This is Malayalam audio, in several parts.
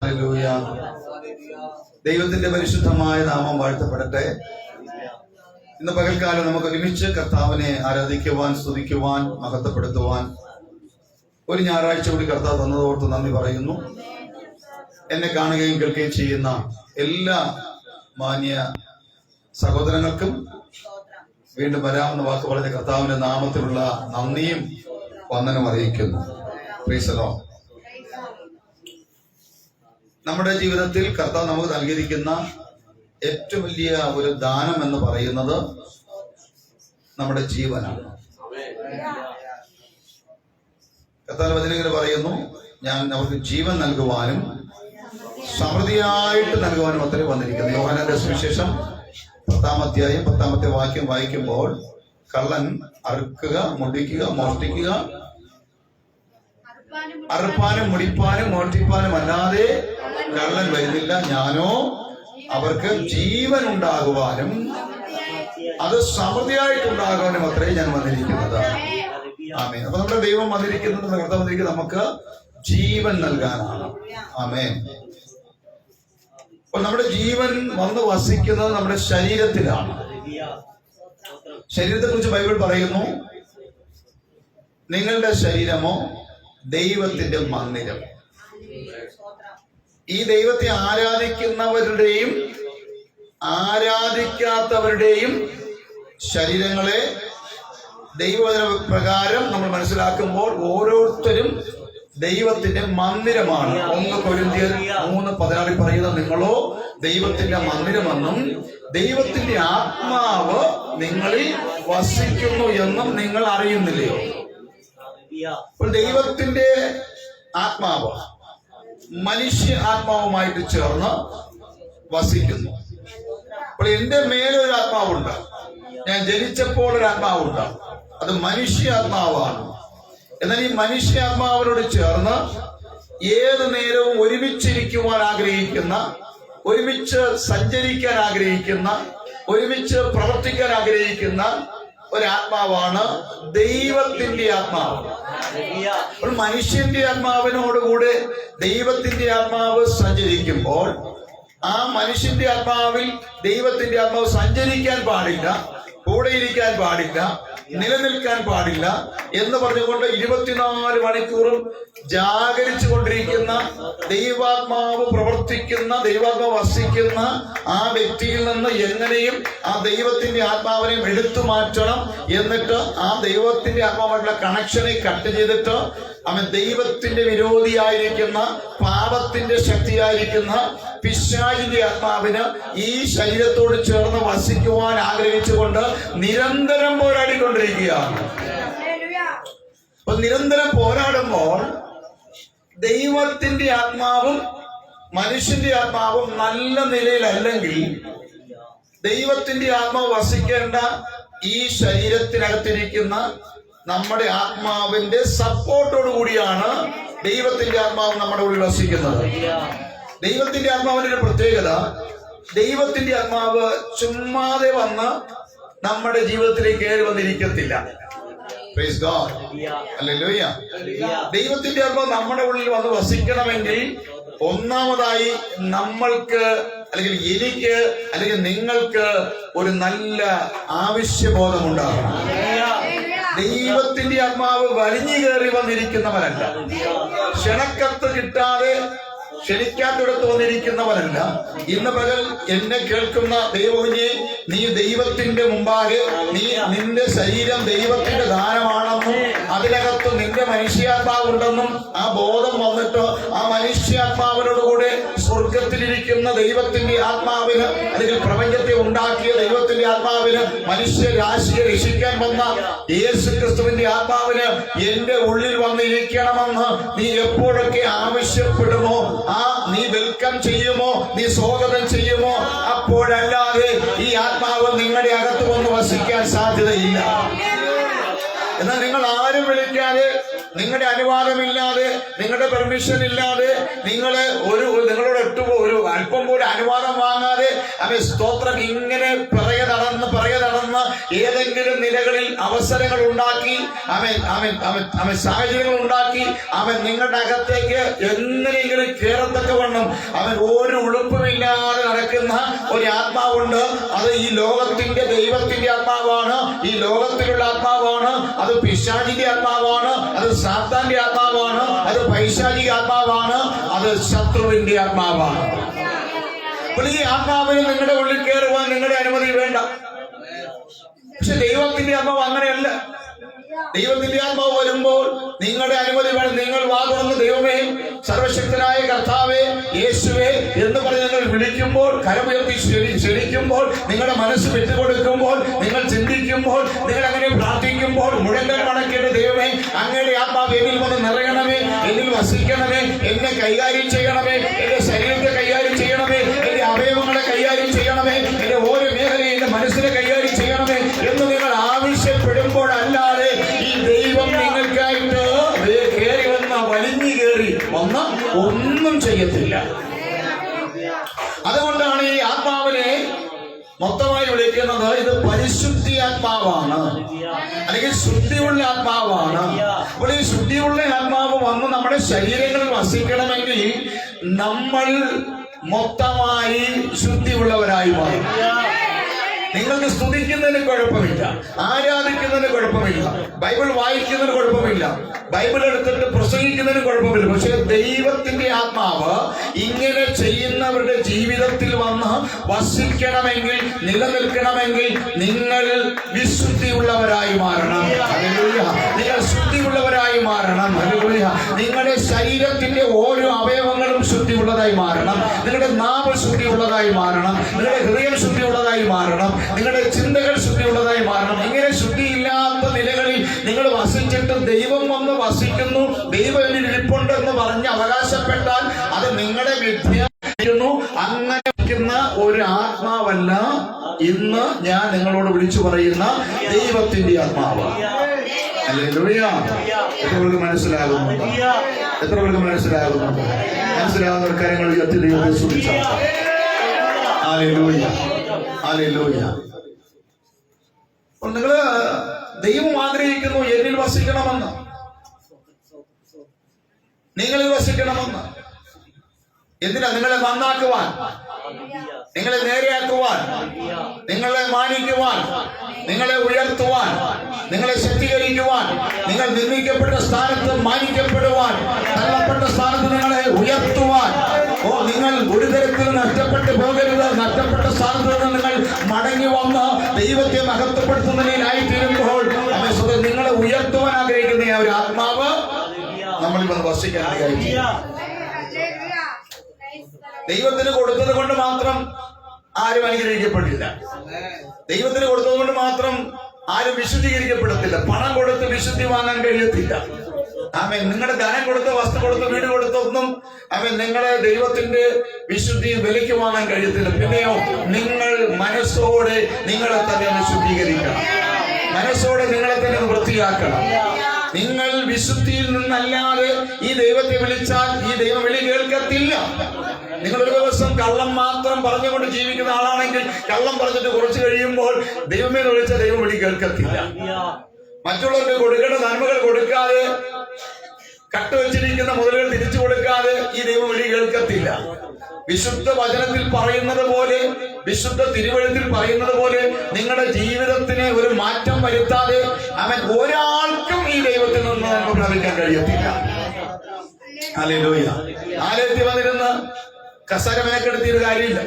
ഹല്ലേലൂയ. ദൈവത്തിന്റെ പരിശുദ്ധമായ നാമം വാഴ്ത്തപ്പെടട്ടെ. ഇന്ന് പകൽക്കാലം നമുക്ക് ഒരുമിച്ച് കർത്താവിനെ ആരാധിക്കുവാൻ, സ്തുതിക്കുവാൻ, മഹത്വപ്പെടുത്തുവാൻ ഒരു ഞായറാഴ്ച കൂടി കർത്താവ് തന്നതോർത്ത് നന്ദി പറയുന്നു. എന്നെ കാണുകയും കേൾക്കുകയും ചെയ്യുന്ന എല്ലാ മാന്യ സഹോദരങ്ങൾക്കും വീണ്ടും വരാമെന്ന വാക്ക് പറഞ്ഞ കർത്താവിന്റെ നാമത്തിലുള്ള നന്ദിയും വന്ദനം അറിയിക്കുന്നു. Praise the Lord. നമ്മുടെ ജീവിതത്തിൽ കർത്താവ് നമുക്ക് നൽകിയിരിക്കുന്ന ഏറ്റവും വലിയ ഒരു ദാനം എന്ന് പറയുന്നത് നമ്മുടെ ജീവനാണ്. കർത്താവ് വചനങ്ങൾ പറയുന്നു, ഞാൻ അവർക്ക് ജീവൻ നൽകുവാനും സമൃദ്ധിയായിട്ട് നൽകുവാനും അത്രയും വന്നിരിക്കുന്നു. യോഹന്നാന്റെ സുവിശേഷം 10-ാം അധ്യായം 10-ാമത്തെ വാക്യം വായിക്കുമ്പോൾ, കള്ളൻ അറുക്കുക, മുടിക്കുക, മോഷ്ടിക്കുക, അറുപ്പാനും മുടിപ്പാനും മോഷ്ടിപ്പാനും അല്ലാതെ കള്ളൻ വരുന്നില്ല, ഞാനോ അവർക്ക് ജീവൻ ഉണ്ടാകുവാനും അത് സമൃദ്ധിയായിട്ടുണ്ടാകുവാനും അത്രേ ഞാൻ വന്നിരിക്കുന്നത്. ആമേൻ. അപ്പൊ നമ്മുടെ ദൈവം വന്നിരിക്കുന്നത്, കർത്താവ് വന്നിരിക്കുന്നത് നമുക്ക് ജീവൻ നൽകാനാണ്. ആമേൻ. അപ്പൊ നമ്മുടെ ജീവൻ വന്ന് വസിക്കുന്നത് നമ്മുടെ ശരീരത്തിലാണ്. ശരീരത്തെ കുറിച്ച് ബൈബിൾ പറയുന്നു, നിങ്ങളുടെ ശരീരമോ ദൈവത്തിന്റെ മന്ദിരം. ഈ ദൈവത്തെ ആരാധിക്കുന്നവരുടെയും ആരാധിക്കാത്തവരുടെയും ശരീരങ്ങളെ ദൈവവചന പ്രകാരം നമ്മൾ മനസ്സിലാക്കുമ്പോൾ ഓരോരുത്തരും ദൈവത്തിന്റെ മന്ദിരമാണ്. 1 കൊരിന്ത്യർ 3:16 പറയുന്നത്, നിങ്ങളോ ദൈവത്തിന്റെ മന്ദിരമെന്നും ദൈവത്തിന്റെ ആത്മാവ് നിങ്ങളിൽ വസിക്കുന്നു എന്നും നിങ്ങൾ അറിയുന്നില്ലയോ? അപ്പോൾ ദൈവത്തിന്റെ ആത്മാവ് മനുഷ്യ ആത്മാവുമായിട്ട് ചേർന്ന് വസിക്കുന്നു. അപ്പോൾ എന്റെ മേലൊരു ആത്മാവുണ്ട്. ഞാൻ ജനിച്ചപ്പോൾ ഒരു ആത്മാവുണ്ട്, അത് മനുഷ്യാത്മാവാണ്. എന്നാൽ ഈ മനുഷ്യാത്മാവിനോട് ചേർന്ന് ഏത് നേരവും ഒരുമിച്ചിരിക്കുവാൻ ആഗ്രഹിക്കുന്ന, ഒരുമിച്ച് സഞ്ചരിക്കാൻ ആഗ്രഹിക്കുന്ന, ഒരുമിച്ച് പ്രവർത്തിക്കാൻ ആഗ്രഹിക്കുന്ന ഒരാത്മാവാണ് ദൈവത്തിന്റെ ആത്മാവ്. അപ്പോൾ മനുഷ്യന്റെ ആത്മാവിനോടുകൂടെ ദൈവത്തിന്റെ ആത്മാവ് സഞ്ചരിക്കുമ്പോൾ ആ മനുഷ്യന്റെ ആത്മാവിൽ ദൈവത്തിന്റെ ആത്മാവ് സഞ്ചരിക്കാൻ പാടില്ല, കൂടെയിരിക്കാൻ പാടില്ല, നിലനിൽക്കാൻ പാടില്ല എന്ന് പറഞ്ഞുകൊണ്ട് 24 മണിക്കൂറും ജാഗരിച്ചു കൊണ്ടിരിക്കുന്ന, ദൈവാത്മാവ് പ്രവർത്തിക്കുന്ന, ദൈവാത്മാവ് വസിക്കുന്ന ആ വ്യക്തിയിൽ നിന്ന് എങ്ങനെയും ആ ദൈവത്തിന്റെ ആത്മാവിനെയും എടുത്തു മാറ്റണം. എന്നിട്ട് ആ ദൈവത്തിന്റെ ആത്മാവായിട്ടുള്ള കണക്ഷനെ കട്ട് ചെയ്തിട്ട് അവൻ ദൈവത്തിന്റെ വിരോധിയായിരിക്കുന്ന, പാപത്തിന്റെ ശക്തിയായിരിക്കുന്ന പിശാചിന്റെ ആത്മാവിന് ഈ ശരീരത്തോട് ചേർന്ന് വസിക്കുവാൻ ആഗ്രഹിച്ചുകൊണ്ട് നിരന്തരം പോരാടിക്കൊണ്ടിരിക്കുകയാണ്. അപ്പൊ നിരന്തരം പോരാടുമ്പോൾ ദൈവത്തിന്റെ ആത്മാവും മനുഷ്യന്റെ ആത്മാവും നല്ല നിലയിലല്ലെങ്കിൽ ദൈവത്തിന്റെ ആത്മാവ് വസിക്കേണ്ട ഈ ശരീരത്തിനകത്തിരിക്കുന്ന നമ്മുടെ ആത്മാവിന്റെ സപ്പോർട്ടോടു കൂടിയാണ് ദൈവത്തിന്റെ ആത്മാവ് നമ്മുടെ ഉള്ളിൽ വസിക്കുന്നത്. ദൈവത്തിന്റെ ആത്മാവിന്റെ ഒരു പ്രത്യേകത, ദൈവത്തിന്റെ ആത്മാവ് ചുമ്മാതെ വന്ന് നമ്മുടെ ജീവിതത്തിലേക്ക് കയറി വന്നിരിക്കത്തില്ല. Praise God. ഹല്ലേലൂയ. ദൈവത്തിന്റെ ആത്മാവ് നമ്മുടെ ഉള്ളിൽ വന്ന് വസിക്കണമെങ്കിൽ ഒന്നാമതായി നമ്മൾക്ക്, അല്ലെങ്കിൽ എനിക്ക്, അല്ലെങ്കിൽ നിങ്ങൾക്ക് ഒരു നല്ല ആവശ്യബോധം ഉണ്ടാകണം. ദൈവത്തിന്റെ ആത്മാവ് വലിഞ്ഞു കയറി വന്നിരിക്കുന്നവനല്ല, ക്ഷണക്കത്ത് കിട്ടാതെ ക്ഷണിക്കാത്തിടത്ത് വന്നിരിക്കുന്നവനല്ല. ഇന്ന് പകൽ എന്നെ കേൾക്കുന്ന ദൈവമേ, നീ ദൈവത്തിന്റെ മുമ്പാകെ, നീ നിന്റെ ശരീരം ദൈവത്തിന്റെ ദാനമാണെന്നും അതിനകത്ത് നിന്റെ മനുഷ്യാത്മാവുണ്ടെന്നും ആ ബോധം വന്നിട്ട് ആ മനുഷ്യാത്മാവിനോടുകൂടെ സ്വർഗത്തിലിരിക്കുന്ന ദൈവത്തിന്റെ ആത്മാവിന്, അല്ലെങ്കിൽ പ്രപഞ്ചത്തെ ഉണ്ടാക്കിയ ദൈവത്തിന്റെ ആത്മാവിന്, മനുഷ്യരാശിയെ രക്ഷിക്കാൻ വന്ന യേശു ക്രിസ്തുവിന്റെ ആത്മാവിന് എന്റെ ഉള്ളിൽ വന്നിരിക്കണമെന്ന് നീ എപ്പോഴൊക്കെ ആവശ്യപ്പെടുമോ, നീ വെൽക്കം ചെയ്യുമോ, നീ സ്വാഗതം ചെയ്യുമോ, അപ്പോഴല്ലാതെ ഈ ആത്മാവ് നിങ്ങളുടെ അകത്ത് വന്ന് വസിക്കാൻ സാധ്യതയില്ല. എന്നാൽ നിങ്ങൾ ആരും വിളിക്കാതെ, നിങ്ങളുടെ അനുവാദമില്ലാതെ, നിങ്ങളുടെ പെർമിഷൻ ഇല്ലാതെ, നിങ്ങളോട് ഒരു അല്പം പോലും അനുവാദം വാങ്ങാതെ അവൻ സ്തോത്രം ഇങ്ങനെ പിറകെ നടന്ന് ഏതെങ്കിലും നിലകളിൽ അവസരങ്ങൾ ഉണ്ടാക്കി അവൻ സാഹചര്യങ്ങൾ ഉണ്ടാക്കി അവൻ നിങ്ങളുടെ അകത്തേക്ക് എങ്ങനെയെങ്കിലും കയറത്തക്കവണ്ണം അവൻ ഒരു ഉളുപ്പുമില്ലാതെ നടക്കുന്ന ഒരു ആത്മാവുണ്ട്. അത് ഈ ലോകത്തിന്റെ ദൈവത്തിന്റെ ആത്മാവാണ്, ഈ ലോകത്തിലുള്ള ആത്മാവാണ്, അത് പിശാചിന്റെ ആത്മാവാണ്, അത് സാത്താന്റെ ആത്മാവാണ്, അത് പൈശാചിക ആത്മാവാണ്, അത് ശത്രുവിന്റെ ആത്മാവാണ്. അപ്പോൾ ഈ ആത്മാവിന് നിങ്ങളുടെ ഉള്ളിൽ കയറുവാൻ നിങ്ങളുടെ അനുമതി വേണ്ട. പക്ഷെ ദൈവത്തിന്റെ ആത്മാവ് അങ്ങനെയല്ല. ദൈവത്തിന്റെ ആത്മാവ് വരുമ്പോൾ നിങ്ങളുടെ അനുമതി വേണം. നിങ്ങൾ വാ തുറന്ന് ദൈവമേ, സർവശക്തനായ കർത്താവേ, യേശുവേ എന്ന് പറഞ്ഞ് നിങ്ങൾ വിളിക്കുമ്പോൾ, കരമുയർത്തി ക്ഷണിക്കുമ്പോൾ, നിങ്ങളുടെ മനസ്സ് വിട്ടുകൊടുക്കുമ്പോൾ, നിങ്ങൾ ചിന്തിക്കുമ്പോൾ, നിങ്ങൾ അങ്ങനെ പ്രാർത്ഥിക്കുമ്പോൾ, മുഴങ്ങൽ മടക്കേണ്ട ദൈവമേ, അങ്ങയുടെ ആത്മാവ് എന്നിൽ വന്ന് നിറയണമേ, എന്നിൽ വസിക്കണമേ, എന്നെ കൈകാര്യം ചെയ്യണമേ, എന്റെ ശരീരത്തെ കൈകാര്യം ചെയ്യണമേ, എന്റെ അവയവങ്ങളെ കൈകാര്യം ചെയ്യണമേ, എന്റെ ഓരോ മേഖലയും എന്റെ മനസ്സിനെ കൈകാര്യം ചെയ്യണമേ എന്ന് നിങ്ങൾ ആവശ്യപ്പെടുമ്പോഴല്ലാതെ ഈ ദൈവം നിങ്ങൾക്കായിട്ട് കയറി വന്ന വലിഞ്ഞു കയറി വന്ന ഒന്നും ചെയ്യത്തില്ല. അതുകൊണ്ടാണ് ഈ ആത്മാവിനെ മൊത്തമായി വിളിക്കുന്നത് ഇത് പരിശുദ്ധി ആത്മാവാണ്, അല്ലെങ്കിൽ ശുദ്ധിയുള്ള ആത്മാവാണ്. അപ്പോൾ ഈ ശുദ്ധിയുള്ള ആത്മാവ് വന്ന് നമ്മുടെ ശരീരങ്ങളിൽ വസിക്കണമെങ്കിൽ നമ്മൾ മൊത്തമായി ശുദ്ധിയുള്ളവരായി മാറും. നിങ്ങൾക്ക് സ്തുതിക്കുന്നതിന് കുഴപ്പമില്ല, ആരാധിക്കുന്നതിന് കുഴപ്പമില്ല, ബൈബിൾ വായിക്കുന്നതിന് കുഴപ്പമില്ല, ബൈബിൾ എടുത്തിട്ട് പ്രസംഗിക്കുന്നതിന് കുഴപ്പമില്ല. പക്ഷെ ദൈവത്തിന്റെ ആത്മാവ് ഇങ്ങനെ ചെയ്യുന്നവരുടെ ജീവിതത്തിൽ വന്ന് വസിക്കണമെങ്കിൽ, നിലനിൽക്കണമെങ്കിൽ നിങ്ങൾ വിശുദ്ധിയുള്ളവരായി മാറണം. ഹല്ലേലൂയ. നിങ്ങൾ ശുദ്ധിയുള്ളവരായി മാറണം. ഹല്ലേലൂയ. നിങ്ങളുടെ ശരീരത്തിന്റെ ഓരോ അവയവങ്ങളും ശുദ്ധിയുള്ളതായി മാറണം. നിങ്ങളുടെ നാവ് ശുദ്ധിയുള്ളതായി മാറണം. നിങ്ങളുടെ ഹൃദയം ശുദ്ധിയുള്ളതായി മാറണം. നിങ്ങളുടെ ചിന്തകൾ ശുദ്ധിയുള്ളതായി മാറണം. ഇങ്ങനെ ശുദ്ധിയില്ലാത്ത നിലകളിൽ നിങ്ങൾ വസിച്ചിട്ട് ദൈവം വന്ന് വസിക്കുന്നു, ദൈവം എന്നിൽ ഇരിപ്പുണ്ടെന്ന് പറഞ്ഞ് അവകാശപ്പെട്ടാൽ അത് നിങ്ങളുടെ വിദ്യായിരുന്നു. അങ്ങനെ ഒരു ആത്മാവല്ല ഇന്ന് ഞാൻ നിങ്ങളോട് വിളിച്ചു പറയുന്ന ദൈവത്തിന്റെ ആത്മാവ്. ഹല്ലേലൂയ. എത്ര പേർക്ക് മനസ്സിലാകുന്നുണ്ട്? എത്ര പേർക്ക് മനസ്സിലാകുന്നുണ്ട്? മനസ്സിലാകുന്ന കാര്യങ്ങൾ ഉയർത്തി ദൈവത്തെ സ്തുതിച്ചാൽ. ഹല്ലേലൂയ. ഹല്ലേലൂയ. നിങ്ങള് ദൈവം ആഗ്രഹിക്കുന്നു എന്നിൽ വസിക്കണമെന്ന്, നിങ്ങളിൽ വസിക്കണമെന്ന്. എന്തിനാ? നിങ്ങളെ നന്നാക്കുവാൻ, നിങ്ങളെ നേരെയാക്കുവാൻ, നിങ്ങളെ മാനിക്കുവാൻ, നിങ്ങളെ ഉയർത്തുവാൻ, നിങ്ങളെ ശക്തീകരിക്കുവാൻ, നിങ്ങൾ നിർമ്മിക്കപ്പെട്ട സ്ഥാനത്ത് മാനിക്കപ്പെടുവാൻ, തള്ളപ്പെട്ട സ്ഥാനത്ത് നിങ്ങളെ ഉയർത്തുവാൻ. നിങ്ങൾ ഒരു തരത്തിൽ നഷ്ടപ്പെട്ടു പോകരുത്. നഷ്ടപ്പെട്ട സ്ഥാനത്ത് നിന്ന് നിങ്ങൾ മടങ്ങി വന്ന് ദൈവത്തെ മഹത്വപ്പെടുത്തുന്നതിനായിത്തീരുമ്പോൾ നിങ്ങളെ ഉയർത്തുവാൻ ആഗ്രഹിക്കുന്ന ആ ഒരു ആത്മാവ് നമ്മളിൽ വന്ന് വസിക്കാൻ ആഗ്രഹിക്കും. ദൈവത്തിന് കൊടുത്തത് കൊണ്ട് മാത്രം ആരും അനുഗ്രഹിക്കപ്പെടില്ല. ദൈവത്തിന് കൊടുത്തത് കൊണ്ട് മാത്രം ആരും വിശുദ്ധീകരിക്കപ്പെടത്തില്ല. പണം കൊടുത്ത് വിശുദ്ധി വാങ്ങാൻ കഴിയത്തില്ല. നിങ്ങളുടെ ധനം കൊടുത്ത്, വസ്തു കൊടുത്ത്, വീട് കൊടുത്ത് ഒന്നും നിങ്ങളെ ദൈവത്തിന്റെ വിശുദ്ധി വിലയ്ക്ക് വാങ്ങാൻ കഴിയത്തില്ല. പിന്നെയോ നിങ്ങൾ മനസ്സോടെ നിങ്ങളെ തന്നെ ശുദ്ധീകരിക്കണം, മനസ്സോടെ നിങ്ങളെ തന്നെ വൃത്തിയാക്കണം. നിങ്ങൾ വിശുദ്ധിയിൽ നിന്നല്ലാതെ ഈ ദൈവത്തെ വിളിച്ചാൽ ഈ ദൈവം വിളി കേൾക്കത്തില്ല. നിങ്ങളൊരു ദിവസം കള്ളം മാത്രം പറഞ്ഞുകൊണ്ട് ജീവിക്കുന്ന ആളാണെങ്കിൽ കള്ളം പറഞ്ഞിട്ട് കുറച്ച് കഴിയുമ്പോൾ ദൈവമേ വിളിച്ച ദൈവം വിളി കേൾക്കത്തില്ല. മറ്റുള്ളവർക്ക് കൊടുക്കേണ്ട നന്മകൾ കൊടുക്കാതെ, കട്ടുവച്ചിരിക്കുന്ന മുതലുകൾ തിരിച്ചു കൊടുക്കാതെ ഈ ദൈവം വിളി കേൾക്കത്തില്ല. വിശുദ്ധ വചനത്തിൽ പറയുന്നത് പോലെ, വിശുദ്ധ തിരുവഴുത്തിൽ പറയുന്നത് പോലെ നിങ്ങളുടെ ജീവിതത്തിന് ഒരു മാറ്റം വരുത്താതെ ഒരാൾക്കും ഈ ദൈവത്തിൽ നിന്ന് നമുക്ക് പ്രാപിക്കാൻ കഴിയത്തില്ല. ഹല്ലേലൂയ. ആലയത്തിൽ വന്നിരുന്ന് കസേര മെനക്കെടുത്തിയൊരു കാര്യമില്ല,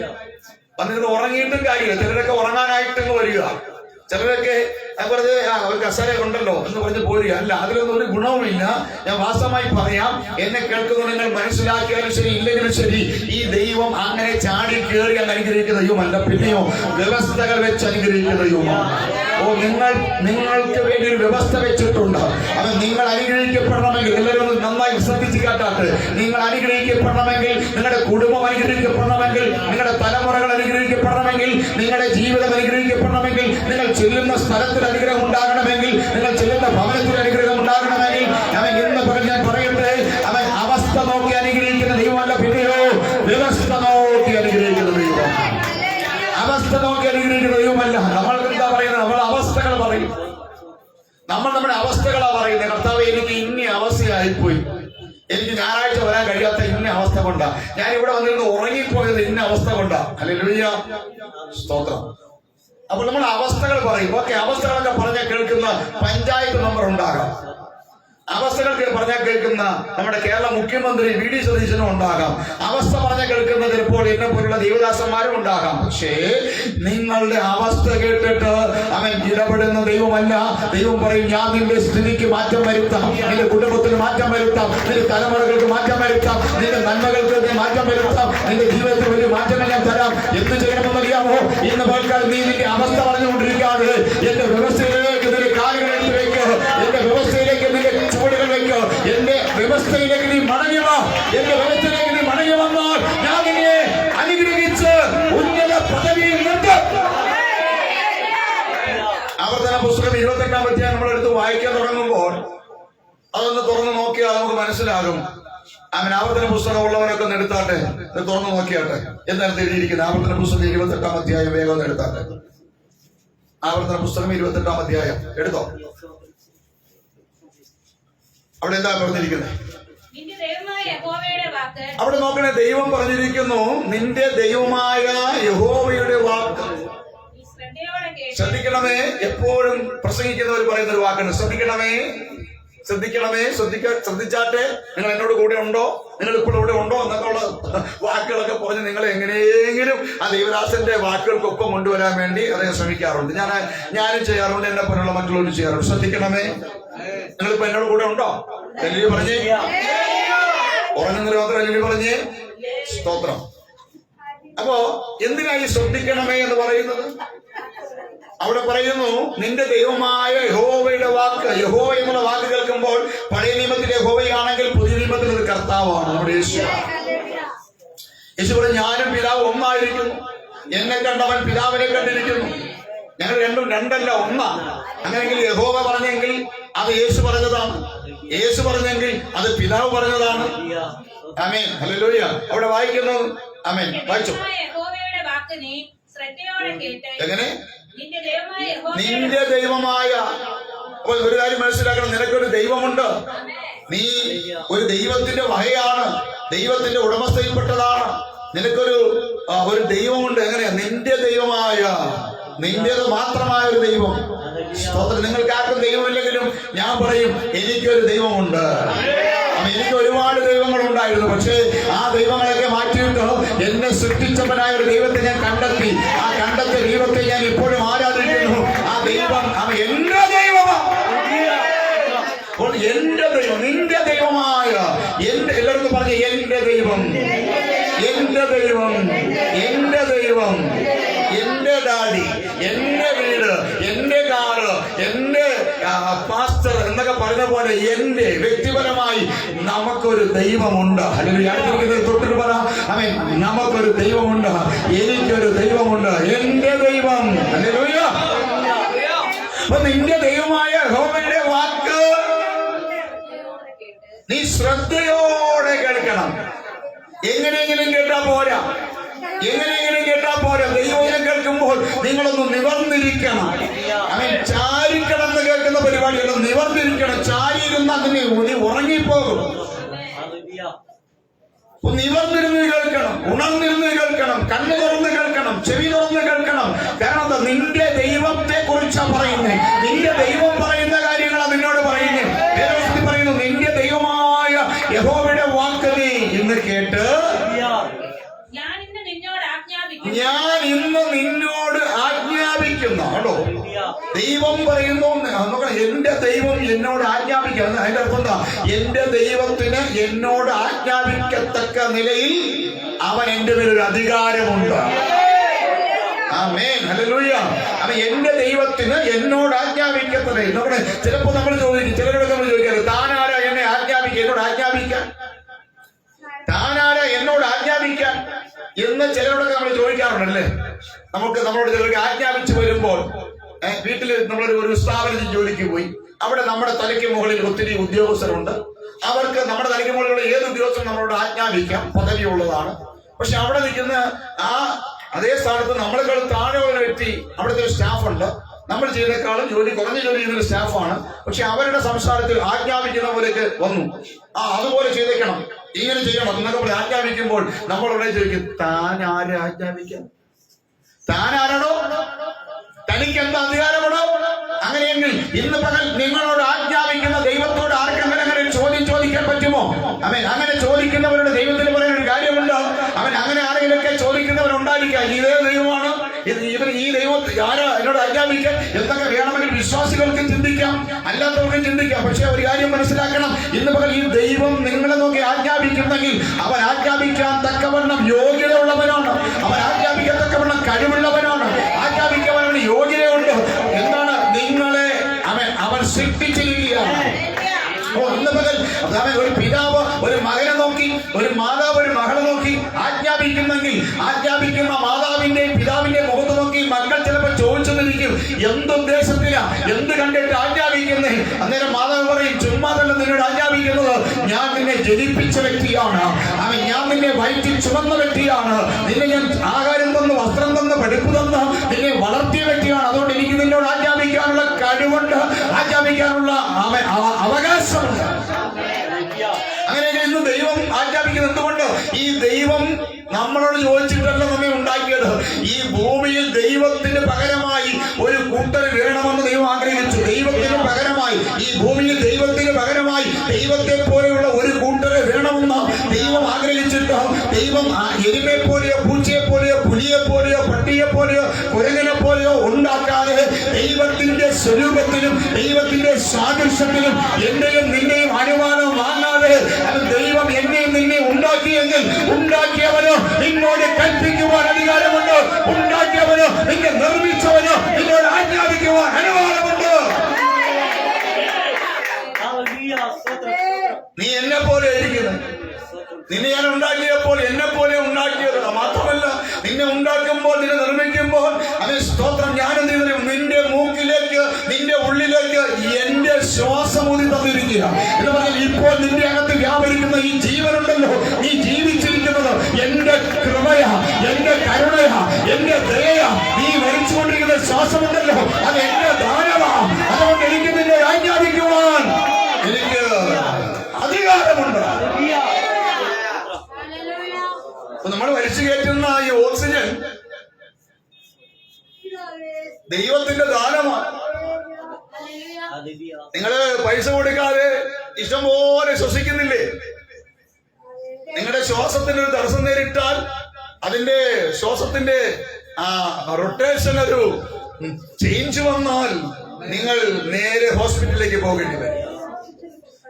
വന്നിരുന്ന് ഉറങ്ങിയിട്ടും കാര്യമില്ല. ചിലരൊക്കെ ഉറങ്ങാനായിട്ടങ്ങ് വരിക, ചിലരൊക്കെ വെറുതെ ഒരു കസേര ഉണ്ടല്ലോ എന്ന് പറഞ്ഞ് പോരുക. അല്ല, അതിലൊന്നും ഒരു ഗുണവുമില്ല. ഞാൻ വാസ്തവമായി പറയാം, എന്നെ കേൾക്കുന്ന നിങ്ങൾ മനസ്സിലാക്കിയാലും ശരി ഇല്ലെങ്കിലും ശരി, ഈ ദൈവം അങ്ങനെ ചാടി കയറി അങ്ങ് അനുഗ്രഹിക്കുന്ന ദൈവമല്ല, പിന്നെയോ വ്യവസ്ഥകൾ വെച്ച് അനുഗ്രഹിക്കുന്ന ദൈവമാണ്. നിങ്ങൾക്ക് വേണ്ടി ഒരു വ്യവസ്ഥ വെച്ചിട്ടുണ്ട്. അത് നിങ്ങൾ അനുഗ്രഹിക്കപ്പെടണമെങ്കിൽ, എല്ലാവരും നന്നായി ശ്രദ്ധിച്ചു കേട്ടാട്ട്, നിങ്ങൾ അനുഗ്രഹിക്കപ്പെടണമെങ്കിൽ, നിങ്ങളുടെ കുടുംബം അനുഗ്രഹിക്കപ്പെടണമെങ്കിൽ, നിങ്ങളുടെ തലമുറകൾ അനുഗ്രഹിക്കപ്പെടണമെങ്കിൽ, നിങ്ങളുടെ ജീവിതം അനുഗ്രഹിക്കപ്പെടണമെങ്കിൽ, നിങ്ങൾ ചെല്ലുന്ന സ്ഥലത്തിൽ അനുഗ്രഹം ഉണ്ടാകണമെങ്കിൽ, നിങ്ങൾ ചെല്ലുന്ന ഭവനത്തിൽ അനുഗ്രഹം ഉണ്ടാകണമെങ്കിൽ, ഞാൻ പറയട്ടെ, അവൻ അവസ്ഥ നോക്കി അനുഗ്രഹിക്കുന്ന ദൈവമല്ല, പിന്നെയോ വ്യവസ്ഥ നോക്കി അനുഗ്രഹിക്കുന്ന ദൈവം. അവസ്ഥ നോക്കി അനുഗ്രഹിക്കുന്ന ദൈവമല്ല. നമ്മൾ എന്താ പറയുന്നത്? നമ്മൾ അവസ്ഥ ആയിപ്പോയി, എനിക്ക് ഞായറാഴ്ച വരാൻ കഴിയാത്ത ഇന്ന അവസ്ഥ കൊണ്ടാ, ഞാൻ ഇവിടെ വന്നിരുന്ന് ഉറങ്ങിപ്പോയത് ഇന്ന അവസ്ഥ കൊണ്ടാ. ഹല്ലേലൂയ, സ്തോത്രം. അപ്പോൾ നമ്മൾ അവസ്ഥകൾ പറയും. ഓക്കെ, അവസ്ഥകളൊക്കെ പറഞ്ഞാൽ കേൾക്കുന്ന പഞ്ചായത്ത് മെമ്പർ ഉണ്ടാകാം, അവസ്ഥകൾ പറഞ്ഞാൽ കേൾക്കുന്ന നമ്മുടെ കേരള മുഖ്യമന്ത്രി വി ഡി സതീശനും ഉണ്ടാകാം, അവസ്ഥ പറഞ്ഞാൽ കേൾക്കുന്ന ചിലപ്പോൾ എന്നെ പോലുള്ള ദൈവദാസന്മാരും ഉണ്ടാകാം. പക്ഷേ നിങ്ങളുടെ അവസ്ഥ കേട്ടിട്ട് അവൻ ഇടപെടുന്ന ദൈവമല്ല. ദൈവം പറയും, ഞാൻ നിന്റെ സ്ഥിതിക്ക് മാറ്റം വരുത്താം, നിന്റെ കുടുംബത്തിന് മാറ്റം വരുത്താം, നിന്റെ തലമുറകൾക്ക് മാറ്റം വരുത്താം, നിന്റെ നന്മകൾക്ക് മാറ്റം വരുത്താം, നിന്റെ ജീവിതത്തിൽ വലിയ മാറ്റങ്ങൾ ഞാൻ തരാം. എന്ത് ചെയ്യണമെന്ന് അറിയാമോ? ഇന്ന് പൽക്കാലം നീ നിന്റെ അവസ്ഥ പറഞ്ഞുകൊണ്ടിരിക്കാതെ എന്റെ വ്യവസ്ഥയിലേക്ക് നിന്റെ കാലുകൾ എടുത്ത് വെക്ക്, എന്റെ വ്യവസ്ഥയിലേക്ക് നിന്റെ ചുവടുകൾ വെക്ക്, എന്റെ വ്യവസ്ഥയിലേക്ക് നീ മടങ്ങി വാ. എന്റെ വ്യവസ്ഥയിലേക്ക് നീ മടങ്ങി വന്നാൽ ഞാൻ നിന്നെ അനുഗ്രഹിച്ച് ഉന്നത പദവിയിൽ നിർത്തും. ആവർത്തന പുസ്തകം 28-ാം അധ്യായം നമ്മളെടുത്ത് വായിക്കാൻ തുടങ്ങുമ്പോൾ അതൊന്ന് തുറന്നു നോക്കിയാൽ നമുക്ക് മനസ്സിലാകും. അവൻ ആവർത്തന പുസ്തകം ഉള്ളവരൊക്കെ ഒന്ന് എടുത്താട്ടെ, തുറന്നു നോക്കിയാട്ടെ എന്താണ് എഴുതിയിരിക്കുന്നത്. ആവർത്തന പുസ്തകം 28-ാം അധ്യായം വേഗം ഒന്ന് എടുത്താട്ടെ. ആവർത്തന പുസ്തകം 28-ാം അധ്യായം എടുത്തോ. അവിടെ എന്താ പറഞ്ഞിരിക്കുന്നത്? അവിടെ നോക്കണേ, ദൈവം പറഞ്ഞിരിക്കുന്നു, നിന്റെ ദൈവമായ യഹോവയുടെ വാക്ക്. ശ്രദ്ധിക്കണമേ, എപ്പോഴും പ്രസംഗിക്കുന്നവർ പറയുന്ന ഒരു വാക്കാണ് ശ്രദ്ധിക്കണമേ. ശ്രദ്ധിക്കണമേ, ശ്രദ്ധിച്ചാട്ടെ. നിങ്ങൾ എന്നോട് കൂടെ ഉണ്ടോ, നിങ്ങൾ ഇപ്പോൾ ഇവിടെ ഉണ്ടോ എന്നൊക്കെ ഉള്ള വാക്കുകളൊക്കെ പറഞ്ഞ് നിങ്ങളെ എങ്ങനെയെങ്കിലും ആ ദൈവദാസന്റെ വാക്കുകൾക്കൊപ്പം കൊണ്ടുവരാൻ വേണ്ടി അദ്ദേഹം ശ്രമിക്കാറുണ്ട്. ഞാനും ചെയ്യാറുണ്ട്, എന്നെ പോലുള്ള മറ്റുള്ളവരും ചെയ്യാറുണ്ട്. ശ്രദ്ധിക്കണമേ. നിങ്ങളിപ്പോ എന്നോട് കൂടെ ഉണ്ടോ? എല്ലി പറഞ്ഞേ. ഉറങ്ങുന്നതിന് മാത്രം എല്ലി പറഞ്ഞേ. സ്തോത്രം. അപ്പോ എന്തിനായി ശ്രദ്ധിക്കണമേ എന്ന് പറയുന്നത്? അവിടെ പറയുന്നു, നിന്റെ ദൈവമായ യഹോവയുടെ വാക്ക്. യഹോവ എന്നുള്ള വാക്ക് കേൾക്കുമ്പോൾ പഴയ നിയമത്തിലെ യഹോവയാണെങ്കിൽ പുതിയ നിയമത്തിൽ ഒരു കർത്താവാണ് നമ്മുടെ യേശു. യേശു പറഞ്ഞു, ഞാനും പിതാവ് ഒന്നായിരിക്കുന്നു, എന്നെ കണ്ടവൻ പിതാവിനെ കണ്ടിരിക്കുന്നു. ഞങ്ങൾ രണ്ടല്ല ഒന്നാ. അങ്ങനെയെങ്കിൽ യഹോവ പറഞ്ഞെങ്കിൽ അത് യേശു പറഞ്ഞതാണ്, യേശു പറഞ്ഞെങ്കിൽ അത് പിതാവ് പറഞ്ഞതാണ്. ആമേൻ, ഹല്ലേലൂയ. അവിടെ വായിക്കുന്നു. ആമേൻ, വായിച്ചു. എങ്ങനെ? നിന്റെ ദൈവമായ. അപ്പോൾ ഒരു കാര്യം മനസ്സിലാക്കണം, നിനക്കൊരു ദൈവമുണ്ട്. നീ ഒരു ദൈവത്തിന്റെ വകയാണ്, ദൈവത്തിന്റെ ഉടമസ്ഥയിൽപ്പെട്ടതാണ്. നിനക്കൊരു ദൈവമുണ്ട്. എങ്ങനെയാ? നിന്റെ ദൈവമായ, നിന്റേത് മാത്രമായ ഒരു ദൈവം. നിങ്ങൾക്ക് ആർക്കും ദൈവമില്ലെങ്കിലും ഞാൻ പറയും, എനിക്കൊരു ദൈവമുണ്ട്. എനിക്ക് ഒരുപാട് ദൈവങ്ങൾ ഉണ്ടായിരുന്നു, പക്ഷേ ആ ദൈവങ്ങളൊക്കെ മാറ്റിയിട്ട് എന്നെ സൃഷ്ടിച്ചവനായ ഒരു ദൈവത്തെ ഞാൻ കണ്ടെത്തി. ആ കണ്ടെത്തിയ ദൈവത്തെ ഞാൻ ഇപ്പോഴും ആരാധിക്കുന്നു. ആ ദൈവം എന്റെ ദൈവമാണ്. എന്റെ ദൈവം, നിന്റെ ദൈവമായ എന്റെ, എല്ലാവർക്കും പറഞ്ഞ എന്റെ ദൈവം, എന്റെ ദൈവം, എന്റെ ദൈവം, എന്റെ ഡാഡി, എന്റെ വീട്, എന്റെ കാറ്, എന്റെ പാസ്റ്റർ എന്നൊക്കെ പറഞ്ഞ പോലെ എന്റെ വ്യക്തിപരമായി നമുക്കൊരു ദൈവമുണ്ട്. അല്ലെങ്കിൽ തൊട്ടിട്ട് പറ, ആമേൻ, നമുക്കൊരു ദൈവമുണ്ട്, എനിക്കൊരു ദൈവമുണ്ട്, എന്റെ ദൈവം. ഹല്ലേലൂയ. അപ്പൊ നിന്റെ ദൈവമായ യഹോവയുടെ വാക്ക് നീ ശ്രദ്ധയോടെ കേൾക്കണം. എങ്ങനെയെങ്കിലും കേട്ടാ പോരാ, എങ്ങനെയെങ്കിലും കേട്ടാ പോരാ. ദൈവം കേൾക്കുമ്പോൾ നിങ്ങളൊന്ന് നിവർന്നിരിക്കണം. അവൻ ചാരിക്കടന്ന് കേൾക്കുന്ന പരിപാടികൾ നിവർന്നിരിക്കണം. ചാരിയിരുന്ന അതിനെ ഉറങ്ങിപ്പോകും. നിവർന്നിരുന്ന് കേൾക്കണം, ഉണർന്നിരുന്ന് കേൾക്കണം, കണ്ണ് തുറന്ന് കേൾക്കണം, ചെവി തുറന്ന് കേൾക്കണം. കാരണം എന്താ? നിന്റെ ദൈവത്തെ കുറിച്ചാണ് പറയുന്നത്. നിന്റെ ദൈവം പറയുന്ന കാര്യങ്ങളാണ് നിന്നോട് പറയുന്നത്. വേദപുസ്തകത്തിൽ പറയുന്നു, നിന്റെ ദൈവമായ യഹോവയുടെ വാക്ക് നീ ഇന്ന് കേട്ട് ഞാൻ ഇന്ന് നിന്നോട് ആജ്ഞാപിക്കുന്നു. കേട്ടോ, ദൈവം പറയുന്നു, എന്റെ ദൈവം എന്നോട് ആജ്ഞാപിക്കുന്നു. അതിന്റെ അർത്ഥം എന്താ? എന്റെ ദൈവത്തിന് എന്നോട് ആജ്ഞാപിക്കത്തക്ക നിലയിൽ അവൻ എന്റെ മേലൊരു അധികാരമുണ്ട്. ആമേൻ, ഹല്ലേലൂയ. അപ്പൊ എന്റെ ദൈവത്തിന് എന്നോട് ആജ്ഞാപിക്കത്തത്. നമ്മുടെ ചിലപ്പോ നമ്മൾ ചോദിക്കും, ചിലരോട് നമ്മൾ ചോദിക്കാറ്, താനാരാ എന്നെ ആജ്ഞാപിക്കുക, എന്നോട് ആജ്ഞാപിക്കാൻ? താനാരാ എന്നോട് ആജ്ഞാപിക്കാൻ എന്ന് ചിലരോടൊക്കെ നമ്മൾ ചോദിക്കാറുണ്ടല്ലേ. നമ്മളോട് ചിലർക്ക് ആജ്ഞാപിച്ചു വരുമ്പോൾ, വീട്ടിൽ നമ്മളൊരു സ്ഥാപനത്തിൽ ജോലിക്ക് പോയി, അവിടെ നമ്മുടെ തലയ്ക്ക് മുകളിൽ ഒത്തിരി ഉദ്യോഗസ്ഥരുണ്ട്. അവർക്ക് നമ്മുടെ തലയ്ക്ക് മുകളിലുള്ള ഏത് ഉദ്യോഗസ്ഥരും നമ്മളോട് ആജ്ഞാപിക്കാം, പദവിയുള്ളതാണ്. പക്ഷെ അവിടെ നിൽക്കുന്ന അതേ സ്ഥാനത്ത് നമ്മളെക്കാൾ താഴെ ഉള്ള വ്യക്തി, അവിടുത്തെ ഒരു സ്റ്റാഫ് ഉണ്ട്, നമ്മൾ ചെയ്തേക്കാളും കുറഞ്ഞ ജോലി ചെയ്യുന്ന സ്റ്റാഫാണ്. പക്ഷെ അവരുടെ സംസാരത്തിൽ ആജ്ഞാപിക്കുന്ന പോലെയൊക്കെ വന്നു. അതുപോലെ ചെയ്തേക്കണം, ഇങ്ങനെ ചെയ്യണം എന്നൊക്കെ നമ്മൾ ആജ്ഞാപിക്കുമ്പോൾ നമ്മളവിടെ ചോദിക്കും, താൻ ആരെ ആജ്ഞാപിക്കാം? താൻ ആരാണോ? തനിക്ക് എന്താ അധികാരമാണോ? അങ്ങനെയെങ്കിൽ ഇന്ന് പകൽ നിങ്ങളോട് ആജ്ഞാപിക്കുന്ന ദൈവത്തോട് ആർക്കെങ്കിലും അങ്ങനെ ചോദ്യം ചോദിക്കാൻ പറ്റുമോ? അങ്ങനെ ചോദിക്കുന്നവരുടെ ദൈവത്തിന് പറയുന്ന ഒരു കാര്യമുണ്ട്. അങ്ങനെ ആരെങ്കിലൊക്കെ ചോദിക്കുന്നവരുണ്ടായിരിക്കാം, ഇതേ ദൈവമാണ് ഈ ദൈവം ആരാ എന്നോട് ആജ്ഞാപിക്കാൻ? എന്തൊക്കെ വേണമെങ്കിൽ വിശ്വാസികൾക്ക് ചിന്തിക്കാം, അല്ലാത്തവർക്കും ചിന്തിക്കാം. പക്ഷെ ഒരു കാര്യം മനസ്സിലാക്കണം, ഇന്ന് പകൽ ഈ ദൈവം നിങ്ങളെ നോക്കി ആജ്ഞാപിക്കുന്നെങ്കിൽ അവൻ ആജ്ഞാപിക്കാൻ തക്കവണ്ണം യോഗ്യത ഉള്ളവനാണ്. അവൻ ആജ്ഞാപിക്കാൻ തക്കവണ്ണം കഴിവുള്ളവനാണ്. ആജ്ഞാപിക്കാൻ അവന് യോഗ്യതയുണ്ട്. എന്താണ്? നിങ്ങളെ അവൻ സൃഷ്ടിച്ചിരിക്കുകയാണ്. ഇന്ന് പകൽ ഒരു പിതാവ് ഒരു മകനെ നോക്കി, ഒരു മാതാവ് ഒരു മകളെ നോക്കി ആജ്ഞാപിക്കുന്നെങ്കിൽ ആജ്ഞാപിക്കുന്ന മാതാവിന്റെയും പിതാവിന്റെയും മുഖത്ത് നോക്കി മക്കൾ ചിലപ്പോൾ ചോദിച്ചെന്നിരിക്കും, എന്തുദ്ദേശത്തിലാ, എന്ത് കണ്ടിട്ട് ആജ്ഞാപിക്കുന്നേ? അന്നേരം മാതാവ് പറയും, ചുമ്മാതല്ല നിന്നോട് ആജ്ഞാപിക്കുന്നത്, ഞാൻ നിന്നെ ജനിപ്പിച്ച വ്യക്തിയാണ്. ഞാൻ നിന്നെ വയറ്റിൽ ചുമന്ന വ്യക്തിയാണ്. നിന്നെ ഞാൻ ആഹാരം തന്ന്, വസ്ത്രം തന്ന്, പഠിപ്പ് തന്ന് നിന്നെ വളർത്തിയ വ്യക്തിയാണ്. അതുകൊണ്ട് എനിക്ക് നിന്നോട് ആജ്ഞാപിക്കാനുള്ള കഴിവുണ്ട്, ആജ്ഞാപിക്കാനുള്ള അവകാശമുണ്ട്. അങ്ങനെ ഇന്ന് ദൈവം ആജ്ഞാപിക്കുന്നത് എന്തുകൊണ്ട്? ഈ ദൈവം നമ്മളോട് ചോദിച്ചിട്ടല്ല നമ്മെ ഉണ്ടാക്കിയത്. ഈ ഭൂമിയിൽ ദൈവത്തിന് പകരമായി ഒരു കൂട്ടർ വേണമെന്ന് ദൈവം ആഗ്രഹിച്ചു. ദൈവത്തിന് പകരമായി ഈ ഭൂമിയിൽ ദൈവത്തിന് പകരമായി ദൈവത്തെ പോലെയുള്ള ഒരു കൂട്ടരെ വേണമെന്ന് ദൈവം ആഗ്രഹിച്ചിട്ട് ദൈവം എരുമയെ പോലെയോ പൂച്ചയെ പോലെയോ പുലിയെ പോലെയോ പട്ടിയെ പോലെയോ കുരങ്ങനെ പോലെയോ ഉണ്ടാക്കാതെ ദൈവത്തിന്റെ സ്വരൂപത്തിലും ദൈവത്തിന്റെ സാദൃശ്യത്തിലും എന്റെയും നിന്റെയും അനുമാനം വാങ്ങാതെ ദൈവം എന്നെയും നിന്നെ ഉണ്ടാക്കിയെങ്കിൽ ഉണ്ടാക്കിയവനോ നിന്നോട് കൽപ്പിക്കുവാൻ അധികാരമുണ്ട്. ഉണ്ടാക്കിയവനോ നിന്നെ നിർമ്മിച്ചവനോ നിന്നോട് ആജ്ഞാപിക്കുവാൻ അനുവാദമുണ്ട്. നീ എന്നെ പോലെ ഇരിക്കുന്നത്, നിന്നെ ഞാൻ ഉണ്ടാക്കിയപ്പോൾ എന്നെ പോലെ ഉണ്ടാക്കിയത് മാത്രമല്ല, നിന്നെ ഉണ്ടാക്കുമ്പോൾ നിന്നെ നിർമ്മിക്കുമ്പോൾ അതിന് സ്തോത്രം ഞാൻ എന്ത് ചെയ്തു? നിന്റെ മൂക്കിലേക്ക് നിന്റെ ഉള്ളിലേക്ക് എന്റെ ശ്വാസമൂതി തന്നിരിക്കുക എന്ന് പറഞ്ഞാൽ ഇപ്പോൾ നിന്റെ അകത്ത് വ്യാപരിക്കുന്ന ഈ ജീവനുണ്ടല്ലോ, നീ ജീവിച്ചിരിക്കുന്നത് എന്റെ കൃപയാ, എന്റെ കരുണയാ, എന്റെ ദയയാ. നീ മരിച്ചുകൊണ്ടിരിക്കുന്ന ശ്വാസമുണ്ടല്ലോ, അത് എന്റെ ദാനമാ. അതുകൊണ്ട് എനിക്ക് നിന്നെ ആജ്ഞാപിക്കുവാൻ എനിക്ക് അധികാരമുണ്ട്. നമ്മൾ വലിച്ചു കയറ്റുന്ന ഈ ഓക്സിജൻ ദൈവത്തിന്റെ ദാനമാണ്. നിങ്ങള് പൈസ കൊടുക്കാതെ ഇഷ്ടംപോലെ ശ്വസിക്കുന്നില്ലേ? നിങ്ങളുടെ ശ്വാസത്തിന് ഒരു തടസ്സം നേരിട്ടാൽ അതിന്റെ ശ്വാസത്തിന്റെ റൊട്ടേഷൻ ഒരു ചേഞ്ച് വന്നാൽ നിങ്ങൾ നേരെ ഹോസ്പിറ്റലിലേക്ക് പോകേണ്ടി വരും.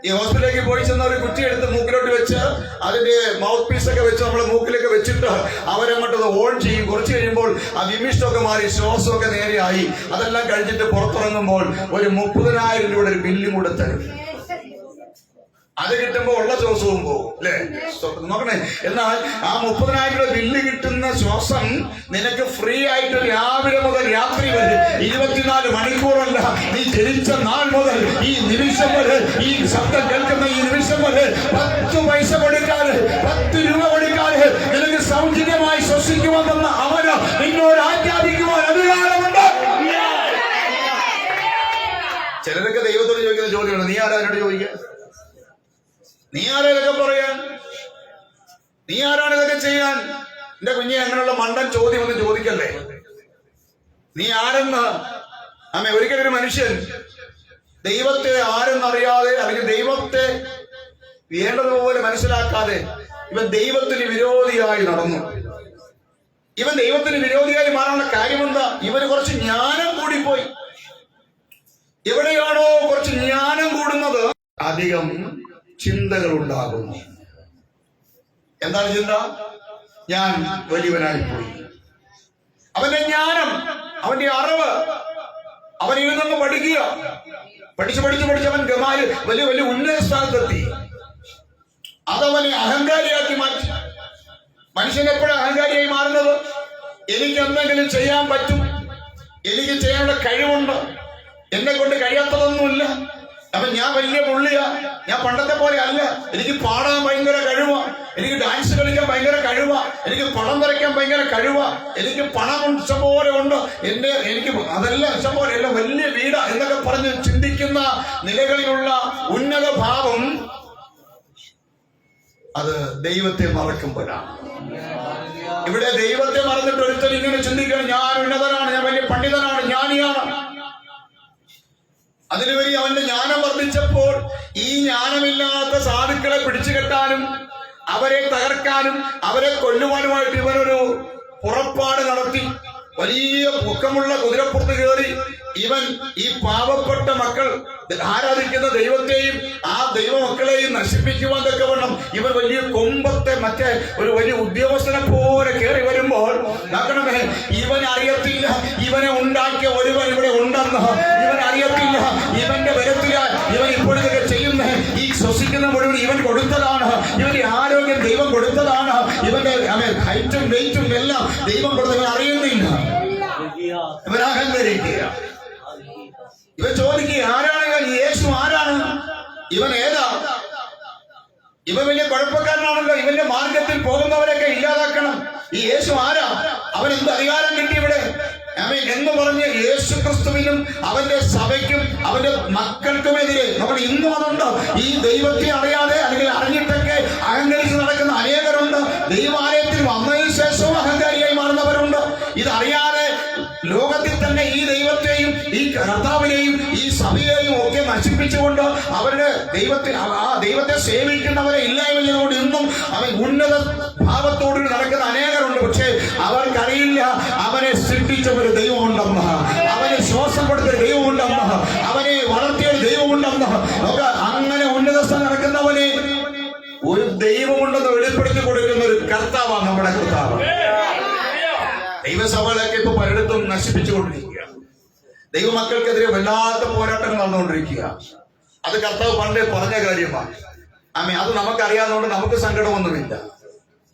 ഈ ഹോസ്പിറ്റലിലേക്ക് പോയി ചെന്ന ഒരു കുറ്റിയെടുത്ത് മൂക്കിലോട്ട് വെച്ച് അതിന്റെ മൗത്ത് പീസ് ഒക്കെ വെച്ച് നമ്മളെ മൂക്കിലേക്ക് വെച്ചിട്ട് അവരങ്ങോട്ട് ഓൺ ചെയ്യും. കുറച്ച് കഴിയുമ്പോൾ ആ വിമിഷ്ടമൊക്കെ മാറി ശ്വാസമൊക്കെ നേരെയായി. അതെല്ലാം കഴിഞ്ഞിട്ട് പുറത്തിറങ്ങുമ്പോൾ ഒരു 30,000 രൂപയുടെ ഒരു ബില്ലും കൂടെ തരും. അത് കിട്ടുമ്പോ ഉള്ള ശ്വാസവും പോകും അല്ലേ? നോക്കണേ. എന്നാൽ ആ 30,000 രൂപ ബില്ല് കിട്ടുന്ന ശ്വാസം നിനക്ക് ഫ്രീ ആയിട്ട് രാവിലെ മുതൽ രാത്രി വരെ 24 മണിക്കൂറല്ല, നീ ജനിച്ച നാൾ മുതൽ ഈ നിമിഷം വരെ, ഈ ശബ്ദം കേൾക്കുന്ന ഈ നിമിഷം വരെ 10 പൈസ കൊടുക്കാതെ, 10 രൂപ കൊടുക്കാതെ നിനക്ക് സൗജന്യമായി ശ്വസിക്കുവാനെന്ന് അവന് നിന്നോട് ആജ്ഞാപിക്കുവാൻ അധികാരമുണ്ട്. ചിലരൊക്കെ ദൈവത്തോട് ചോദിക്കുന്ന ചോദ്യമാണ്, നീ ആരാ എന്നോട് ചോദിക്കുക? നീ ആരാ ഇതൊക്കെ പറയാൻ? നീ ആരാണ് ഇതൊക്കെ ചെയ്യാൻ? എന്റെ കുഞ്ഞെ, അങ്ങനെയുള്ള മണ്ടൻ ചോദ്യം ഒന്നും ചോദിക്കല്ലേ. നീ ആരെന്ന് ഒരിക്കലും ഒരു മനുഷ്യൻ ദൈവത്തെ ആരെന്നറിയാതെ അല്ലെങ്കിൽ ദൈവത്തെ വേണ്ടതുപോലെ മനസ്സിലാക്കാതെ ഇവൻ ദൈവത്തിന് വിരോധിയായി നടന്നു. ഇവൻ ദൈവത്തിന് വിരോധിയായി മാറാനുള്ള കാര്യമെന്താ? ഇവന് കുറച്ച് ജ്ഞാനം കൂടിപ്പോയി. എവിടെയാണോ കുറച്ച് ജ്ഞാനം കൂടുന്നത് അധികം ചിന്തകൾ ഉണ്ടാകുന്നു. എന്താണ് ചിന്ത? ഞാൻ വലിയവനായിപ്പോയി. അവന്റെ ജ്ഞാനം, അവന്റെ അറിവ്, അവൻ ഇരുന്നങ്ങ് പഠിക്കുക. പഠിച്ച് അവൻ ഗമാല് വലിയ വലിയ ഉന്നത സ്ഥാനത്തെത്തി. അതവനെ അഹങ്കാരിയാക്കി മാറ്റി. മനുഷ്യൻ എപ്പോഴും അഹങ്കാരിയായി മാറുന്നത്? എനിക്ക് എന്തെങ്കിലും ചെയ്യാൻ പറ്റും, എനിക്ക് ചെയ്യാനുള്ള കഴിവുണ്ട്, എന്നെ കൊണ്ട് കഴിയാത്തതൊന്നുമില്ല, അപ്പൊ ഞാൻ വലിയ പുള്ളിയാ, ഞാൻ പണ്ടത്തെ പോലെ അല്ല, എനിക്ക് പാടാൻ ഭയങ്കര കഴിവാ, എനിക്ക് ഡാൻസ് കളിക്കാൻ ഭയങ്കര കഴിവാ, എനിക്ക് പണം വരയ്ക്കാൻ ഭയങ്കര കഴിവാ, എനിക്ക് പണം ഇഷ്ടംപോലെ ഉണ്ട്, എനിക്ക് അതെല്ലാം ഇഷ്ടംപോലെ, എല്ലാം വലിയ വീടാ എന്നൊക്കെ പറഞ്ഞ് ചിന്തിക്കുന്ന നിലകളിലുള്ള ഉന്നത ഭാവം അത് ദൈവത്തെ മറക്കുമ്പോഴാണ്. ഇവിടെ ദൈവത്തെ മറന്നിട്ട് ഒരുത്തൻ ഇങ്ങനെ ചിന്തിക്കണം, ഞാൻ ഉന്നതനാണ്, ഞാൻ വലിയ പണ്ഡിതനാണ്, ജ്ഞാനിയാണ്. അതിനുവരി അവന്റെ ജ്ഞാനം വർദ്ധിച്ചപ്പോൾ ഈ ജ്ഞാനമില്ലാത്ത സാധുക്കളെ പിടിച്ചു കെട്ടാനും അവരെ തകർക്കാനും അവരെ കൊല്ലുവാനുമായിട്ട് ഇവനൊരു പുറപ്പാട് നടത്തി. വലിയ പൊക്കമുള്ള കുതിരപ്പുറത്ത് കയറി ഇവൻ ഈ പാവപ്പെട്ട മക്കൾ ആരാധിക്കുന്ന ദൈവത്തെയും ആ ദൈവമക്കളെയും നശിപ്പിക്കുവാൻ തക്കവണ്ണം ഇവൻ വലിയ കൊമ്പത്തെ മറ്റേ ഒരു വലിയ ഉദ്യോഗസ്ഥനെ പോലെ കയറി വരുമ്പോൾ നോക്കണമേ, ഇവൻ അറിയത്തില്ല ഇവനെ ഉണ്ടാക്കിയ ഒരുവൻ ഇവിടെ ഉണ്ടെന്ന്. ഇവൻ അറിയത്തില്ല ഇവന്റെ ബലത്തിലാൽ ഇവൻ ഇപ്പോഴത്തെ ചെയ്യുന്ന ഈ ശ്വസിക്കുന്ന മുഴുവൻ ഇവൻ കൊടുത്തതാണ്. ഇവന്റെ ആരോഗ്യം ദൈവം കൊടുത്തതാണ്. ഇവന്റെ ഹൈറ്റും വെയിറ്റും എല്ലാം ദൈവം കൊടുത്തത് ഇവൻ അറിയുന്നില്ല. ഇവൻ അഹങ്കരിക്കുക. ഇവൻ ചോദിക്കുക, ആരാണ് യേശു? ആരാണ് ഇവൻ? ഏതാ ഇവൻ? വലിയ കുഴപ്പക്കാരനാണല്ലോ. ഇവന്റെ മാർഗത്തിൽ പോകുന്നവരൊക്കെ ഇല്ലാതാക്കണം. ഈ യേശു ആരാ? അവൻ എന്ത് അധികാരം കിട്ടി ഇവിടെ എന്ന് പറഞ്ഞ് യേശു ക്രിസ്തുവിനും അവന്റെ സഭയ്ക്കും അവന്റെ മക്കൾക്കുമെതിരെ നമ്മൾ ഇന്നും അതുണ്ട്. ഈ ദൈവത്തെ അറിയാതെ അല്ലെങ്കിൽ അറിഞ്ഞിട്ടൊക്കെ അഹങ്കരിച്ച് നടക്കുന്ന അനേകരുണ്ട്. ദൈവാലയത്തിൽ വന്നതിന് ശേഷവും അഹങ്കാരിയായി മാറുന്നവരുണ്ട്. ഇതറിയാതെ ലോകത്തിൽ തന്നെ ഈ ദൈവത്തെയും ഈ കർത്താവിനെയും ഈ സഭയെയും ഒക്കെ നശിപ്പിച്ചുകൊണ്ട് അവരുടെ ദൈവത്തെ സേവിക്കുന്നവരെ ഇല്ലായ്മ ചെയ്തുകൊണ്ട് ഇന്നും അവൻ ഉന്നത ഭാവത്തോട് നടക്കുന്ന അനേകരുണ്ട്. പക്ഷേ അവർക്കറിയില്ല അവനെ സൃഷ്ടിച്ച ഒരു ദൈവമുണ്ടെന്ന്, അവനെ ശ്വാസം കൊടുത്ത ദൈവമുണ്ടെന്ന്, അവനെ വളർത്തിയ ഒരു ദൈവമുണ്ടെന്ന്. അങ്ങനെ ഉന്നത സ്ഥാനം നടക്കുന്നവനെ ഒരു ദൈവമുണ്ടെന്ന് വെളിപ്പെടുത്തി കൊടുക്കുന്ന ഒരു കർത്താവാണ് നമ്മുടെ കർത്താവ്. ദൈവസഭകളൊക്കെ ഇപ്പൊ പലയിടത്തും നശിപ്പിച്ചുകൊണ്ടിരിക്കുക. ദൈവമക്കൾക്കെതിരെ വല്ലാത്ത പോരാട്ടങ്ങൾ നടന്നുകൊണ്ടിരിക്കുക. അത് കർത്താവ് പണ്ടേ പറഞ്ഞ കാര്യമാണ്. അത് നമുക്കറിയാവുന്നതുകൊണ്ട് നമുക്ക് സങ്കടമൊന്നുമില്ല.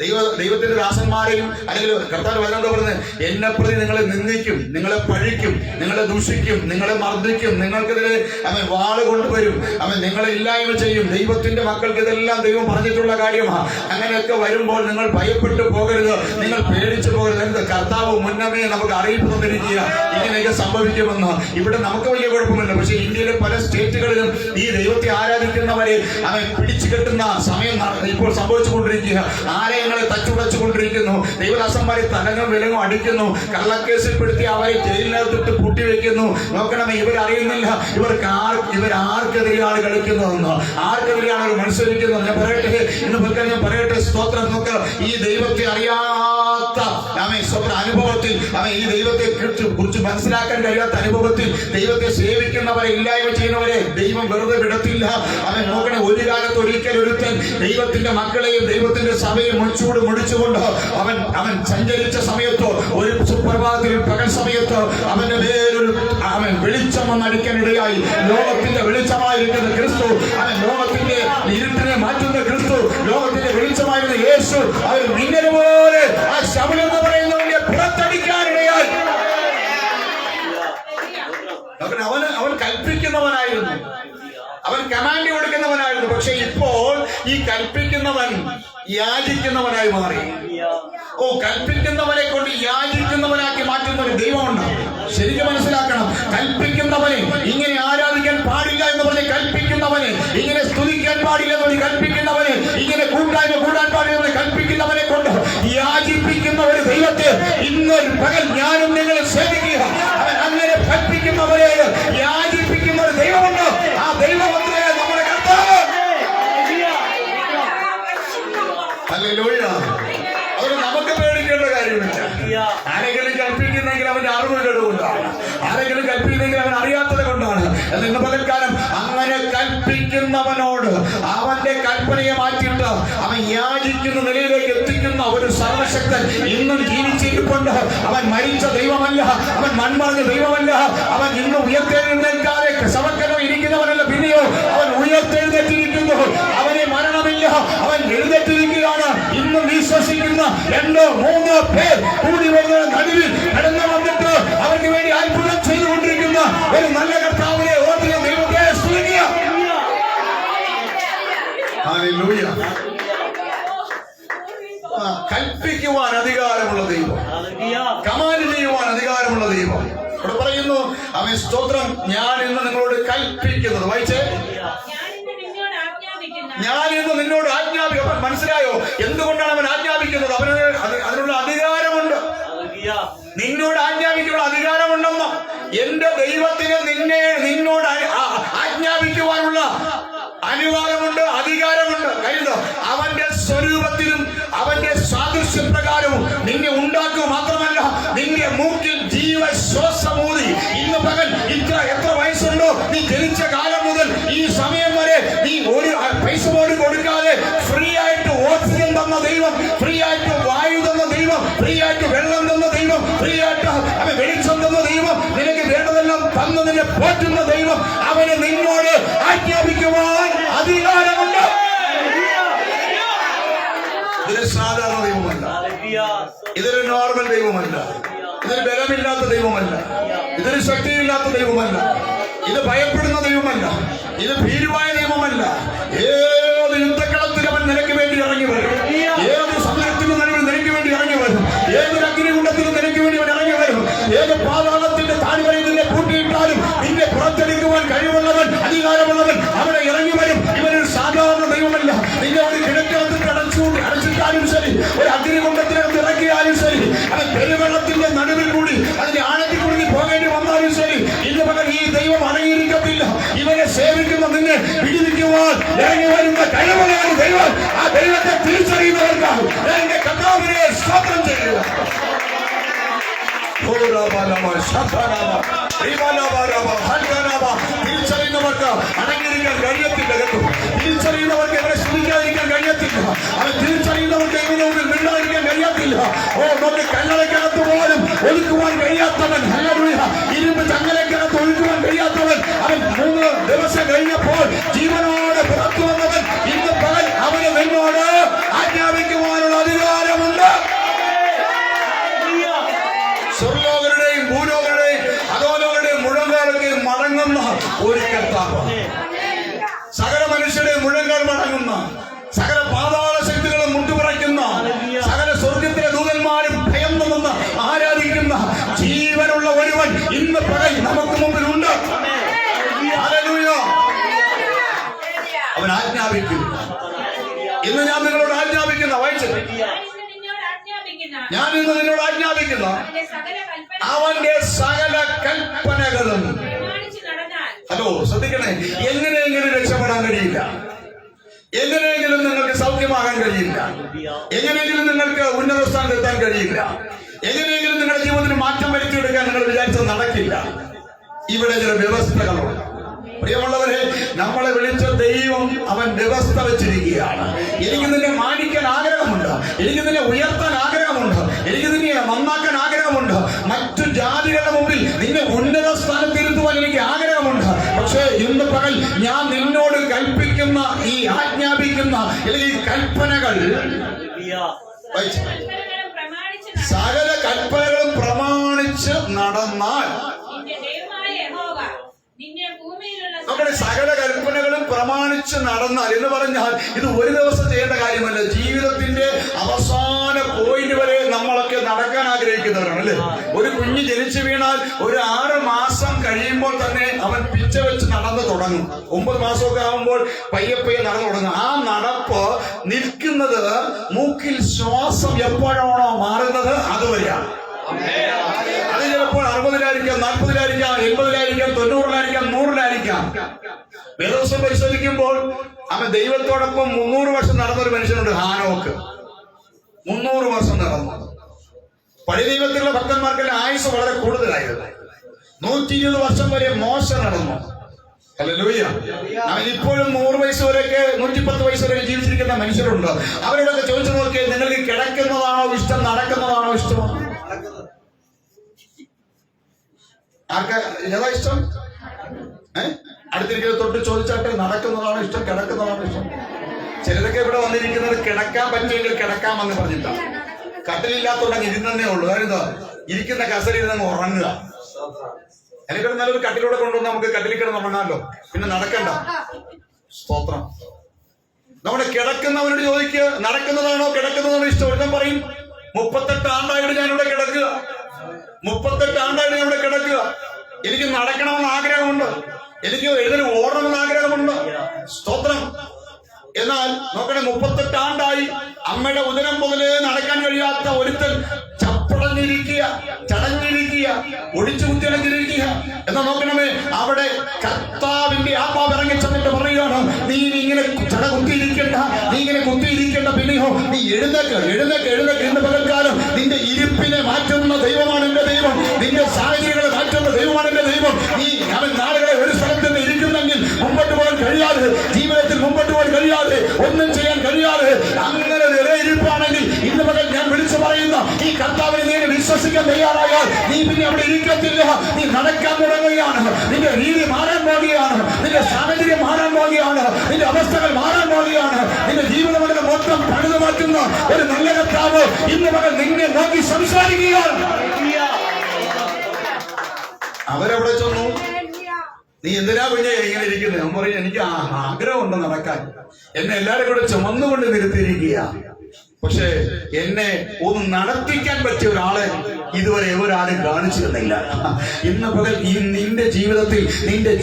ദൈവത്തിന്റെ ദാസന്മാരെയും അല്ലെങ്കിൽ കർത്താവ് വചനം പറഞ്ഞ്, എന്നെ പ്രതി നിങ്ങളെ നിന്ദിക്കും, നിങ്ങളെ പഴിക്കും, നിങ്ങളെ ദൂഷിക്കും, നിങ്ങളെ മർദ്ദിക്കും, നിങ്ങൾക്കെതിരെ വാള് കൊണ്ടുവരും, നിങ്ങളെ ഇല്ലായ്മ ചെയ്യും. ദൈവത്തിന്റെ മക്കൾക്ക് ഇതെല്ലാം ദൈവം പറഞ്ഞിട്ടുള്ള കാര്യമാണ്. അങ്ങനെയൊക്കെ വരുമ്പോൾ നിങ്ങൾ ഭയപ്പെട്ടു പോകരുത്, നിങ്ങൾ പേടിച്ചു പോകരുത്. എന്ത് കർത്താവ് മുന്നമേ നമുക്ക് അറിയിപ്പ് തന്നിരിക്കുക ഇങ്ങനെയൊക്കെ സംഭവിക്കുമെന്ന്. ഇവിടെ നമുക്ക് വലിയ കുഴപ്പമില്ല. പക്ഷെ ഇന്ത്യയിലെ പല സ്റ്റേറ്റുകളിലും ഈ ദൈവത്തെ ആരാധിക്കുന്നവരെ പിടിച്ചു കെട്ടുന്ന സമയം ഇപ്പോൾ സംഭവിച്ചുകൊണ്ടിരിക്കുക. ആലയങ്ങളെ തച്ചുടച്ചുകൊണ്ടിരിക്കുന്നു. ദൈവദാസന്മാരെ തലങ്ങും വിലങ്ങും അടിക്കുന്നു. കള്ളക്കേസിൽപ്പെടുത്തി അവരെ ജയിലിനകത്തിട്ട് പൂട്ടിവെക്കുന്നു. നോക്കണമേ, ഇവരറിയുന്നില്ല ഇവരാർക്കെതിരെയാണ് കളിക്കുന്നതെന്ന്, ആർക്കെതിരെയാണ് അവർ മത്സരിക്കുന്നത്. ഞാൻ പറയട്ടെ, ഇന്ന് ഞാൻ പറയട്ടെ, സ്തോത്രം. നോക്ക്, ഈ ദൈവത്തെ അറിയാത്ത അനുഭവത്തിൽ ഈ ദൈവത്തെ കുറിച്ച് മനസ്സിലാക്കാൻ കഴിയാത്ത അനുഭവത്തിൽ ദൈവത്തെ സേവിക്കുന്നവരെ ഇല്ലായ്മ ചെയ്യുന്നവരെ ദൈവം വെറുതെ വിടത്തില്ല. നോക്കണേ, ഒരു കാലത്ത് ഒരിക്കൽ ഒരുത്തൻ ദൈവത്തിന്റെ മക്കളെയും ദൈവത്തിന്റെ സഭയും മുടിച്ചുകൊണ്ട് അവൻ സഞ്ചരിച്ച സമയത്തോ ഒരു സുപ്രഭാതത്തിൽ പകൽ സമയത്ത് അവന്റെ പേരൊരു വെളിച്ചം വന്നടിക്കാനിടയായി. ലോകത്തിന്റെ വെളിച്ചമായിരിക്കുന്ന ക്രിസ്തു, ലോകത്തിന്റെ ഇരുട്ടിനെ മാറ്റുന്ന ക്രിസ്തു, ലോകത്തിന്റെ വെളിച്ചമായിരുന്ന യേശു അവർ മിന്നൽ പോലെ ആ ശബരി എന്ന് പറയുന്നവന്റെ പുറത്തടിക്കാനിടയായി. അവൻ കൽപ്പിക്കുന്നവനായിരുന്നു, അവൻ കമാൻഡ് കൊടുക്കുന്നവനായിരുന്നു. പക്ഷെ ഇപ്പോൾ ഈ കൽപ്പിക്കുന്നവൻ യാചിക്കുന്നവനായി മാറി. കൽപ്പിക്കുന്നവനെ കൊണ്ട് യാചിക്കുന്നവനാക്കി മാറ്റുന്ന ഒരു ദൈവമുണ്ട്. ശരിക്കും മനസ്സിലാക്കണം. കൽപ്പിക്കുന്നവനെ ഇങ്ങനെ ആരാധിക്കാൻ പാടില്ല എന്ന് പറഞ്ഞ് കൽപ്പിക്കുന്നവനെ, ഇങ്ങനെ സ്തുതിക്കാൻ പാടില്ല എന്ന് പറഞ്ഞ് കൽപ്പിക്കുന്നവനെ, ഇങ്ങനെ കൂടാൻ പാടില്ല എന്ന് കൽപ്പിക്കുന്നവനെ കൊണ്ട് യാചിപ്പിക്കുന്ന ഒരു ദൈവത്തെ ഇന്ന് പകൽ ഞാനും നിങ്ങളെ സേവിക്കുക. അവൻ അങ്ങനെ കൽപ്പിക്കുന്നവരെ യാചിപ്പിക്കുന്ന ഒരു ദൈവമുണ്ട്. ആ ദൈവമന്ത്രിയെ നമ്മുടെ കർത്താവ്. ഹല്ലേലൂയ. അത് നമുക്ക് പേടിക്കേണ്ട കാര്യമില്ല. ആരെങ്കിലും കൽപ്പിക്കുന്നെങ്കിൽ അവന്റെ അറിവ് കേടുകൊണ്ടാണ്, ആരെങ്കിലും കൽപ്പിക്കുന്നെങ്കിൽ അവൻ അറിയാത്തത് കൊണ്ടാണ്. ഇന്ന് പകൽക്കാലം അങ്ങനെ കൽപ്പിക്കുന്നവനോട് അവന്റെ കൽപ്പനയെ മാറ്റിയിട്ട് അവൻ യാചിക്കുന്ന നിലയിലേക്ക് എത്തിക്കുന്ന ഒരു സർവശക്തൻ ഇന്നും ജീവിച്ചിരിപ്പുണ്ട്. അവൻ മരിച്ച ദൈവമല്ല, അവൻ മൺമറഞ്ഞ ദൈവമല്ല. അവൻ ഇന്ന് ഉയർത്തെഴുന്നേൽക്കാതെ ശവക്കരം ഇരിക്കുന്നവനല്ല, പിന്നെയോ അവൻ ഉയർത്തെഴുന്നേറ്റിരിക്കുന്നു. അവനെ മരണമില്ല, അവൻ എഴുന്നേറ്റിരിക്കുകയാണ്. ഇന്നും വിശ്വസിക്കുന്ന 2-3 പേർ കൂടി വരുന്ന നടുവിൽ കടന്നു വന്നിട്ട് അവർക്ക് വേണ്ടി അത്ഭുതം ചെയ്തുകൊണ്ടിരിക്കുന്ന ഒരു നല്ല കർത്താവിനെ ഓർത്തിയ ദൈവത്തെ സ്തുതിക്കുക. ഹല്ലേലൂയ. കൽപ്പിക്കുവാൻ അധികാരമുള്ള ദൈവം, കമാൻഡ് ചെയ്യുവാൻ അധികാരമുള്ള ദൈവം. ഇവിടെ പറയുന്നു, അവൻ സ്തോത്രം, ഞാൻ ഇന്ന് നിങ്ങളോട് കൽപ്പിക്കുന്നത്. വായിച്ചേ, ഞാൻ ഇന്ന് നിന്നോട് ആജ്ഞാപിക്കും. അവൻ മനസ്സിലായോ എന്തുകൊണ്ടാണ് അവൻ ആജ്ഞാപിക്കുന്നത്? അവന് അതിനുള്ള അധികാരമുണ്ട്. നിന്നോട് ആജ്ഞാപിക്കാനുള്ള അധികാരമുണ്ടെന്നോ? എന്റെ ദൈവത്തിന് നിന്നോട് ആജ്ഞാപിക്കുവാനുള്ള അനുവാദമുണ്ട്, അധികാരമുണ്ട്. കരുതോ, അവന്റെ സ്വരൂപത്തിലും അവന്റെ സാദൃശ്യപ്രകാരവും നിന്നെ ഉണ്ടാക്കുക മാത്രമല്ല, നിന്റെ മൂക്കിൽ ജീവശ്വാസമൂതി ഇന്ന് പകൽ എത്ര വയസ്സുണ്ടോ നീ ജനിച്ച കാലം മുതൽ ഈ സമയം വരെ നീ ഒരു പൈസ പോലും കൊടുക്കാതെ ഫ്രീ ആയിട്ട് ഓക്സിജൻ തന്ന ദൈവം, ഫ്രീ ആയിട്ട് വായു തന്ന ദൈവം, ഫ്രീ ആയിട്ട് വെള്ളം തന്ന ദൈവം, ഫ്രീ ആയിട്ട് അവൻ വെളിച്ചം തന്ന ദൈവം, നിനക്ക് വേണ്ടതെല്ലാം തന്ന് നിന്നെ പോറ്റുന്ന ദൈവം, അവന് നിന്നോട് ആജ്ഞാപിക്കുവാൻ അധികാരമുണ്ട്. ഇതൊരു സാധാരണ ദൈവമല്ല, ഇതൊരു നോർമൽ ദൈവമല്ല, ഇതൊരു ബലമില്ലാത്ത ദൈവമല്ല, ഇതൊരു ശക്തിയില്ലാത്ത ദൈവമല്ല, ഇത് ഭയപ്പെടുന്ന ദൈവമല്ല, ഇത് ഭീരുവായ ദൈവമല്ല. ഏത് യുദ്ധക്കളത്തിൽ അവൻ നിനക്ക് വേണ്ടി ഇറങ്ങി വരും, ഏത് സമരത്തിനും നിനക്ക് വേണ്ടി ഇറങ്ങി വരും, ഏതൊരു അഗ്നികുണ്ഡത്തിലും നിനക്ക് വേണ്ടി അവൻ ഇറങ്ങി വരും, ഏത് പാതാളത്തിന്റെ താഴ്വരയിൽ നിന്നെ പൂട്ടിയിട്ടാലും നിന്നെ പുറത്തെടുക്കുവാൻ കഴിവുള്ളവൻ, അധികാരമുള്ളവൻ അവിടെ ഇറങ്ങി വരും. ഇവനൊരു സാധാരണ ദൈവമല്ല. നിന്നെ ഒരു കിഴക്കകത്ത് അടച്ചിട്ടാലും ശരി, ഒരു അഗ്നികുണ്ഡത്തിനകത്ത് ഇറക്കിയാലും ശരി, അവൻ പെരുവെള്ളത്തിന്റെ നടുവിൽ കൂടി അതിന്റെ ആഴത്തിൽ കൂടി പോകേണ്ടി വന്നാലും ശരി, ഇന്ന് പകൽ ഈ ദൈവം അടങ്ങിയിരിക്കത്തില്ല. ഇവനെ സേവിക്കുന്ന നിന്നെ വിടിവിക്കുവാൻ ഇറങ്ങി വരുന്ന കഴിവുള്ളവൻ ദൈവം. ആ ദൈവത്തെ തിരിച്ചറിയുന്നവർക്കാണ് എന്റെ കർത്താവിനെ സ്തോത്രം ചെയ്യുക. തിരിച്ചറിയുന്നവർക്ക് അടങ്ങിയിരിക്കാൻ കഴിയത്തില്ല കേട്ടോ. തിരിച്ചറിയുന്നവർക്ക് ഇവരെ ശ്രമിക്കാതിരിക്കാൻ കഴിയത്തില്ല. അവൻ തിരിച്ചറിയുന്നവർക്ക് ഇവന് മുമ്പിൽ മിണ്ടാതിരിക്കാൻ കഴിയത്തില്ല. ഓ, നമുക്ക് കല്ലറയ്ക്കകത്ത് പോലും ഒതുക്കുവാൻ കഴിയാത്തവൻ, ഇരുമ്പ് ചങ്ങലയ്ക്കകത്ത് ഒതുക്കുവാൻ കഴിയാത്തവൻ, അവൻ 3 ദിവസം കഴിഞ്ഞപ്പോൾ ജീവനോടെ പുറത്തു വന്നവൻ, ഇന്ന് പകൽ അവന് നിന്നോട് ആജ്ഞാപിക്കുവാനുള്ള അധികാരമുണ്ട്. സ്വർലോകരുടെയും ഭൂലോകരുടെയും അധോലോകരുടെയും മുഴങ്കാലൊക്കെ മടങ്ങുന്ന ഒരു കർത്താവ്, സകല മനുഷ്യരുടെ മുഴങ്കാൽ മടങ്ങുന്ന, സകല പാതാള ശക്തികളും മുട്ടുപറയ്ക്കുന്ന, സകല സ്വർഗത്തിലെ ദൂതന്മാരും ഭയം നിന്ന് ആരാധിക്കുന്ന ജീവനുള്ള ഒരുവൻ ഇന്ന് പകൽ നമുക്ക് മുമ്പിലുണ്ട്. ഹല്ലേലൂയ. അവൻ ആജ്ഞാപിക്കും. ഇന്ന് ഞാൻ നിങ്ങളോട് ആജ്ഞാപിക്കുന്ന, വായിച്ചത്, ഞാൻ ഇന്ന് നിന്നോട് ആജ്ഞാപിക്കുന്ന അവന്റെ സകല കൽപ്പനകളും. ഹലോ, ശ്രദ്ധിക്കണേ. എങ്ങനെയെങ്കിലും രക്ഷപ്പെടാൻ കഴിയില്ല, എങ്ങനെയെങ്കിലും നിങ്ങൾക്ക് സൗഖ്യമാകാൻ കഴിയില്ല, എങ്ങനെയെങ്കിലും നിങ്ങൾക്ക് ഉന്നത സ്ഥാനത്തെത്താൻ കഴിയില്ല, എങ്ങനെയെങ്കിലും നിങ്ങളുടെ ജീവിതത്തിന് മാറ്റം വരുത്തിയെടുക്കാൻ നിങ്ങൾ വിചാരിച്ചത് നടക്കില്ല. ഇവിടെ ചില വ്യവസ്ഥകളുണ്ട്. പ്രിയമുള്ളവരെ, നമ്മളെ വിളിച്ച ദൈവം അവൻ വ്യവസ്ഥ വെച്ചിരിക്കുകയാണ്. എനിക്ക് നിന്നെ മാനിക്കാൻ ആഗ്രഹമുണ്ട്, എനിക്ക് നിന്നെ ഉയർത്താൻ ആഗ്രഹമുണ്ട്, എനിക്ക് നിന്നെ നന്നാക്കാൻ ആഗ്രഹമുണ്ട്, മറ്റു ജാതികളുടെ മുമ്പിൽ നിന്നെ ഉന്നത സ്ഥാനത്തിരുത്തുവാൻ എനിക്ക് ആഗ്രഹമുണ്ട്. പക്ഷേ ഇന്ന് പകൽ ഞാൻ നിന്നോട് കൽപ്പിക്കുന്ന ഈ ആജ്ഞാപിക്കുന്ന അല്ലെങ്കിൽ കൽപ്പനകൾ, സകല കൽപ്പനകളും പ്രമാണിച്ച് നടന്നാൽ, നമ്മുടെ സകല കൽപ്പനകളും പ്രമാണിച്ച് നടന്നാൽ എന്ന് പറഞ്ഞാൽ ഇത് ഒരു ദിവസം ചെയ്യേണ്ട കാര്യമല്ല. ജീവിതത്തിന്റെ അവസാന പോയിന്റ് വരെ നമ്മളൊക്കെ നടക്കാൻ ആഗ്രഹിക്കുന്നവരാണ് അല്ലേ. ഒരു കുഞ്ഞ് ജനിച്ചു വീണാൽ ഒരു 6 മാസം കഴിയുമ്പോൾ തന്നെ അവൻ പിച്ച വെച്ച് നടന്നു തുടങ്ങും. 9 മാസമൊക്കെ ആകുമ്പോൾ പയ്യെ നടന്നു തുടങ്ങും. ആ നടപ്പ് നിൽക്കുന്നത് മൂക്കിൽ ശ്വാസം എപ്പോഴാണോ മാറുന്നത് അതുവരെയാണ്. അത് ചിലപ്പോൾ 60-ലായിരിക്കാം, 40-ലായിരിക്കാം, 80-ലായിരിക്കാം, 90-ലായിരിക്കാം, 100-ലായിരിക്കാം. വേദപുസ്തകം പരിശോധിക്കുമ്പോൾ അവൻ ദൈവത്തോടൊപ്പം 300 വർഷം നടന്നൊരു മനുഷ്യനുണ്ട്, ഹാനോക്ക്. 300 വർഷം നടന്നു. പഴയ ദൈവത്തിലുള്ള ഭക്തന്മാർക്കെല്ലാം ആയുസ് വളരെ കൂടുതലായിരുന്നു. 120 വർഷം വരെ മോശ നടന്നു. ഹല്ലേലൂയ. അവൻ ഇപ്പോഴും 100 വയസ്സ് വരെയൊക്കെ 110 വയസ്സ് വരെ ജീവിച്ചിരിക്കുന്ന മനുഷ്യരുണ്ട്. അവരോടൊക്കെ ചോദിച്ചു നോക്കിയാൽ നിങ്ങൾക്ക് കിടക്കുന്നതാണോ ഇഷ്ടം, നടക്കുന്നതാണോ ഇഷ്ടം? ആർക്കാ ഏതാ ഇഷ്ടം? അടുത്തിരിക്കുന്നത് തൊട്ട് ചോദിച്ചാട്ടെ, നടക്കുന്നതാണോ ഇഷ്ടം, കിടക്കുന്നതാണോ ഇഷ്ടം? ചിലരൊക്കെ ഇവിടെ വന്നിരിക്കുന്നത് കിടക്കാൻ പറ്റുമെങ്കിൽ കിടക്കാമെന്ന് പറഞ്ഞിട്ടാ. കട്ടിലില്ലാത്തുണ്ടെങ്കിൽ ഇരുന്നേ ഉള്ളൂ. അതായത് ഇരിക്കുന്ന കസരിൽ നിന്ന് ഉറങ്ങുക. എനിക്ക് നല്ലൊരു കട്ടിലൂടെ കൊണ്ടുവന്ന് നമുക്ക് കട്ടിലിൽ കിടന്ന് ഉറങ്ങാമല്ലോ, പിന്നെ നടക്കണ്ട. സ്തോത്രം. നമ്മുടെ കിടക്കുന്നവനോട് ചോദിക്കുക, നടക്കുന്നതാണോ കിടക്കുന്നതാണോ ഇഷ്ടം? ഒരുത്തൻ പറയും 38 ആണ്ടായിട്ട് ഞാനിവിടെ കിടക്കുക. 38 ആണ്ടായിട്ട് ഞാൻ ഇവിടെ കിടക്കുക. എനിക്ക് നടക്കണമെന്ന് ആഗ്രഹമുണ്ട്, എനിക്ക് എഴുന്നേറ്റ് ഓടണമെന്ന് ആഗ്രഹമുണ്ട്. സ്തോത്രം. എന്നാൽ നോക്കണേ, 38 ആണ്ടായി അമ്മയുടെ ഉദരം മുതലേ നടക്കാൻ കഴിയാത്ത ഒരുത്തൻ ചപ്പടഞ്ഞിരിക്കുക, ചടഞ്ഞിരിക്കുക, ഒടിച്ചു കുത്തിയടഞ്ഞിരിക്കുക. എന്നാൽ നോക്കണമേ, അവിടെ കർത്താവിന്റെ ആത്മാവ് ഇറങ്ങി ചെന്നിട്ട് പറയുകയാണ്, നീ ഇങ്ങനെ കുത്തിയിരിക്കണ്ട, നീ ഇങ്ങനെ കുത്തിയിരിക്കേണ്ട, പിന്നെയോ നീ എഴുന്നേക്ക്, എഴുന്നേക്ക്, എഴുന്നേക്ക്. ഇന്ന് പകൽക്കാലം നിന്റെ ഇരിപ്പിനെ മാറ്റുന്ന ദൈവമാണ് എന്റെ ദൈവം, നിന്റെ സാഹചര്യങ്ങളെ മാറ്റുന്ന ദൈവമാണ് എന്റെ ദൈവം. നീ അവൻ നാളുകളെ ഒരു സ്ഥലത്ത് നിന്ന് ഇരിക്കുന്നെങ്കിൽ മുമ്പോട്ട് പോകാൻ കഴിയാതെ, ജീവിതത്തിൽ മുമ്പോട്ട് പോകാൻ കഴിയാതെ, ഒന്നും ചെയ്യാൻ കഴിയാതെ അങ്ങനെ നിലയിരിപ്പാണെങ്കിൽ ഇന്ന് പകൽ ഞാൻ വിളിച്ചു പറയുന്ന ഈ കർത്താവിനെ നീ വിശ്വസിക്കാൻ തയ്യാറായാൽ നീ പിന്നെ അവിടെ ഇരിക്കത്തില്ല. നീ നടക്കാൻ തുടങ്ങുകയാണ്, നിന്റെ രീതി മാറാൻ പോകുകയാണ്, നിന്റെ സാഹചര്യം മാറാൻ പോകുകയാണ്, നിന്റെ അവസ്ഥകൾ മാറാൻ പോകുകയാണ്. നിന്റെ ജീവിതമണ്ഡലം മൊത്തം പണിതു മാറ്റുന്ന ഒരു നല്ല കർത്താവ് ഇന്ന് പകൽ നിന്നെ നോക്കി സംസാരിക്കുകയാണ്. അവരവിടെ ചെന്നു, നീ എന്തിനാ കുഞ്ഞെ ഇങ്ങനെ ഇരിക്കുന്നത്? ഞാൻ പറയും, എനിക്ക് ആഗ്രഹമുണ്ട് നടക്കാൻ. എന്നെ എല്ലാവരും കൂടെ ചുമന്നുകൊണ്ട് നിർത്തിയിരിക്കുക. പക്ഷെ എന്നെ ഒന്ന് നടത്തിക്കാൻ പറ്റിയ ഒരാളെ ഇതുവരെ എവരാരും കാണിച്ചു തന്നില്ല. ഇന്ന് പകൽ ഈ നിന്റെ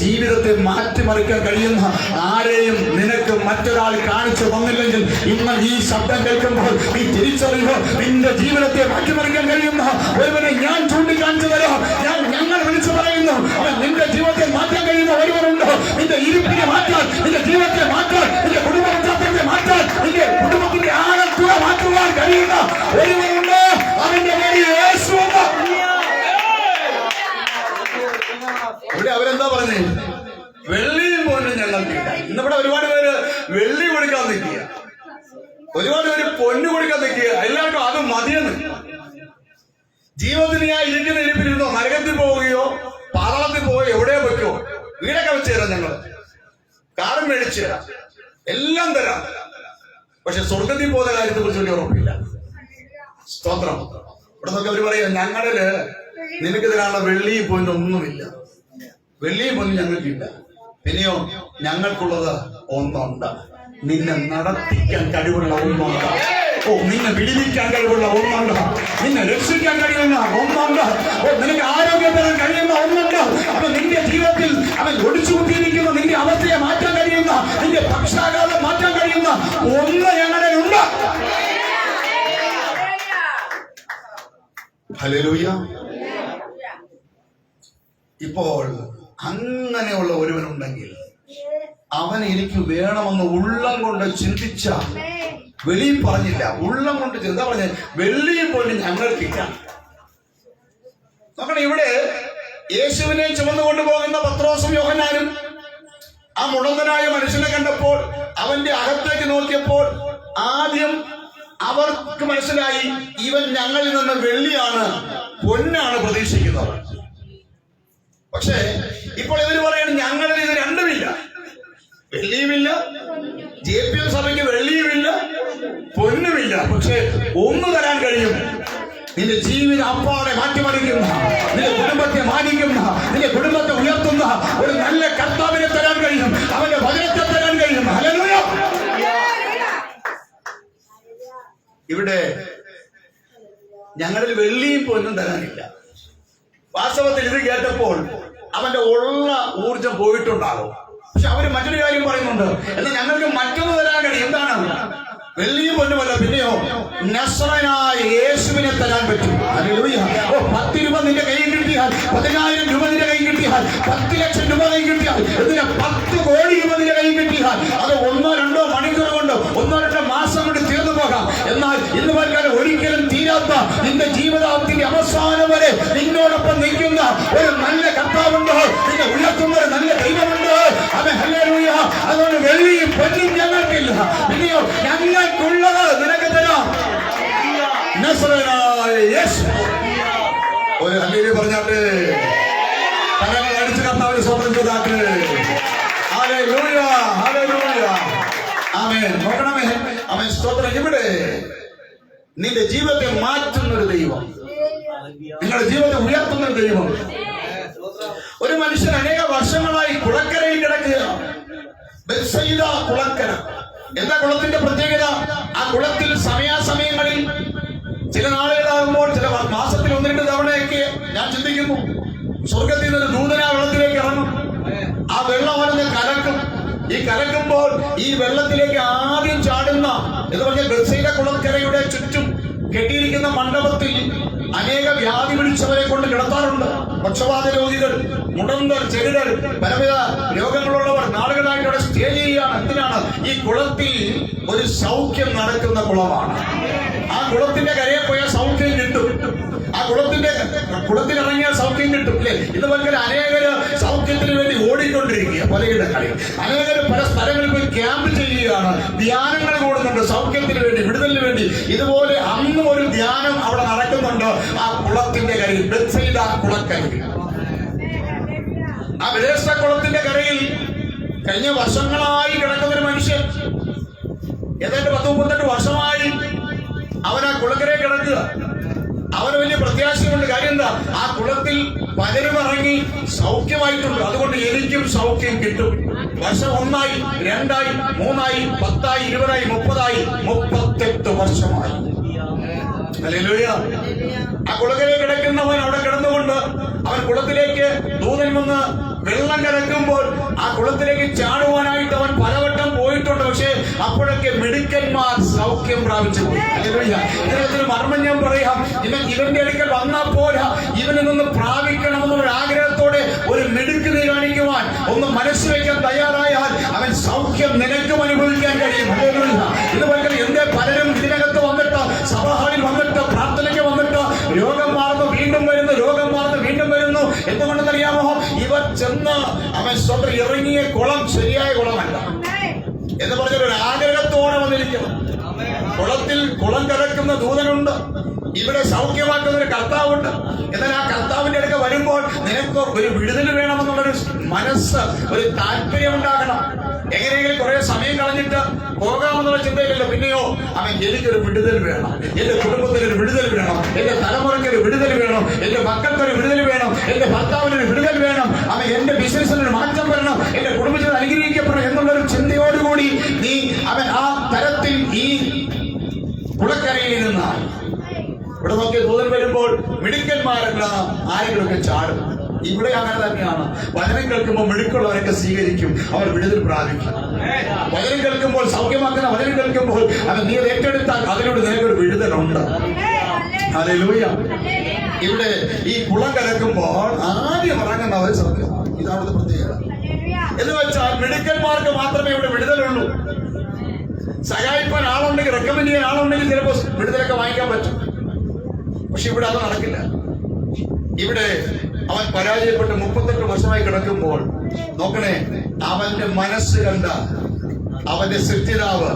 ജീവിതത്തെ മാറ്റിമറിക്കാൻ കഴിയുന്ന ആരെയും നിനക്ക് മറ്റൊരാൾ കാണിച്ചു തന്നില്ലെങ്കിൽ ഇന്ന് ഈ ശബ്ദം കേൾക്കുമ്പോൾ നീ തിരിച്ചറിയുമോ, നിന്റെ ജീവിതത്തെ മാറ്റിമറിക്കാൻ കഴിയുന്ന ഒരുവനെ ഞാൻ ചൂണ്ടിക്കാണിച്ചു തരാം. ഞങ്ങൾ വിളിച്ചു പറയുന്നു, അവൻ നിന്റെ ജീവിതത്തെ മാറ്റാൻ കഴിയുന്ന ഒരുവനുണ്ടോ? നിന്റെ ഇരിപ്പിനെ മാറ്റാൻ, നിന്റെ ജീവിതത്തെ മാറ്റാൻ, നിന്റെ കുടുംബ പശ്ചാത്തലത്തെ മാറ്റാൻ, നിന്റെ കുടുംബത്തിന്റെ ആഴത്തുക മാറ്റുവാൻ കഴിയുന്ന ഒരുവനുണ്ടോ? അവന്റെ പേര് യേശു. ഇവിടെ അവരെന്താ പറഞ്ഞേ? വെള്ളിയും പൊന്നും ഞങ്ങൾക്കില്ല. ഇന്നിവിടെ ഒരുപാട് പേര് വെള്ളി കൊടുക്കാൻ നിൽക്കുക, ഒരുപാട് പേര് പൊന്നു കൊടുക്കാൻ നിൽക്കുക. എല്ലാവർക്കും അത് മതിയെന്ന്. ജീവിതത്തിൽ ഞാൻ ഇരിക്കുന്ന ഇരിപ്പിലിരുന്നോ, നരകത്തിൽ പോവുകയോ പാതാളത്തിൽ പോവുകയോ എവിടെയോ വെക്കോ, വീടൊക്കെ വെച്ച് തരാം, ഞങ്ങൾ കാറും മേടിച്ചു തരാം, എല്ലാം തരാം. പക്ഷെ സ്വർഗത്തിൽ പോകുന്ന കാര്യത്തെ കുറിച്ച് വലിയ ഉറപ്പില്ല. സ്തോത്രം. ഇവിടെ നോക്കി അവര് പറയാം, ഞങ്ങളില് നിനക്ക് തരാനുള്ള വെള്ളിയും പൊന്നും ഒന്നുമില്ല, വെള്ളിയും പൊന്നും ഞങ്ങൾക്കില്ല. പിന്നെയോ ഞങ്ങൾക്കുള്ളത് ഒന്നുണ്ട്, നിന്നെ നടത്തിക്കാൻ കഴിവുള്ള ഒന്നുണ്ട്. നിന്നെ വിടിവിക്കാൻ കഴിവുള്ള ഒന്നുണ്ട്, നിന്നെ രക്ഷിക്കാൻ കഴിയുന്ന ഒന്നുണ്ട്, നിനക്ക് ആരോഗ്യം തരാൻ കഴിയുന്ന ഒന്നുണ്ട്. അപ്പൊ നിന്റെ ജീവിതത്തിൽ അവൻ ഒടിച്ചു കൂട്ടിയിരിക്കുന്ന നിന്റെ അവസ്ഥയെ മാറ്റാൻ കഴിയുന്ന, നിന്റെ പക്ഷാഘാതം മാറ്റാൻ കഴിയുന്ന ഒന്ന് ഞങ്ങളുടെ ഉണ്ട്. ഹല്ലേലൂയ. ഇപ്പോൾ അങ്ങനെയുള്ള ഒരുവനുണ്ടെങ്കിൽ അവൻ എനിക്ക് വേണമെന്ന് ഉള്ളം കൊണ്ട് ചിന്തിച്ച, വെളിയിൽ പറഞ്ഞില്ല, ഉള്ളം കൊണ്ട് ചിന്ത പറഞ്ഞ, വെള്ളിയും പോലും ഞങ്ങൾക്കില്ല. നോക്കണം, ഇവിടെ യേശുവിനെ ചുമന്നു കൊണ്ടുപോകുന്ന പത്രോസും യോഹന്നാനും ആ മുടന്തനായ മനുഷ്യനെ കണ്ടപ്പോൾ അവന്റെ അകത്തേക്ക് നോക്കിയപ്പോൾ ആദ്യം അവർക്ക് മനസ്സിലായി, ഇവൻ ഞങ്ങളിൽ നിന്ന് വെള്ളിയാണ്, പൊന്നാണ് പ്രതീക്ഷിക്കുന്നത്. പക്ഷേ ഇപ്പോൾ ഇവര് പറയുന്നത് ഞങ്ങളിൽ ഇത് രണ്ടുമില്ല, വെള്ളിയുമില്ല, JPM സഭയ്ക്ക് വെള്ളിയുമില്ല, പൊന്നുമില്ല. പക്ഷെ ഒന്ന് തരാൻ കഴിയും. നിന്റെ ജീവിതം അപ്പാടെ മാറ്റിമറിക്കുന്ന, നിന്റെ കുടുംബത്തെ മാനിക്കുന്ന, നിന്റെ കുടുംബത്തെ ഉയർത്തുന്ന ഒരു നല്ല കർത്താവിനെ തരാൻ കഴിയും, അവന്റെ വചനത്തെ തരാൻ കഴിയും. ഹല്ലേലൂയ. ഇവിടെ ഞങ്ങളിൽ വെള്ളിയും പൊന്നും തരാനില്ല. വാസ്തവത്തിൽ ഇത് കേട്ടപ്പോൾ അവന്റെ ഉള്ള ഊർജം പോയിട്ടുണ്ടാകും. പക്ഷെ അവര് മറ്റൊരു കാര്യം പറയുന്നുണ്ട്, എന്നാൽ ഞങ്ങൾക്ക് മറ്റൊന്ന് തരാൻ കഴിയും. എന്താണ്? വെള്ളിയും പൊന്നുമല്ല, പിന്നെയോ നസ്രയനായ യേശുവിനെ തരാൻ പറ്റും. ഹല്ലേലൂയ. 10 രൂപ നിന്റെ കയ്യിൽ കിട്ടിയാൽ, 10,000 രൂപ നിന്റെ കയ്യിൽ കിട്ടിയാൽ, 10 ലക്ഷം രൂപ കയ്യിൽ കിട്ടിയാൽ, ഇതിന് 10 കോടി രൂപ നിന്റെ കയ്യിൽ കിട്ടിയാൽ, അത് 1-2 മണിക്കൂർ കൊണ്ട് 1-2 മാസം കൊണ്ട് തീർന്നു പോകാം. എന്നാൽ ഇന്ന് പകരം ഒരിക്കലും തീരാത്ത, നിന്റെ ജീവിതത്തിന്റെ അവസാനം വരെ നിന്നോടൊപ്പം നിൽക്കുന്ന ഒരു നല്ല കർത്താവുണ്ട്, നിന്നെ ഉയർത്തുന്ന ഒരു നല്ല ദൈവമുണ്ട്. അവൻ ഹല്ലേലൂയ. അതുകൊണ്ട് വെള്ളിയും പൊന്നും ഞങ്ങൾക്കില്ല, പിന്നെയോ ഞങ്ങൾക്കുള്ളത് നിനക്ക് തരാം. നസ്രയനായ യേശു. ഒരു ഹല്ലേലൂയ പറഞ്ഞാട്ട് കരങ്ങൾ അടിച്ച് കർത്താവിനെ സ്തോത്രം ചെയ്താട്ട്. ഹല്ലേലൂയ, ഹല്ലേലൂയ, ആമേൻ. നോക്കണമേ, ആമേൻ, സ്തോത്രം. ഇവിടെ നിന്റെ ജീവിതത്തെ മാറ്റുന്ന ഒരു ദൈവം, നിങ്ങളുടെ ജീവിതത്തെ ഉയർത്തുന്ന ഒരു ദൈവം. ഒരു മനുഷ്യൻ അനേക വർഷങ്ങളായി കുളക്കരയിൽ കിടക്കുക, ബെത്സയിദ കുളക്കര. എന്താ കുളത്തിന്റെ പ്രത്യേകത? ആ കുളത്തിൽ സമയാസമയങ്ങളിൽ ചില നാളുകളാകുമ്പോൾ, ചില മാസത്തിൽ 1-2 തവണയൊക്കെ ഞാൻ ചിന്തിക്കുന്നു, സ്വർഗത്തിൽ നിന്നൊരു ദൂതൻ ആ വെള്ളത്തിലേക്ക് ഇറങ്ങും. ആ വെള്ളം അവനെ കലക്കും. ഈ കലക്കുമ്പോൾ ഈ വെള്ളത്തിലേക്ക് ആദ്യം ചാടുന്ന എന്ന് പറഞ്ഞാൽ ബെത്സയില കുളക്കരയുടെ ചുറ്റും കെട്ടിയിരിക്കുന്ന മണ്ഡപത്തിൽ അനേക വ്യാധി പിടിച്ചവരെ കൊണ്ട് കിടത്താറുണ്ട്. പക്ഷപാത രോഗികൾ, മുടന്തർ, ചെകിടർ, പലവിധ രോഗങ്ങളുള്ളവർ നാളുകളായിട്ട് അവിടെ സ്റ്റേ ചെയ്യുകയാണ്. എന്തിനാണ്? ഈ കുളത്തിൽ ഒരു സൗഖ്യം നടക്കുന്ന കുളമാണ്. ആ കുളത്തിന്റെ കരയെ പോയാൽ സൗഖ്യം കിട്ടും. ആ കുളത്തിലിറങ്ങിയാൽ സൗഖ്യം കിട്ടും, അല്ലേ? ഇതുപോലെ അനേകര് സൗഖ്യത്തിന് വേണ്ടി ഓടിക്കൊണ്ടിരിക്കുക പലയിടങ്ങളിൽ. അനേകര് പല സ്ഥലങ്ങളിൽ പോയി ക്യാമ്പ് ചെയ്യുകയാണ്, ധ്യാനങ്ങൾ കൂടുന്നുണ്ട് സൗഖ്യത്തിന് വേണ്ടി, വിടുതലിന് വേണ്ടി. ഇതുപോലെ അന്നും ഒരു ധ്യാനം അവിടെ നടക്കുന്നുണ്ട് ആ കുളത്തിന്റെ കരയിൽ, ബെത്സയിദ കുളക്കരയിൽ. ആ ബെഥെസ്ദ കുളത്തിന്റെ കരയിൽ കഴിഞ്ഞ വർഷങ്ങളായി കിടക്കുന്ന ഒരു മനുഷ്യൻ, ഏതാണ്ട് 10-38 വർഷമായി അവൻ ആ കുളക്കരയിൽ കിടക്കുക. അവന് വലിയ പ്രത്യാശയുണ്ട്. കാര്യം എന്താ? ആ കുളത്തിൽ പലരും ഇറങ്ങി സൗഖ്യമായിട്ടുണ്ട്. അതുകൊണ്ട് എനിക്കും സൗഖ്യം കിട്ടും. വർഷം 1, 2, 3, 10, 20, 30, 38 വർഷമായി. ഹല്ലേലൂയ. ആ കുളക്കരയിൽ കിടക്കുന്നവൻ അവിടെ കിടന്നുകൊണ്ട് അവൻ കുളത്തിലേക്ക് ദൂതൻ വന്ന് വെള്ളം കലക്കുമ്പോൾ ആ കുളത്തിലേക്ക് ചാടുവാനായിട്ട് അവൻ പലവട്ടം പോയിട്ടുണ്ട്. പക്ഷേ അപ്പോഴൊക്കെ മിടുക്കന്മാർ സൗഖ്യം പ്രാപിച്ചു പോയി. ഇതിനകത്തൊരു മർമ്മം ഞാൻ പറയാം. ഇവന്റെ അടുക്കൽ വന്നാൽ പോരാ, ഇവനിൽ നിന്ന് പ്രാപിക്കണമെന്നുള്ള ആഗ്രഹത്തോടെ ഒരു മിടുക്കനെ കാണിക്കുവാൻ ഒന്ന് മനസ്സ് വയ്ക്കാൻ തയ്യാറായാൽ അവൻ സൗഖ്യം നിനക്കും അനുഭവിക്കാൻ കഴിയും. ഇതുപോലെ എന്തേ പലരും ഇതിനകത്ത് വന്നിട്ട്, സഭാഹാളിൽ വന്നിട്ട്, പ്രാർത്ഥനയ്ക്ക് വന്നിട്ട് രോഗം മാറുന്നു, വീണ്ടും വരുന്നു, രോഗം മാറുന്നു, വീണ്ടും വരുന്നു. എന്തുകൊണ്ടെന്നറിയാമോ? ഇവർ ചെന്ന് അവൻ സ്വന്തം ഇറങ്ങിയ കുളം ശരിയായ കുളമല്ല എന്ന് പറഞ്ഞൊരു ആഗ്രഹത്തോടെ വന്നിരിക്കണം. കുളം കലക്കുന്ന ദൂതനുണ്ട്, ഇവിടെ സൗഖ്യമാക്കുന്ന ഒരു കർത്താവുണ്ട്. എന്നാൽ ആ കർത്താവിന്റെ അടുക്ക വരുമ്പോൾ നിനക്ക് ഒരു വിടുതൽ വേണമെന്നുള്ളൊരു മനസ്സ്, ഒരു താല്പര്യം ഉണ്ടാകണം. എങ്ങനെയെങ്കിലും കുറെ സമയം കളഞ്ഞിട്ട് പോകാമെന്നുള്ള ചിന്തയിലല്ലോ. പിന്നെയോ അവൻ എനിക്കൊരു വിടുതൽ വേണം, എന്റെ കുടുംബത്തിനൊരു വിടുതൽ വേണം, എന്റെ തലമുറയ്ക്കൊരു വിടുതൽ വേണം, എന്റെ മക്കൾക്കൊരു വിടുതൽ വേണം, എന്റെ ഭർത്താവിനൊരു വിടുതൽ വേണം, അവൻ എന്റെ ബിസിനസ്സിനൊരു മാറ്റം വരണം, എന്റെ കുടുംബത്തിൽ അനുഗ്രഹിക്കപ്പെടണം എന്നുള്ളൊരു ചിന്തയോടുകൂടി നീ അവൻ ആ തരത്തിൽ ഈ കുളക്കരയിൽ നിന്നാൽ ഇവിടെ നോക്കിയ ദൂതൻ വരുമ്പോൾ മിടുക്കന്മാരെല്ലാം ആരെങ്കിലുമൊക്കെ ചാടും. ഇവിടെ അങ്ങനെ തന്നെയാണ്. വചനം കേൾക്കുമ്പോൾ മിടുക്കുള്ളവരൊക്കെ സ്വീകരിക്കും, അവർ വിടുതൽ പ്രാപിക്കും. വചനം കേൾക്കുമ്പോൾ, സൗഖ്യമാക്കുന്ന വചനം കേൾക്കുമ്പോൾ അവൻ നീ ഏറ്റെടുത്താൽ അതിലൂടെ നിനക്കൊരു വിടുതലുണ്ട്. ഹല്ലേലൂയ. ഇവിടെ ഈ കുളം കലക്കുമ്പോൾ ആദ്യം ഇറങ്ങുന്നവർ സൗഖ്യമാണ്. ഇതാണ് പ്രത്യേകത. എന്ന് വെച്ചാൽ മിടുക്കന്മാർക്ക് മാത്രമേ ഇവിടെ വിടുതലുള്ളൂ. സഹായിപ്പാൻ ആളുണ്ടെങ്കിൽ, റെക്കമെൻഡ് ചെയ്യാൻ ആളുണ്ടെങ്കിൽ ചിലപ്പോൾ വിടുതലൊക്കെ വാങ്ങിക്കാൻ പറ്റും. പക്ഷെ ഇവിടെ അത് നടക്കില്ല. ഇവിടെ അവൻ പരാജയപ്പെട്ട് 38 വർഷമായി കിടക്കുമ്പോൾ നോക്കണേ, അവന്റെ മനസ്സ് കണ്ട അവന്റെ സൃഷ്ടിതാവ്,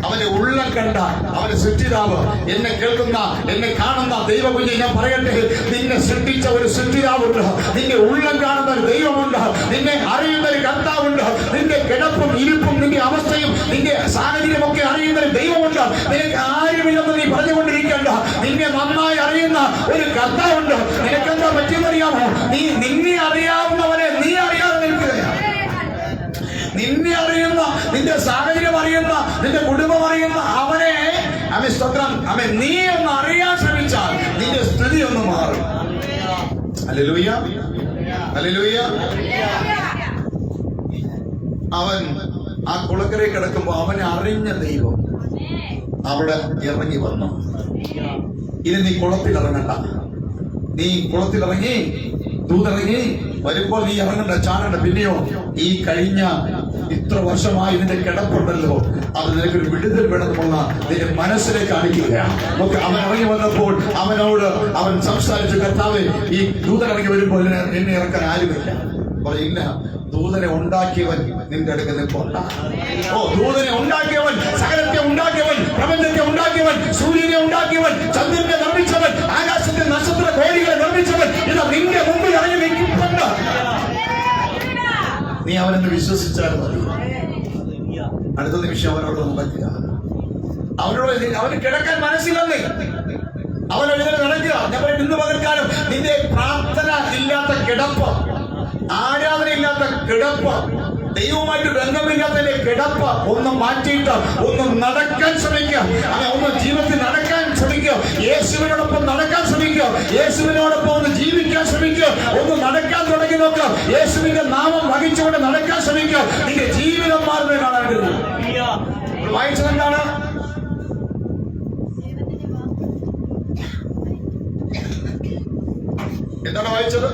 അവന്റെ ഉള്ളം കണ്ട അവന്റെ സൃഷ്ടിതാവ്, എന്നെ കേൾക്കുന്ന, എന്നെ കാണുന്ന ദൈവകുഞ്ഞെ ഞാൻ പറയട്ടെ, നിന്നെ സൃഷ്ടിച്ച ഒരു സൃഷ്ടിതാവുണ്ട്, നിന്റെ ഉള്ളം കാണുന്ന ഒരു ദൈവമുണ്ട്, നിന്നെ അറിയുന്ന ഒരു കർത്താവുണ്ട്, നിന്റെ കിടപ്പും ഇരിപ്പും നിന്റെ അവസ്ഥയും നിന്റെ സാഹചര്യമൊക്കെ അറിയുന്ന ഒരു ദൈവമുണ്ട്. നിനക്ക് ആരുമില്ലെന്ന് നീ പറഞ്ഞുകൊണ്ടിരിക്കേണ്ട, നിന്നെ നന്നായി അറിയുന്ന ഒരു കർത്താവുണ്ട്. നിനക്കെന്താ പറ്റിയെന്നറിയാമോ? നീ നിന്നെ അറിയാവുന്നവനെ നീ അറിയാതെ നിൽക്കുകയാണ്. നിന്നെ അറിയുന്ന, നിന്റെ സാഹചര്യം അറിയുന്ന, നിന്റെ കുടുംബം അറിയുന്ന അവനെ അവൻ നീ ഒന്ന് അറിയാൻ ശ്രമിച്ചാൽ നിന്റെ സ്ഥിതി ഒന്ന് മാറും. Hallelujah, hallelujah. അവൻ ആ കുളക്കരയിൽ കിടക്കുമ്പോ അവനെ അറിഞ്ഞ ദൈവം അവിടെ ഇറങ്ങി വന്നു. ഇനി നീ കുളത്തിൽ ഇറങ്ങണ്ട, നീ കുളത്തിലിറങ്ങി, ദൂതിറങ്ങി വരുമ്പോൾ നീ ഇറങ്ങണ്ട, ചാടണ്ട. പിന്നെയോ ഈ കഴിഞ്ഞ ഇത്ര വർഷമായി നിന്റെ കിടപ്പുണ്ടല്ലോ, അത് നിനക്കൊരു വിടുതൽ വേണമെന്നുള്ള നിന്റെ മനസ്സിലേക്ക് കാണിക്കുകയാണ്. നമുക്ക് അവൻ ഇറങ്ങി വന്നപ്പോൾ അവനോട് അവൻ സംസാരിച്ചു, കർത്താവേ, ഈ ദൂതനിറങ്ങി വരുമ്പോൾ എന്നെ ഇറക്കാൻ ആരുമില്ല. പറയില്ല, ദൂതനെ ഉണ്ടാക്കിയവൻ നിന്റെ അടുക്കൽ നിൽപ്പുണ്ട്. ഓ, ദൂതനെ ഉണ്ടാക്കിയവൻ, സകലത്തെ ഉണ്ടാക്കിയവൻ, പ്രപഞ്ചത്തെ ഉണ്ടാക്കിയവൻ, സൂര്യനെ ഉണ്ടാക്കിയവൻ, ചന്ദ്രനെ നിർമ്മിച്ചവൻ, ആകാശത്തെ നക്ഷത്ര കോടികളെ നിർമ്മിച്ചവൻ ഇത് നിന്റെ മുമ്പിൽ ഇറങ്ങി നിൽക്കുന്നുണ്ട്. നീ അവനെന്ന് വിശ്വസിച്ചാൽ മതി. അടുത്ത നിമിഷം അവനോട് നടക്കുക. അവന് കിടക്കാൻ മനസ്സിലെന്നേ അവൻ എഴുതി നടക്കുക. ഞാൻ പറയും, ഇന്ന് പകൽക്കാലം നിന്റെ പ്രാർത്ഥന ഇല്ലാത്ത കിടപ്പ്, ആരാധനയില്ലാത്ത കിടപ്പ്, ദൈവവുമായിട്ട് ബന്ധമില്ലാത്തതിന്റെ കിടപ്പ് ഒന്ന് മാറ്റിയിട്ട് ഒന്ന് നടക്കാൻ ശ്രമിക്കുക. ഒന്ന് ജീവിതത്തിൽ നടക്കാൻ ശ്രമിക്കുക. ശ്രമിക്കുക, യേശുവിനോടൊപ്പം നടക്കാൻ ശ്രമിക്കുക, യേശുവിനോടൊപ്പം ഒന്ന് ജീവിക്കാൻ ശ്രമിക്കുക, ഒന്ന് നടക്കാൻ തുടങ്ങി നോക്കുക, യേശുവിന്റെ നാമം വഹിച്ചുകൊണ്ട് നടക്കാൻ ശ്രമിക്കുക. നിന്റെ ജീവിതം മാറുന്നത് കാണാൻ കഴിയും. വായിച്ചതെന്താണ്? എന്താണ് വായിച്ചത്?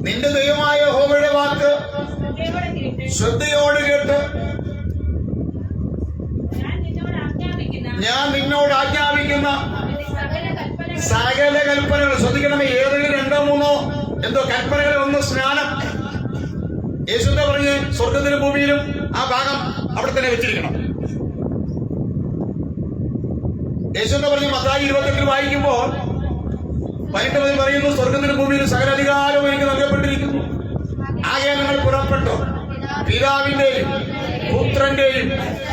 നിന്റെ ദൈവമായ യഹോവയുടെ വാക്ക് ശ്രദ്ധയോട് കേട്ട് ഞാൻ നിന്നോട് ആജ്ഞാപിക്കുന്ന സകല കൽപ്പനകൾ. ശ്രദ്ധിക്കണമേ, ഏതെങ്കിലും 2-3 എന്തോ കൽപ്പനകൾ. ഒന്ന് സ്നാനം. യേശുവിനെ പറഞ്ഞ് സ്വർഗത്തിലും ഭൂമിയിലും ആ ഭാഗം അവിടെ തന്നെ വെച്ചിരിക്കണം. യേശുവിനെ പറഞ്ഞ് മത്തായി 28 വായിക്കുമ്പോൾ 18 പറയുന്നു, സ്വർഗത്തിലും ഭൂമിയിലും സകല അധികാരവും എനിക്ക് നൽകപ്പെട്ടിരിക്കുന്നു. ആകയാൽ നിങ്ങൾ പുറപ്പെട്ടു പിതാവിന്റെയും പുത്രന്റെയും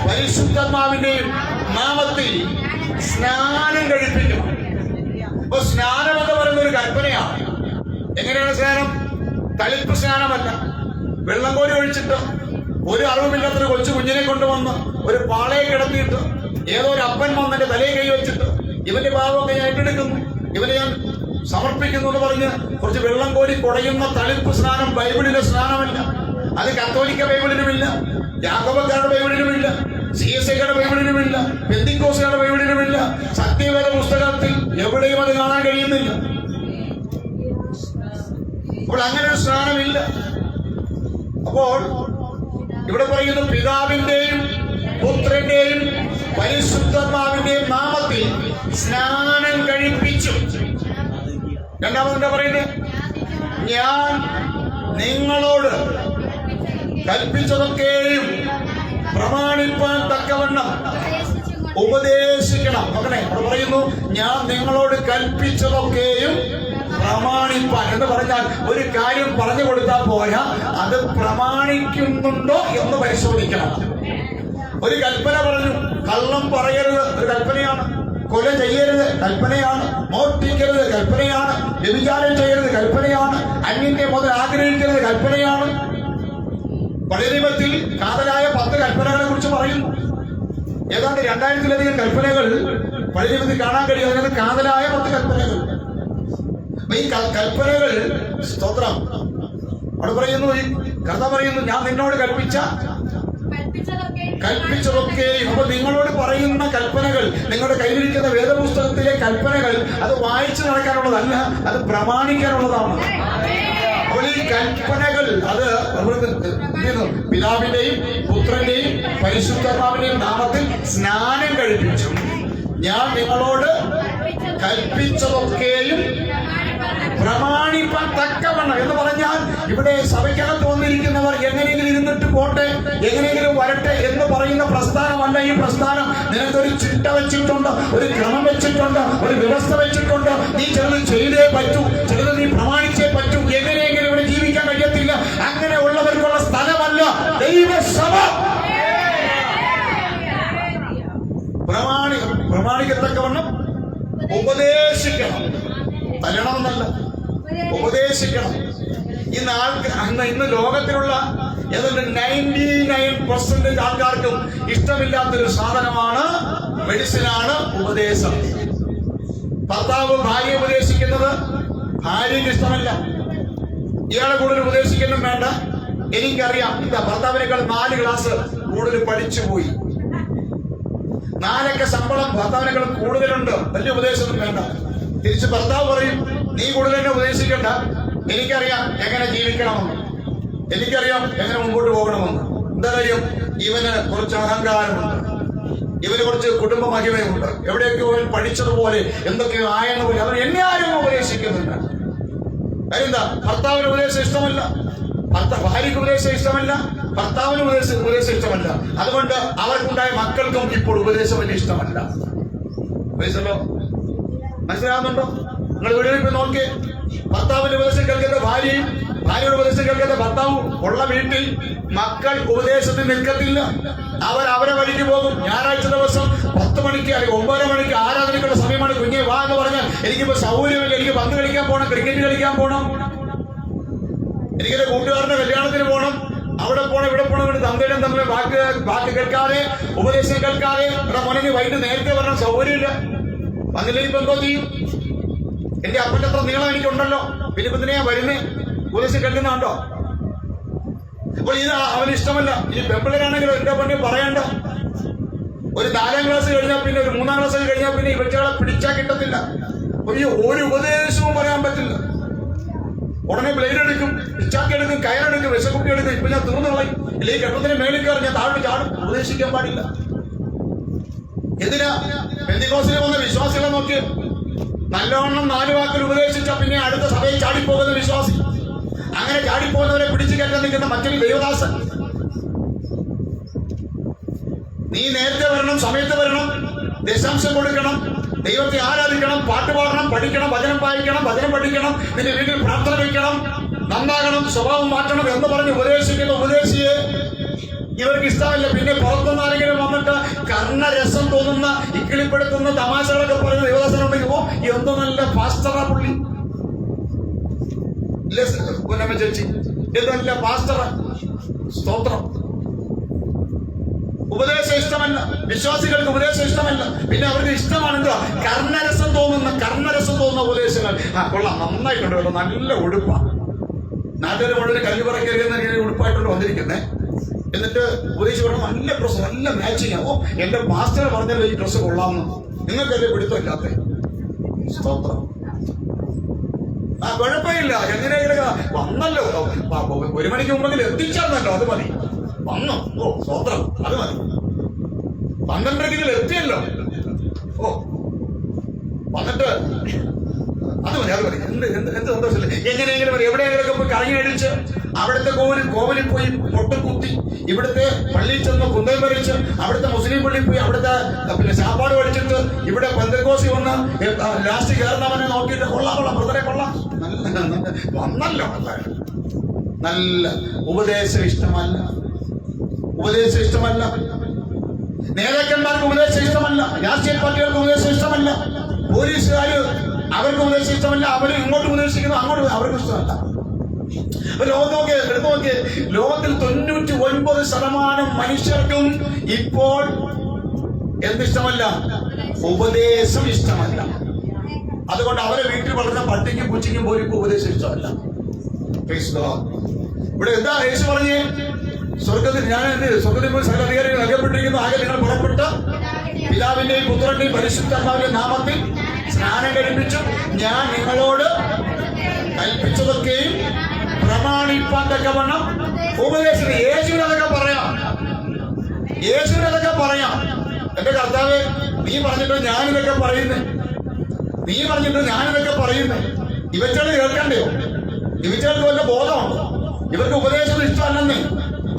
പരിശുദ്ധാത്മാവിന്റെയും നാമത്തിൽ സ്നാനം കഴിപ്പിക്കണം. അപ്പൊ സ്നാനം എന്ന് പറയുന്ന ഒരു കൽപ്പനയാണ്. എങ്ങനെയാണ് സ്നാനം? തളിപ്പ് സ്നാനമല്ല. വെള്ളം കോരി ഒഴിച്ചിട്ട് ഒരു അറിവുമില്ലാത്തൊരു കൊച്ചു കുഞ്ഞിനെ കൊണ്ടുവന്ന് ഒരു പാളയെ കിടത്തിയിട്ട് ഏതോ ഒരു അപ്പൻ വന്നെ തലയെ കൈ വെച്ചിട്ട് ഇവന്റെ പാപമൊക്കെ ഞാൻ ഏറ്റെടുക്കുന്നു, ഇവനെ ഞാൻ സമർപ്പിക്കുന്നു എന്ന് പറഞ്ഞ് കുറച്ച് വെള്ളം കോരി കുടയുന്ന തളിപ്പ് സ്നാനം ബൈബിളിലെ സ്നാനമല്ല. അത് കത്തോലിക്ക ബൈബിളിലുമില്ല, യാക്കോബക്കാരുടെ ബൈബിളിലുമില്ല, CSIയുടെ ബൈബിളിലുമില്ല, പെന്തിക്കോസുകാരുടെ ബൈബിളിലുമില്ല, സത്യവേദ പുസ്തകത്തിൽ എവിടെയും അത് കാണാൻ കഴിയുന്നില്ല. അപ്പോൾ അങ്ങനെ ഒരു സ്നാനമില്ല. അപ്പോൾ ഇവിടെ പറയുന്നു, പിതാവിന്റെയും പുത്രന്റെയും പരിശുദ്ധാത്മാവിന്റെയും നാമത്തിൽ സ്നാനം കഴിപ്പിച്ചു. രണ്ടാമതെന്താ പറയുന്നത്? ഞാൻ നിങ്ങളോട് കൽപ്പിച്ചതൊക്കെയും പ്രമാണിപ്പാൻ തക്കവണ്ണം ഉപദേശിക്കണം. അങ്ങനെ അവിടെ പറയുന്നു, ഞാൻ നിങ്ങളോട് കൽപ്പിച്ചതൊക്കെയും പ്രമാണിപ്പാൻ എന്ന് പറഞ്ഞാൽ ഒരു കാര്യം പറഞ്ഞു കൊടുത്താൽ പോരാ, അത് പ്രമാണിക്കുന്നുണ്ടോ എന്ന് പരിശോധിക്കണം. ഒരു കൽപ്പന പറഞ്ഞു, കള്ളം പറയരുത്, ഒരു കൽപ്പനയാണ്. കൊല ചെയ്യരുത്, കൽപ്പനയാണ്. മോഷ്ടിക്കരുത്, കൽപ്പനയാണ്. വ്യഭിചാരം ചെയ്യരുത്, കൽപ്പനയാണ്. അന്യന്റെ മുതൽ ആഗ്രഹിക്കരുത്, കൽപ്പനയാണ്. പഴയ നിയമത്തിൽ കാതലായ 10 കൽപ്പനകളെ കുറിച്ച് പറയുന്നു. ഏതാണ്ട് 2000-ലധികം കൽപ്പനകൾ പഴയ നിയമത്തിൽ കാണാൻ കഴിയും. അതിനകത്ത് കാതലായ 10 കൽപ്പനകൾ. ഈ കൽപ്പനകൾ, സ്തോത്രം, അവിടെ പറയുന്നു, ഈ കഥ പറയുന്നു, ഞാൻ നിന്നോട് കൽപ്പിച്ചതൊക്കെയും. അപ്പൊ നിങ്ങളോട് പറയുന്ന കൽപ്പനകൾ, നിങ്ങളുടെ കയ്യിലിരിക്കുന്ന വേദപുസ്തകത്തിലെ കൽപ്പനകൾ, അത് വായിച്ചു നടക്കാനുള്ളതല്ല, അത് പ്രമാണിക്കാനുള്ളതാണ്. അപ്പോൾ ഈ കൽപ്പനകൾ അത് പിതാവിന്റെയും പുത്രന്റെയും പരിശുദ്ധാത്മാവിന്റെയും നാമത്തിൽ സ്നാനം കഴിപ്പിച്ചു. ഞാൻ നിങ്ങളോട് കൽപ്പിച്ചതൊക്കെയും പ്രമാണിപ്പാൻ തക്കവണ്ണം എന്ന് പറഞ്ഞാൽ, ഇവിടെ സഭയ്ക്കകത്ത് വന്നിരിക്കുന്നവർ എങ്ങനെയെങ്കിലും ഇരുന്നിട്ട് പോട്ടെ, എങ്ങനെയെങ്കിലും വരട്ടെ എന്ന് പറയുന്ന പ്രസ്ഥാനമല്ല ഈ പ്രസ്ഥാനം. നിനക്കൊരു ചിട്ട വെച്ചിട്ടുണ്ട്, ഒരു ക്രമം വെച്ചിട്ടുണ്ട്, ഒരു വ്യവസ്ഥ വെച്ചിട്ടുണ്ട്. നീ ചിലത് ചെയ്തേ പറ്റൂ, ചിലത് നീ പ്രമാണിച്ചേ പറ്റൂ. എങ്ങനെയെങ്കിലും ഇവിടെ ജീവിക്കാൻ കഴിയത്തില്ല. അങ്ങനെ ഉള്ളവർക്കുള്ള സ്ഥലമല്ല ദൈവസഭ. പ്രമാണിക്കത്തക്കവണ്ണം ഉപദേശിക്കണം. തല്ലണമെന്നല്ല, ഉപദേശിക്കണം. ഇന്ന് ലോകത്തിലുള്ള ഏതാണ്ട് 99% ആൾക്കാർക്കും ഇഷ്ടമില്ലാത്തൊരു സാധനമാണ്, മെഡിസിനാണ് ഉപദേശം. ഭർത്താവ് ഭാര്യ ഉപദേശിക്കുന്നത് ഭാര്യയ്ക്ക് ഇഷ്ടമല്ല. ഇയാളെ കൂടുതൽ ഉപദേശിക്കുന്നു വേണ്ട. എനിക്കറിയാം, എന്താ ഭർത്താവിനേക്കാൾ 4 ക്ലാസ് കൂടുതൽ പഠിച്ചു പോയി, 4 ശമ്പളം ഭർത്താവിനേക്കാൾ കൂടുതലുണ്ട്, വലിയ ഉപദേശമൊന്നും വേണ്ട. തിരിച്ച് ഭർത്താവ് പറയും, നീ കൂടുതൽ എന്നെ ഉപദേശിക്കണ്ട, എനിക്കറിയാം എങ്ങനെ ജീവിക്കണമെന്ന്, എനിക്കറിയാം എങ്ങനെ മുമ്പോട്ട് പോകണമെന്ന്. എന്താ കാര്യം? ഇവന് കുറച്ച് അഹങ്കാരമുണ്ട്, ഇവന് കുറച്ച് കുടുംബ മഹിമയുണ്ട്, എവിടെയൊക്കെ ഇവൻ പഠിച്ചതുപോലെ എന്തൊക്കെയോ ആയെന്ന് പോലെ അവൻ എന്നെ ആരും ഉപദേശിക്കുന്നുണ്ട്. കാര്യം എന്താ? ഭർത്താവിന് ഉപദേശം ഇഷ്ടമല്ല, ഭാര്യയ്ക്ക് ഉപദേശം ഇഷ്ടമല്ല, ഭർത്താവിന് ഉപദേശം ഇഷ്ടമല്ല. അതുകൊണ്ട് അവർക്കുണ്ടായ മക്കൾക്കും ഇപ്പോൾ ഉപദേശം വലിയ ഇഷ്ടമല്ല. മനസ്സിലാകുന്നുണ്ടോ? നിങ്ങൾ വീടുകളിൽ പോയി നോക്കിയേ, ഭർത്താവിന്റെ ഉപദേശം കേൾക്കുന്ന ഭാര്യയും ഭാര്യയുടെ ഉപദേശം കേൾക്കുന്ന ഭർത്താവും ഉള്ള വീട്ടിൽ മക്കൾ ഉപദേശത്തിന് നിൽക്കത്തില്ല. അവരെ വഴിക്ക് പോകും. ഞായറാഴ്ച ദിവസം 10 മണിക്ക് അല്ലെങ്കിൽ 9 മണിക്ക് ആരാധനയ്ക്കുള്ള സമയമാണ്. കുഞ്ഞെ വാ എന്ന് പറഞ്ഞാൽ എനിക്കിപ്പോ സൗകര്യമില്ല, എനിക്ക് പന്ത് കളിക്കാൻ പോകണം, ക്രിക്കറ്റ് കളിക്കാൻ പോകണം, എനിക്കെന്റെ കൂട്ടുകാരന്റെ കല്യാണത്തിന് പോകണം, അവിടെ പോണം ഇവിടെ പോണം, ഇവിടെ തന്തയിലും തമ്മിൽ വാക്ക് കേൾക്കാതെ, ഉപദേശം കേൾക്കാതെ, ഇവിടെ മോനെ വൈകിട്ട് നേരത്തെ പറഞ്ഞ സൗകര്യമില്ല, വന്നില്ലെങ്കിൽ ഇപ്പൊ എന്തോ ചെയ്യും? എന്റെ അപ്പന്റെ അത്ര നീളം എനിക്കുണ്ടല്ലോ, പിന്നെ ഇപ്പൊ ഞാൻ വരുന്നേ ഉപദേശം കേൾക്കുന്നുണ്ടോ? അപ്പോൾ ഇത് അവന് ഇഷ്ടമല്ല. ഈ പെമ്പിളരാണെങ്കിലും എന്റെ പൊന്നെ പറയണ്ട. ഒരു 4ാം ക്ലാസ് കഴിഞ്ഞാൽ പിന്നെ, ഒരു 3ാം ക്ലാസ് കഴിഞ്ഞാൽ പിന്നെ ഇവറ്റകളെ പിടിച്ചാൽ കിട്ടത്തില്ല. ഒരു ഉപദേശവും പറയാൻ പറ്റില്ല. ഉടനെ ബ്ലേഡ് എടുക്കും, പിച്ചാക്കി എടുക്കും, കയറെടുക്കും, വിശക്കുപ്പി എടുക്കും. ഇപ്പൊ ഞാൻ തീർന്നു കളയും, ഇല്ലെങ്കിൽ കെട്ടത്തിന് മേളിൽ കയറി ഞാൻ താഴ്ത്തി ചാടും. ഉപദേശിക്കാൻ പാടില്ല. എന്തിനാ? പെന്തിക്കോസിൽ വന്ന വിശ്വാസികളെ നോക്കി നല്ലവണ്ണം 4 വാക്കിൽ ഉപദേശിച്ച പിന്നെ അടുത്ത സഭയിൽ ചാടിപ്പോകുന്ന വിശ്വാസി. അങ്ങനെ ചാടിപ്പോകുന്നവരെ പിടിച്ചു കയറ്റാൻ നിൽക്കുന്ന മറ്റൊരു ദൈവദാസൻ. നീ നേരത്തെ വരണം, സമയത്ത് വരണം, ദശാംശം കൊടുക്കണം, ദൈവത്തെ ആരാധിക്കണം, പാട്ട് പാടണം, പഠിക്കണം, വചനം വായിക്കണം, വചനം പഠിക്കണം, നിന്റെ വീട്ടിൽ പ്രാർത്ഥന വയ്ക്കണം, നന്നാകണം, സ്വഭാവം മാറ്റണം എന്ന് പറഞ്ഞ് ഉപദേശിക്കുന്ന ഉപദേശിയെ ഇവർക്ക് ഇഷ്ടമല്ല. പിന്നെ പുറത്തുനിന്ന് ആരെങ്കിലും വന്നിട്ട് കർണരസം തോന്നുന്ന, ഇക്കിളിപ്പെടുത്തുന്ന തമാശകളൊക്കെ പറയുന്ന ദൈവദാസനുണ്ടെങ്കിൽ ഓ എന്തോ നല്ല പാസ്റ്ററാ പുള്ളി, പൊന്നമ്മ ചേച്ചി, ഇതല്ല പാസ്റ്ററാ. സ്തോത്രം. ഉപദേശം ഇഷ്ടമല്ല, വിശ്വാസികൾക്ക് ഉപദേശം ഇഷ്ടമല്ല. പിന്നെ അവർക്ക് ഇഷ്ടമാണെന്തോ കർണരസം തോന്നുന്ന ഉപദേശങ്ങൾ. കൊള്ളാം, നന്നായിട്ടുണ്ട് കേട്ടോ, നല്ല ഉടുപ്പാ, നാട്ടുകാർ വളരെ കല്ല് പറക്കറിയുന്ന ഉടുപ്പായിട്ടുണ്ട് വന്നിരിക്കുന്നേ. എന്നിട്ട് ഉപദേശിച്ച് പറഞ്ഞു നല്ല ഡ്രസ്സ്, നല്ല മാച്ചിങ്. ഓ എന്റെ മാസ്റ്റർ പറഞ്ഞല്ലോ ഈ ഡ്രസ്സ് കൊള്ളാമെന്ന്, നിങ്ങൾക്കല്ലേ പിടുത്തമില്ലാത്ത. സ്തോത്രം. കുഴപ്പമില്ല, എങ്ങനെയെങ്കിലും വന്നല്ലോ, 1 മണിക്ക് മുമ്പെങ്കിലും എത്തിച്ചാർന്നല്ലോ, അത് മതി. വന്നോ, ഓ സ്തോത്രം, അത് മതി. 12:00 എത്തിയല്ലോ, ഓ വന്നിട്ട് അത് മതി, അത് മതി. എന്ത് സന്തോഷമില്ല. എങ്ങനെയെങ്കിലും മതി. എവിടെയെങ്കിലൊക്കെ പോയി കറങ്ങി അടിച്ച് അവിടുത്തെ കോവിലിൽ പോയി പൊട്ടും കുത്തി, ഇവിടുത്തെ പള്ളിയിൽ ചെന്ന് കുന്തം വരച്ച്, അവിടുത്തെ മുസ്ലിം പള്ളിയിൽ പോയി അവിടുത്തെ പിന്നെ ശാപ്പാട് പഠിച്ചിട്ട് ഇവിടെ പെന്തക്കോസി വന്ന് ലാസ്റ്റ് കയറുന്നവനെ നോക്കിയിട്ട് കൊള്ളാം ബ്രദറെ കൊള്ളാം, വന്നല്ലോ. നല്ല ഉപദേശം ഇഷ്ടമല്ല, നേതാക്കന്മാർക്ക് ഉപദേശം ഇഷ്ടമല്ല, രാഷ്ട്രീയ പാർട്ടികൾക്ക് ഉപദേശം ഇഷ്ടമല്ല, പോലീസുകാര് അവർക്ക് ഉപദേശം ഇഷ്ടമല്ല, അവര് ഇങ്ങോട്ട് ഉപദേശിക്കുന്നു, അങ്ങോട്ട് അവർക്ക് ഇഷ്ടമല്ല. എടുത്തു നോക്കിയേ, ലോകത്തിൽ 99% മനുഷ്യർക്കും ഇപ്പോൾ എന്തിഷ്ടമല്ല? ഉപദേശം ഇഷ്ടമല്ല. അതുകൊണ്ട് അവരെ വീട്ടിൽ വളർന്ന പട്ടിക്കും പൂച്ചയ്ക്കും പോലും ഇപ്പൊ ഉപദേശം ഇഷ്ടമല്ല. ഇവിടെ എന്താ യേശു പറഞ്ഞേ? സ്വർഗത്തിൽ സ്വർഗത്തിൽ പോയി സകല അധികാരികൾ നൽകപ്പെട്ടിരിക്കുന്നു, ആകെ നിങ്ങൾ പുറപ്പെട്ട് പിതാവിന്റെയും പുത്രന്റെയും പരിശുദ്ധാത്മാവിന്റെ നാമത്തിൽ സ്നാനം കഴിപ്പിച്ചു ഞാൻ നിങ്ങളോട് കൽപ്പിച്ചതൊക്കെയും പ്രമാണിപ്പാൻ തക്കവണ്ണം ഉപദേശിച്ചു. യേശുവിനതൊക്കെ പറയാം. എന്റെ കർത്താവ്, നീ പറഞ്ഞിട്ട് ഞാനിതൊക്കെ പറയുന്നേ, ഇവറ്റകൾ കേൾക്കണ്ടയോ? ഇവറ്റകൾക്ക് വല്ല ബോധമുണ്ടോ? ഇവർക്ക് ഉപദേശം ഇഷ്ടമല്ലെന്ന്.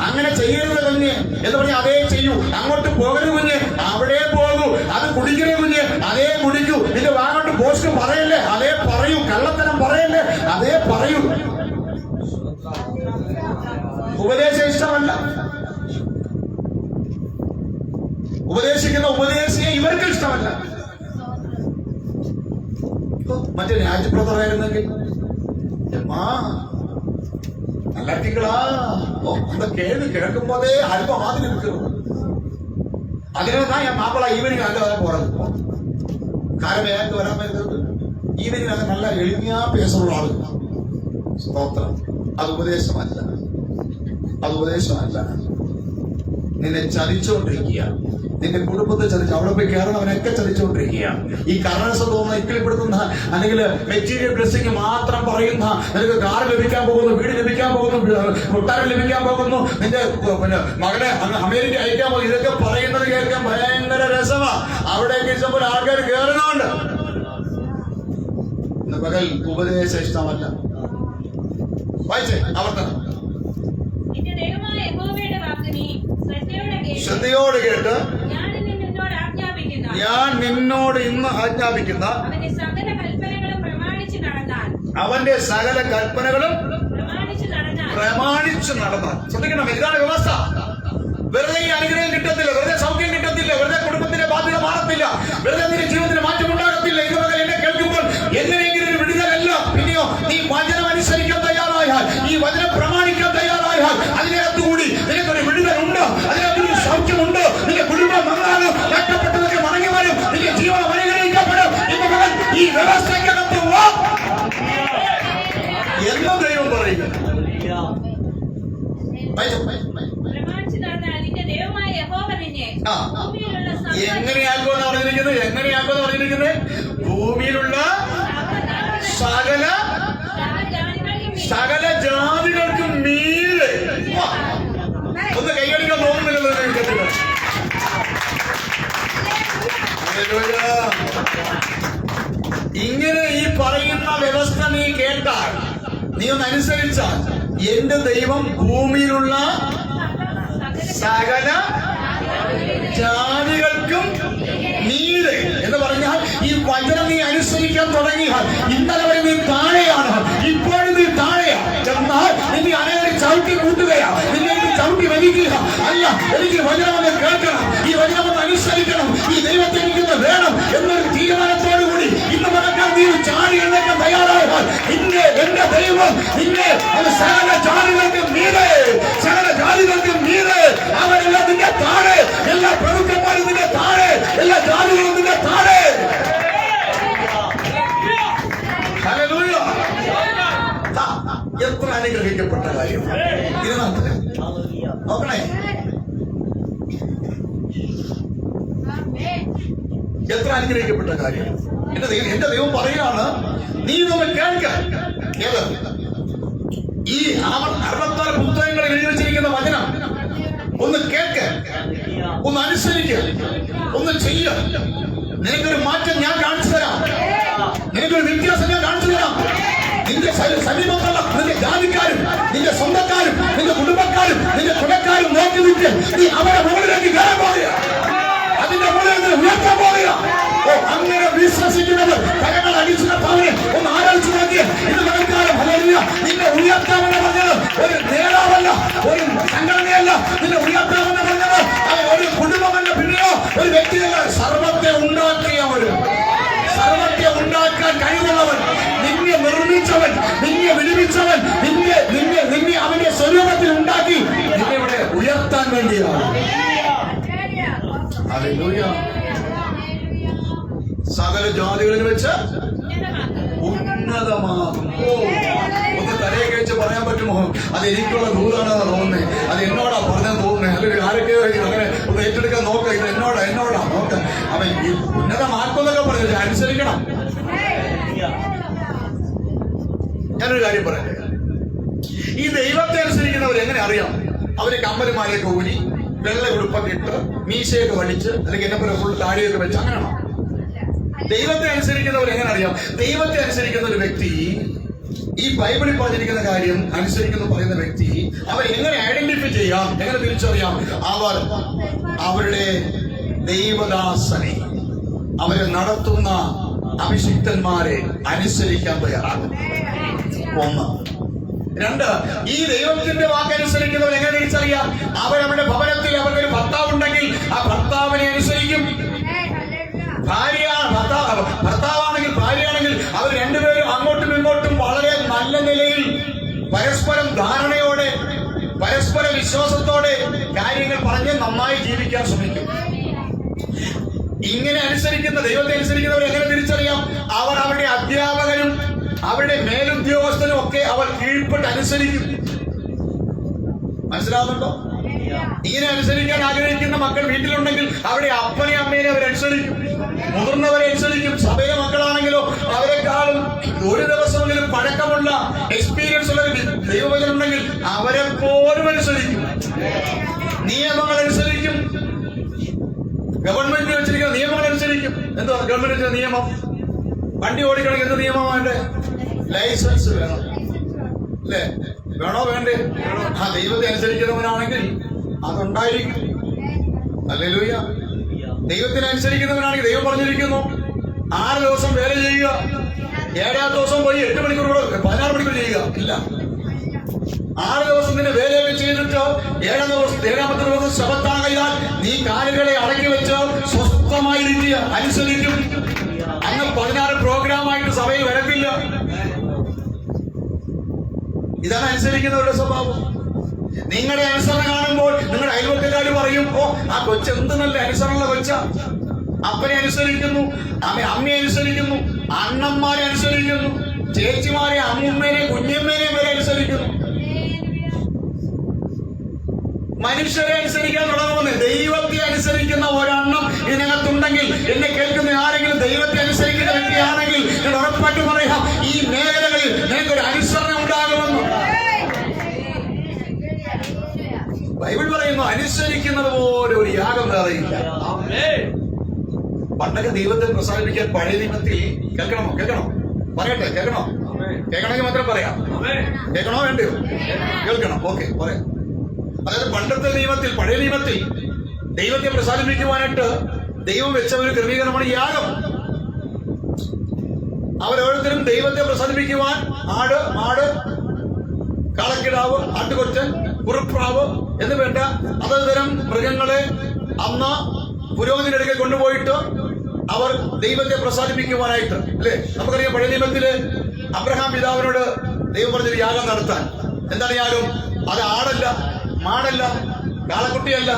അങ്ങനെ ചെയ്യരുത് കുഞ്ഞ് എന്ന് പറഞ്ഞ് അതേ ചെയ്യൂ. അങ്ങോട്ട് പോകരുത് കുഞ്ഞ്, അവിടെ പോകൂ. അത് കുടിക്കരുത് കുഞ്ഞ്, അതേ കുടിക്കൂ. നിന്റെ വാങ്ങോട്ട് പോസ്റ്റ് പറയല്ലേ, അതേ പറയൂ. കള്ളത്തരം പറയല്ലേ, അതേ പറയൂ. ഉപദേശം ഇഷ്ടമല്ല. ഉപദേശിക്കുന്ന ഉപദേശിയെ ഇവർക്ക് ഇഷ്ടമല്ല. മറ്റേ രാജ്യപ്രദമായിരുന്നെങ്കിൽ நல்லீங்களா அந்த கேள்வி கேட்கும் போதே அல்ப மாதிரி இருக்கிறது. அதனாலதான் என் மாப்பிள்ளை ஈவினிங் அங்க வர போறது. காரணம் ஏன் வராம இருக்கிறது? ஈவினிங் அங்க நல்லா எளிமையா பேசுற ஆளு. ஸ்தோத்திரம். அது உபதேசம் அல்ல. നിന്നെ ചതിച്ചുകൊണ്ടിരിക്കുകയാണ്. നിന്റെ കുടുംബത്തെ ചതിച്ചു, അവിടെ പോയി കയറുന്നവനൊക്കെ ചതിച്ചുകൊണ്ടിരിക്കുകയാണ്. ഈ കർണരസം തോന്നുന്ന, ഇക്കിളിപ്പെടുത്തുന്ന, അല്ലെങ്കിൽ മെറ്റീരിയൽ ബ്ലെസ്സിങ് മാത്രം പറയുന്ന, നിനക്ക് കാർ ലഭിക്കാൻ പോകുന്നു, വീട് ലഭിക്കാൻ പോകുന്നു, കൊട്ടാരം ലഭിക്കാൻ പോകുന്നു, നിന്റെ മകനെ അമേരിക്ക അയക്കാൻ പോകുന്നു, ഇതൊക്കെ പറയുന്നത് കേൾക്കാൻ ഭയങ്കര രസമാ. അവിടേക്ക് ഇഷ്ടംപോലെ ആൾക്കാർ കയറുന്നുണ്ട്. പകൽ ഉപദേശം ഇഷ്ടമല്ല. വായിച്ചേ ആവർത്തനം. ശ്രദ്ധയോട് കേട്ട് ഞാൻ നിന്നോട് ഇന്ന് ആജ്ഞാപിക്കുന്ന അവന്റെ സകല കൽപ്പനകളും പ്രമാണിച്ചു നടന്നാൽ. ശ്രദ്ധിക്കണം, ഇതാണ് വ്യവസ്ഥ. വെറുതെ ഈ അനുഗ്രഹം കിട്ടത്തില്ല, വെറുതെ സൗഖ്യം കിട്ടത്തില്ല, വെറുതെ കുടുംബത്തിന്റെ ബാധ്യത മാറത്തില്ല, വെറുതെ നിന്റെ ജീവിതത്തിന് മാറ്റം ഉണ്ടാകത്തില്ല. ഇതുപോലെ എന്നെ കേൾക്കുമ്പോൾ എങ്ങനെയെങ്കിലും ഒരു വിടുതലല്ല. പിന്നെയോ നീ വചനം അനുസരിക്കാൻ തയ്യാറായാൽ, ഈ വചനം പ്രമാണിക്കാൻ തയ്യാറായാൽ, അതിനകത്തുകൂടി വ്യവസ്ഥയ്ക്കകത്ത് വാ എന്ന് ദൈവം പറയും. എങ്ങനെയാക്കുമെന്ന് പറഞ്ഞിരിക്കുന്നത് ഭൂമിയിലുള്ള സകല ജാതികൾക്കും മീതെ. ഒന്ന് കൈയടിക്കാൻ തോന്നുന്നില്ലല്ലോ നിങ്ങൾക്ക്. ഇങ്ങനെ ഈ പറയുന്ന വ്യവസ്ഥ നീ കേട്ടാൽ, നീ ഒന്ന് അനുസരിച്ചാൽ, എന്റെ ദൈവം ഭൂമിയിലുള്ള സകല ജാതികൾക്കും മീതെ എന്ന് പറഞ്ഞാൽ ഈ വചനം നീ അനുസരിക്കാൻ തുടങ്ങിയാൽ ഇന്നലെ വരെ നീ താഴെയാണ്, ഇപ്പോഴും നീ താഴെയാണ്. എന്നാൽ നിന്നെ അനേകം ചവിട്ടി കൂട്ടുകയാണ്, നിന്നെ ചവിട്ടി വലിക്കുക അല്ല. എനിക്ക് വചനം കേൾക്കണം, ഈ വചനം അനുസരിക്കണം, ഈ ദൈവത്തെ എനിക്കൊന്ന് വേണം എന്നൊരു തീരുമാനത്തോടു കൂടി ഇന്ന് മടക്കാൻ നീ ചാടി എഴുന്നേക്കാൻ തയ്യാറായാൽ എന്റെ ദൈവം നിന്നെ സകല ജാതികൾക്കും മീതെ, സകല ജാതികൾക്കും മീതെ, അവരെല്ലാം നിന്റെ താഴെ, എല്ലാ പ്രഭുക്കന്മാരും നിന്റെ താഴെ, എല്ലാ ജാതികളും നിന്റെ താഴെ. ഹല്ലേലൂയ. എത്ര അനുഗ്രഹിക്കപ്പെട്ട കാര്യം ഇതിനകത്ത് നോക്കണേ. എത്ര അനുഗ്രഹിക്കപ്പെട്ട കാര്യം. എന്റെ ദൈവം പറയുകയാണ്, നീ ഇതൊന്ന് കേൾക്കാൻ. ഈ 66 പുസ്തകങ്ങളിൽ എഴുതി വെച്ചിരിക്കുന്ന വചനം ഒന്ന് കേൾക്ക, ഒന്ന് അനുസരിക്ക, ഒന്ന് ചെയ്യ. നിനക്കൊരു മാറ്റം ഞാൻ കാണിച്ചു തരാം, നിനക്കൊരു വ്യത്യാസം ഞാൻ കാണിച്ചു തരാം. നിന്റെ സമീപത്തുള്ള നിന്റെ ജാതിക്കാരും നിന്റെ സ്വന്തക്കാരും നിന്റെ കുടുംബക്കാരും നിന്റെ തുടക്കാരും നോക്കി നിൽക്കുക. നീ അവരുടെ മുകളിലേക്ക് കയറാൻ പോകുക, അതിന്റെ മുകളിൽ ഉയർത്താൻ പോകുക. അങ്ങനെ വിശ്വസിക്കുന്നവർ കരങ്ങൾ അടിച്ചു കർത്താവിനെ ഒന്ന് ആരാധിച്ചു നോക്കിയ ഇത് മകൾക്കാലം. ഹല്ലേലൂയ. നിന്നെ ഉയർത്താമെന്ന് പറഞ്ഞത് ഒരു നേതാവല്ല, ഒരു സംഘടനയല്ല. നിന്നെ ഉയർത്താമെന്ന് പറഞ്ഞത് ഒരു കുടുംബമല്ല, പിന്നെയോ ഒരു വ്യക്തിയല്ല. സർവത്തെ ഉണ്ടാക്കിയവരും, സർവത്തെ ഉണ്ടാക്കാൻ കഴിവുള്ളവൻ, നിന്നെ നിർമ്മിച്ചവൻ, നിന്നെ വിടുവിച്ചവൻ, നിന്നെ അവന്റെ സ്വരൂപത്തിൽ ഉണ്ടാക്കി നിന്നെ ഇവിടെ ഉയർത്താൻ വേണ്ടിയാണ്. ഹല്ലേലൂയ. സകല ജാതികളിൽ വെച്ച് ഉന്നതമാകും. ഒന്ന് തലയെ കഴിച്ച് പറയാൻ പറ്റുമോ? അത് എനിക്കുള്ള ദൂതാണെന്ന് തോന്നുന്നേ, അത് എന്നോടാ പറഞ്ഞെന്ന് തോന്നുന്നേ. അല്ലെങ്കിൽ ആരൊക്കെയോ അങ്ങനെ ഒന്ന് ഏറ്റെടുക്കാൻ നോക്കുക, ഇത് എന്നോടാ നോക്ക. അവൻ ഈ ഉന്നതമാക്കുന്നൊക്കെ പറഞ്ഞു അനുസരിക്കണം. ഞാനൊരു കാര്യം പറയട്ടെ, ഈ ദൈവത്തെ അനുസരിക്കുന്നവർ എങ്ങനെ അറിയാം? അവര് കമ്മലുമാരെയൊക്കെ ഊരി വെള്ള ഉടുപ്പൊക്കെ ഇട്ട് മീശയൊക്കെ വലിച്ച് അല്ലെങ്കിൽ എന്നെ പോലെ ഫുൾ താടിയൊക്കെ വെച്ച് അങ്ങനെയാണോ? ദൈവത്തെ അനുസരിക്കുന്നവർ എങ്ങനെ അറിയാം? ദൈവത്തെ അനുസരിക്കുന്ന ഒരു വ്യക്തി, ഈ ബൈബിളിൽ പറഞ്ഞിരിക്കുന്ന കാര്യം അനുസരിക്കുന്ന പറയുന്ന വ്യക്തി, അവർ എങ്ങനെ ഐഡന്റിഫൈ ചെയ്യാം, എങ്ങനെ തിരിച്ചറിയാം? അവർ അവരുടെ ദൈവദാസനെ, അവരെ നടത്തുന്ന അഭിഷിക്തന്മാരെ അനുസരിക്കാൻ തയ്യാറാകും. 1. 2, ഈ ദൈവത്തിന്റെ വാക്കനുസരിക്കുന്നവർ എങ്ങനെ തിരിച്ചറിയാം? അവരവരുടെ ഭവനത്തിൽ അവർക്കൊരു ഭർത്താവുണ്ടെങ്കിൽ ആ ഭർത്താവിനെ അനുസരിക്കും. ഭർത്താവാണെങ്കിൽ ഭാര്യയാണെങ്കിൽ അവർ രണ്ടുപേരും അങ്ങോട്ടും ഇങ്ങോട്ടും വളരെ നല്ല നിലയിൽ പരസ്പരം ധാരണയോടെ പരസ്പര വിശ്വാസത്തോടെ കാര്യങ്ങൾ പറഞ്ഞ് നന്നായി ജീവിക്കാൻ ശ്രമിക്കും. ഇങ്ങനെ അനുസരിക്കുന്ന ദൈവത്തെ അനുസരിക്കുന്നവർ എങ്ങനെ തിരിച്ചറിയാം? അവർ അവരുടെ അധ്യാപകരും അവരുടെ മേലുദ്യോഗസ്ഥരും ഒക്കെ അവർ കീഴ്പ്പെട്ട് അനുസരിക്കും. മനസ്സിലാവുന്നുണ്ടോ? ഇങ്ങനെ അനുസരിക്കാൻ ആഗ്രഹിക്കുന്ന മക്കൾ വീട്ടിലുണ്ടെങ്കിൽ അവരുടെ അപ്പനെ അമ്മേനെ അവരനുസരിക്കും, മുതിർന്നവരെ അനുസരിക്കും. സഭയിലെ മക്കളാണെങ്കിലോ അവരെക്കാളും ഒരു ദിവസമെങ്കിലും പഴക്കമുള്ള എക്സ്പീരിയൻസ് ഉള്ള ദൈവവചനം ഉണ്ടെങ്കിൽ അവരെ പോലും അനുസരിക്കും. നിയമങ്ങൾ അനുസരിക്കും. ഗവൺമെന്റ് വെച്ചിരിക്കുന്ന നിയമങ്ങൾ അനുസരിക്കും. എന്തോ ഗവൺമെന്റ് വെച്ച നിയമം? വണ്ടി ഓടിക്കണമെങ്കിൽ എന്ത് നിയമമായിട്ട്? ലൈസൻസ് വേണം, അല്ലേ? വേണോ വേണ്ടേ? ആ ദൈവത്തെ അനുസരിക്കുന്നവനാണെങ്കിൽ അതുണ്ടായിരിക്കും. ഹല്ലേലൂയ. ദൈവത്തിനെ അനുസരിക്കുന്നവനാണെങ്കിൽ ദൈവം പറഞ്ഞിരിക്കുന്നു 6 ദിവസം വേല ചെയ്യുക, 7ാം ദിവസം പോയി 8 മണിക്കൂർ 16 മണിക്കൂർ ചെയ്യുക. ഇല്ല, 6 ദിവസത്തിന്റെ വേലയൊക്കെ ചെയ്തിട്ട് 7ാമത്തെ ദിവസം ശബത്താകയാൽ നീ കാലുകളെ അടക്കി വെച്ച് സ്വസ്ഥമായിരിക്കുക, അനുസരിക്കും. അന്ന് 16 പ്രോഗ്രാമായിട്ട് സഭയിൽ വരത്തില്ല. ഇതാണ് അനുസരിക്കുന്നവരുടെ സ്വഭാവം. നിങ്ങളുടെ അനുസരണ കാണുമ്പോൾ നിങ്ങളുടെ അയൽവക്കക്കാർ പറയും, ഓ ആ കൊച്ചെന്ത് നല്ല അനുസരണമുള്ള കൊച്ച, അപ്പനെ അനുസരിക്കുന്നു, അമ്മയെ അനുസരിക്കുന്നു, അണ്ണന്മാരെ അനുസരിക്കുന്നു, ചേച്ചിമാരെ, അമ്മുമ്മേനെ, കുഞ്ഞമ്മേനെ വരെ അനുസരിക്കുന്നു. മനുഷ്യരെ അനുസരിക്കാൻ തുടങ്ങുമെന്ന്. ദൈവത്തെ അനുസരിക്കുന്ന ഒരെണ്ണം ഇതിനകത്തുണ്ടെങ്കിൽ, എന്നെ കേൾക്കുന്ന ആരെങ്കിലും ദൈവത്തെ അനുസരിക്കുന്ന വ്യക്തിയാണെങ്കിൽ ഞാൻ ഉറപ്പായിട്ട് പറയാം, ഈ മേഖലകളിൽ നിങ്ങൾക്കൊരു അനുസരണം ഉണ്ടാകുമെന്ന്. ബൈബിൾ പറയുന്നു, അനുസരിക്കുന്നത് പോലെ ഒരു യാഗം വേറെയില്ല. പണ്ടൊക്കെ ദൈവത്തെ പ്രസാദിപ്പിക്കാൻ പഴയ നിയമത്തിൽ കേൾക്കണോ പറയട്ടെ, കേൾക്കണമെങ്കിൽ മാത്രം പറയാം. കേൾക്കണോ വേണ്ടയോ? കേൾക്കണം. ഓക്കെ, പറയാം. അതായത് പണ്ടത്തെ നിയമത്തിൽ, പഴയ നിയമത്തിൽ ദൈവത്തെ പ്രസാദിപ്പിക്കുവാനായിട്ട് ദൈവം വെച്ച ഒരു ക്രമീകരണമാണ് യാഗം. അവരോരുത്തരും ദൈവത്തെ പ്രസാദിപ്പിക്കുവാൻ ആട്, മാട്, കാളക്കിടാവ്, ആട്ടുകൊറ്റൻ, കുറുപ്രാവ് എന്ന് വേണ്ട അതത് തരം മൃഗങ്ങളെ അന്ന് പുരോഹിതന്റെ അടുക്കൽ കൊണ്ടുപോയിട്ട് അവർ ദൈവത്തെ പ്രസാദിപ്പിക്കുവാനായിട്ട്, അല്ലെ? നമുക്കറിയാം പഴയ നിയമത്തില് അബ്രഹാം പിതാവിനോട് ദൈവം പറഞ്ഞൊരു യാഗം നടത്താൻ. എന്താണ് യാഗം? അത് ആടല്ല, മാടല്ല, കാളക്കുട്ടിയല്ല,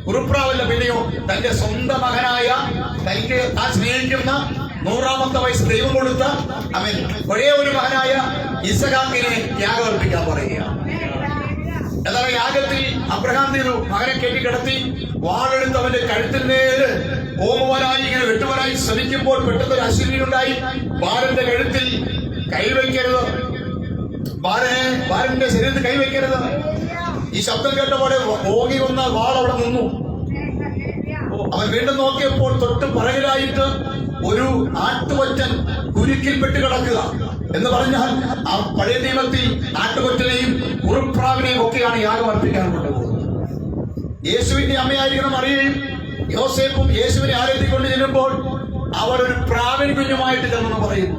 കുറുപ്രാവല്ല, പിന്നെയോ തന്റെ സ്വന്തം മകനായ, തനിക്ക് താൻ സ്നേഹിക്കുന്ന 100ാമത്തെ വയസ്സ് ദൈവം കൊടുത്ത ഒരേ ഒരു മകനായ ഇസഹാക്കിനെ യാഗമർപ്പിക്കാൻ പറയുക. എന്നാൽ യാഗത്തിൽ അബ്രഹാം തീരു മകനെ കെട്ടിക്കിടത്തി വാളെടുത്ത് അവന്റെ കഴുത്തിന്മേല് ഓമുവാനായി ഇങ്ങനെ വെട്ടുവാനായി ശ്രമിക്കുമ്പോൾ പെട്ടെന്ന് ഒരു അശ്വരീനുണ്ടായി. ബാലന്റെ കഴുത്തിൽ കൈവയ്ക്കരുത്, ബാലന്റെ ശരീരത്തിൽ കൈവയ്ക്കരുത്. ഈ ശബ്ദം കേട്ടപോലെ ഓങ്ങി വന്ന വാൾ അവിടെ നിന്നു. അവൻ വീണ്ടും നോക്കിയപ്പോൾ തൊട്ട് പുറകിലായിട്ട് ഒരു ആട്ടുകൊറ്റൻ കുരുക്കിൽപ്പെട്ട് കിടക്കുക. എന്ന് പറഞ്ഞാൽ ആ പഴയ നിയമത്തിൽ ആട്ടുകൊറ്റനെയും കുറുപ്രാവിനെയും ഒക്കെയാണ് യാഗം അർപ്പിക്കാൻ കൊണ്ടുപോകുന്നത്. യേശുവിന്റെ അമ്മയായിരിക്കണം മറിയയും യോസേഫും യേശുവിനെ ആരാധിക്കൊണ്ട് ചെല്ലുമ്പോൾ അവർ ഒരു പ്രാവിൻ കുഞ്ഞുമായിട്ട് ചെന്നെന്ന് പറയുന്നു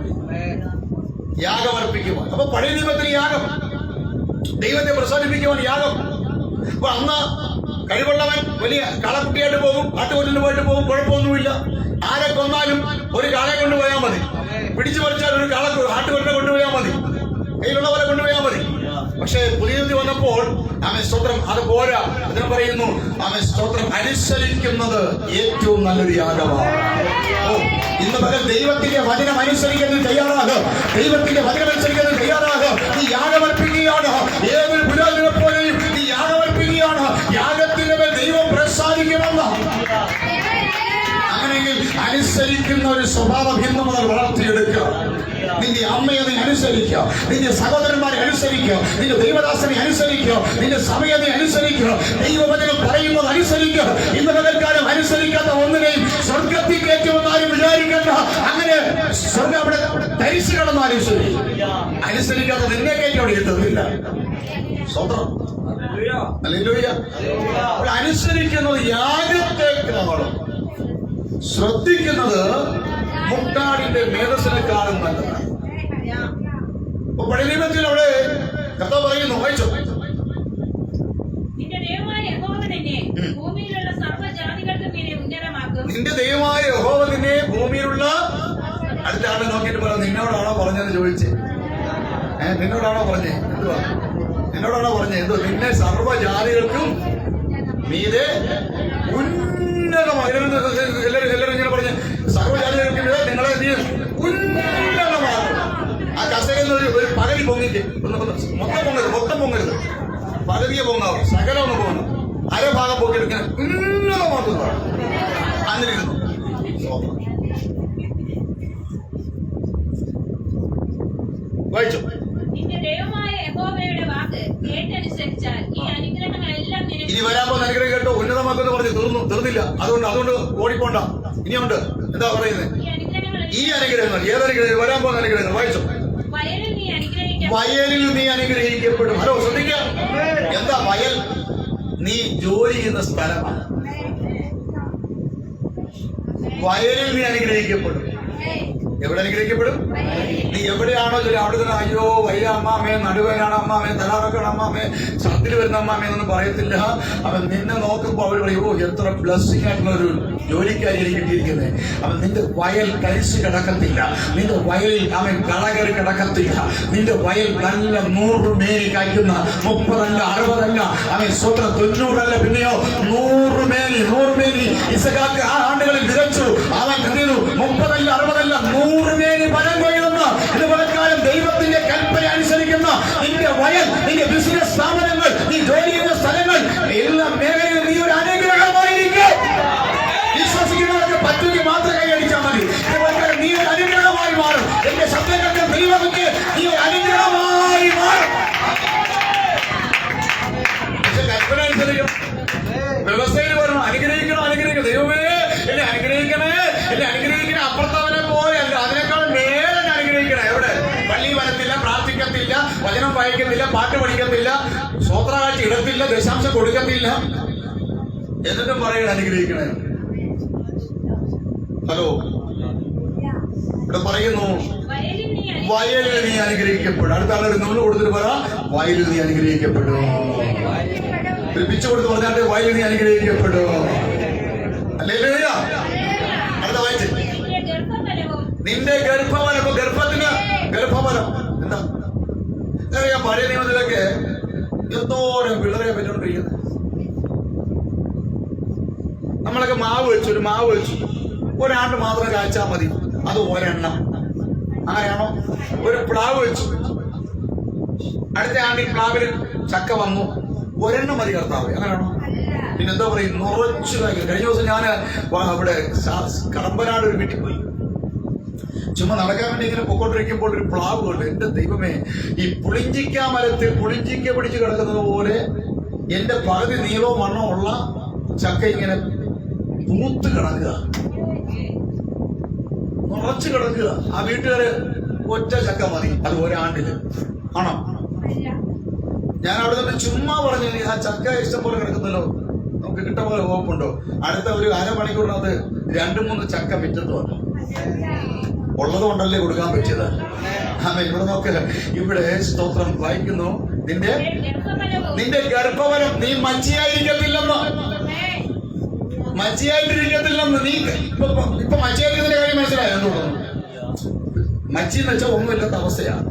യാഗം അർപ്പിക്കുവാൻ. അപ്പൊ പഴയ നിയമത്തിൽ യാഗം, ദൈവത്തെ പ്രസാദിപ്പിക്കുവാൻ യാഗം. അപ്പൊ അന്ന് കഴിവുള്ളവൻ വലിയ കാളക്കുട്ടിയായിട്ട് പോകും, ആട്ടുകൊറ്റന് പോയിട്ട് പോകും, കുഴപ്പമൊന്നുമില്ല. ആരെ കൊന്നാലും ഒരു കാളെ കൊണ്ടുപോയാൽ മതി, പിടിച്ചു പറിച്ചാൽ ഒരു ആട്ടുകൊറ്റനെ കൊണ്ടുപോയാൽ മതി, കയ്യിലുള്ളവരെ കൊണ്ടുപോയാൽ മതി. പക്ഷെ പുതിയ വന്നപ്പോൾ സ്തോത്രം അത് പോരാ. അതിന് പറയുന്നു സ്തോത്രം അനുസരിക്കുന്നത് ഏറ്റവും നല്ലൊരു യാഗമാണ്. ഇന്ന് പകൽ ദൈവത്തിന്റെ വചനം അനുസരിക്കുന്നത് തയ്യാറാകുക, ദൈവത്തിന്റെ വചനം അനുസരിക്കുന്നത് തയ്യാറാകുക. ഈ യാഗമർപ്പിക്കുകയാണ്. ഏതൊരു പുരോഹിതനെ പോലെയും ഈ യാഗമർപ്പിക്കുകയാണ്. യാഗത്തിന്റെ മേൽ ദൈവം പ്രസാദിക്കണമെന്ന്. അങ്ങനെയെങ്കിൽ അനുസരിക്കുന്ന ഒരു സ്വഭാവം ഇന്ന് മുതൽ വളർത്തിയെടുക്കുക. നിന്റെ അമ്മയെ നീ അനുസരിക്കുക, നിന്റെ സഹോദരന്മാരെ അനുസരിക്കുക, നിന്റെ ദൈവദാസനെ അനുസരിക്കുക, നിന്റെ സമയത്തെ അനുസരിക്കുക, ദൈവവചനം പറയുന്നത് അനുസരിക്കുക. ഇന്ന് പകൽക്കാലം അനുസരിക്കാത്ത ഒന്നിനെയും സ്വർഗത്തിൽ കയറ്റുമെന്ന് ആരും വിചാരിക്കണ്ട. അങ്ങനെ സ്വർഗം അവിടെ തരിച്ചു കിടന്ന് അനുസരിക്കാത്ത നിന്നെ കയറ്റി അവിടെ കിട്ടുന്നില്ല. സ്വന്തം അനുസരിക്കുന്നത് യാഗത്തേക്കാളും ശ്രദ്ധിക്കുന്നത് മുട്ടാടിന്റെ മേധസ്സിനെക്കാളും നല്ലതാണ്. പഴയ നിയമത്തിൽ അവിടെ കഥ പറയുന്നു, വായിച്ചോ. നിന്റെ ദൈവമായ യഹോവ നിന്നെ ഭൂമിയിലുള്ള ഭൂമിയിലുള്ള അടുത്ത ആളെ നോക്കിയിട്ട് പറയാം, നിന്നോടാണോ പറഞ്ഞതെന്ന് ചോദിച്ചേ. നിന്നോടാണോ പറഞ്ഞേ? എന്തുവാ നിന്നോടാണോ പറഞ്ഞേ? എന്തോ നിന്നെ സർവ്വജാതികൾക്കും മീതെ ഉന്നതമായി. എല്ലാവരും ഇങ്ങനെ പറഞ്ഞ് സർവ്വജാതികൾക്കും മീതെ നിങ്ങളെ നീ ഉന്നതമാകും. ആ കസേരയിൽ ഒരു പകുതി പൊങ്ങിക്ക്, മൊത്തം പൊങ്ങരുത്, പകുതിയെ പൊങ്ങാവും, സകലം ഒന്ന് പോകണം. അരഭാഗം പൊക്കിയെടുക്കാൻ ഉന്നതമാക്കുന്നതാണ്. അങ്ങനെ ഇരുന്നു വായിച്ചു. ഇനി വരാൻ പോകുന്ന അനുഗ്രഹം കേട്ടോ. ഉന്നതമാക്കുമെന്ന് പറഞ്ഞു തീർന്നില്ല. അതുകൊണ്ട് ഓടിപ്പോണ്ട, ഇനിയുണ്ട്. എന്താ പറയുന്നത്? ഈ അനുഗ്രഹങ്ങൾ ഏതനുഗ്രഹം? വരാൻ പോകുന്ന അനുഗ്രഹങ്ങൾ വായിച്ചു. വയലിൽ നീ അനുഗ്രഹിക്കപ്പെടും. ഹലോ, ശ്രദ്ധിക്കാം. എന്താ വയൽ? നീ ജോലി ചെയ്യുന്ന സ്ഥലമാണ്. വയലിൽ നീ അനുഗ്രഹിക്കപ്പെടും. എവിടെ അനുഗ്രഹിക്കപ്പെടും? നീ എവിടെയാണോ ചൊല്ലി അവിടെ തന്നെ അയ്യോ വയ്യ അമ്മാമേ, നടുവേനാണ് അമ്മാമേ, തലാറൊക്കെയാണ് അമ്മാമേ, ഛർദ്ദിൽ വരുന്ന അമ്മാമേ എന്നൊന്നും പറയത്തില്ല. അവൻ നിന്നെ നോക്കുമ്പോൾ അവർ പറയോ എത്ര ബ്ലസ്സിംഗ് ആയിട്ടുള്ള ഒരു ജോലിക്കാരി കിട്ടിയിരിക്കുന്നത്. അവൻ നിന്റെ വയൽ കരിച്ചു കിടക്കത്തില്ല, നിന്റെ വയലിൽ അവൻ കളകറി കിടക്കത്തില്ല. നിന്റെ വയൽ നല്ല 100 മേനി കായ്ക്കുന്ന 30 അല്ല 60 അല്ല അവൻ സ്വത്ര 90 അല്ല പിന്നെയോ 100 മേനി ഇസഹാക്ക് ആ ആണ്ടുകളിൽ വിതച്ചു. അവൻ 30 അല്ല 60 അല്ല 100 മേനി ഫലം കൊയ്യുന്ന ഇതുപോലെക്കാലം ദൈവത്തിന്റെ കൽപ്പന അനുസരിക്കുന്ന നിന്റെ വയൽ, നിന്റെ ബിസിനസ് സ്ഥാപനങ്ങൾ, നീ ജോലി ചെയ്യുന്ന സ്ഥലങ്ങൾ, എല്ലാ മേഖലയിലും നീ ഒരു അനുഗ്രഹമായിരിക്കും. വിശ്വസിക്കുന്നവർക്ക് പറ്റുമെങ്കിൽ മാത്രം കൈയടിച്ചാൽ മതി. ഇതുപോലെ നീ ഒരു അനുഗ്രഹമായി മാറും. എന്റെ ശബ്ദങ്ങൾക്ക് ദൈവത്തിന് നീ ഒരു അനുഗ്രഹമായി മാറും. പക്ഷെ കൽപ്പന അനുസരിക്കും. വ്യവസ്ഥയിൽ പറഞ്ഞു അനുഗ്രഹിക്കണം, ദൈവമേ എന്നെ അനുഗ്രഹിക്കണേ, അപ്പുറത്തവനെ പോലെയല്ല, അതിനേക്കാളും നേരെ അനുഗ്രഹിക്കണേ. എവിടെ? പള്ളി വരത്തില്ല, പ്രാർത്ഥിക്കത്തില്ല, വചനം വായിക്കത്തില്ല, പാട്ട് പഠിക്കത്തില്ല, സ്വോത്രകാഴ്ച ഇടത്തില്ല, ദശാംശം കൊടുക്കത്തില്ല, എന്നിട്ടും പറയണ അനുഗ്രഹിക്കണേ. ഹലോ, ഇവിടെ പറയുന്നു വയലിൽ നീ അനുഗ്രഹിക്കപ്പെടും. അടുത്ത ആളൊരു നുള്ളു കൊടുത്തിട്ട് പറ വയലിൽ നീ അനുഗ്രഹിക്കപ്പെടും. പിച്ചു കൊടുത്ത് പറഞ്ഞാൽ വയലിൽ നീ അനുഗ്രഹിക്കപ്പെടും. ഹല്ലേലൂയ. അടുത്ത വായിച്ച് നിന്റെ ഗർഭഫലം. ഗർഭത്തിന് ഗർഭഫലം എന്താ? അറിയാം, പഴയ നിയമത്തിലൊക്കെ എന്തോരം പിള്ളേരെ പറ്റുകൊണ്ടിരിക്കുന്നത്. നമ്മളൊക്കെ ഒരു മാവ് വെച്ചു ഒരാണ്ട് മാത്രം കാഴ്ചാൽ മതി, അത് ഒരെണ്ണം. അങ്ങനെയാണോ? ഒരു പ്ലാവ് വെച്ചു, അടുത്ത ആണ്ട് ഈ പ്ലാവില് ചക്ക വന്നു, ഒരെണ്ണം മതി കർത്താവ്. അങ്ങനെയാണോ? പിന്നെന്താ പറയും, നിറച്ചു കായ്ക്കും. കഴിഞ്ഞ ദിവസം ഞാൻ അവിടെ കടമ്പനാട് ഒരു വീട്ടിൽ പോയി. ചുമ്മാ നടക്കാൻ വേണ്ടി ഇങ്ങനെ പൊക്കോണ്ടിരിക്കുമ്പോൾ ഒരു പ്ലാവ് കൊണ്ട്, എന്റെ ദൈവമേ, ഈ പുളിഞ്ചിക്ക മരത്തിൽ പുളിഞ്ചിക്ക പിടിച്ച് കിടക്കുന്നത് പോലെ എന്റെ പകുതി നീളവും വണ്ണവും ഉള്ള ചക്ക ഇങ്ങനെ പൂത്ത് കിടക്കുക, നിറച്ചു കിടക്കുക. ആ വീട്ടുകാര് ഒറ്റ ചക്ക മതി, അത് ഒരാണ്ടില്. ആണോ? ഞാൻ അവിടെ നിന്ന് ചുമ്മാ പറഞ്ഞു, ആ ചക്ക ഇഷ്ടം പോലെ കിടക്കുന്നല്ലോ, നമുക്ക് കിട്ട പോലെ വകുപ്പുണ്ടോ? അടുത്ത ഒരു അരമണിക്കൂറിനകത്ത് 2-3 ചക്ക വിറ്റെന്ന് പറഞ്ഞു. ഉള്ളത് കൊണ്ടല്ലേ കൊടുക്കാൻ പറ്റിയത്. ഇവിടെ നോക്ക, ഇവിടെ സ്തോത്രം വായിക്കുന്നു, നിന്റെ ഗർഭഫലം നീ മച്ചിയായിരിക്കത്തില്ലെന്ന്. മച്ചിയായിട്ടിരിക്കത്തില്ലെന്ന്. നീ ഇപ്പൊ മച്ചിയായിരിക്കുന്നതിന്റെ കാര്യം മനസ്സിലായോ? എന്തുകൊണ്ടു? മച്ചി എന്ന് വെച്ചാൽ ഒന്നുമില്ലാത്ത അവസ്ഥയാണ്.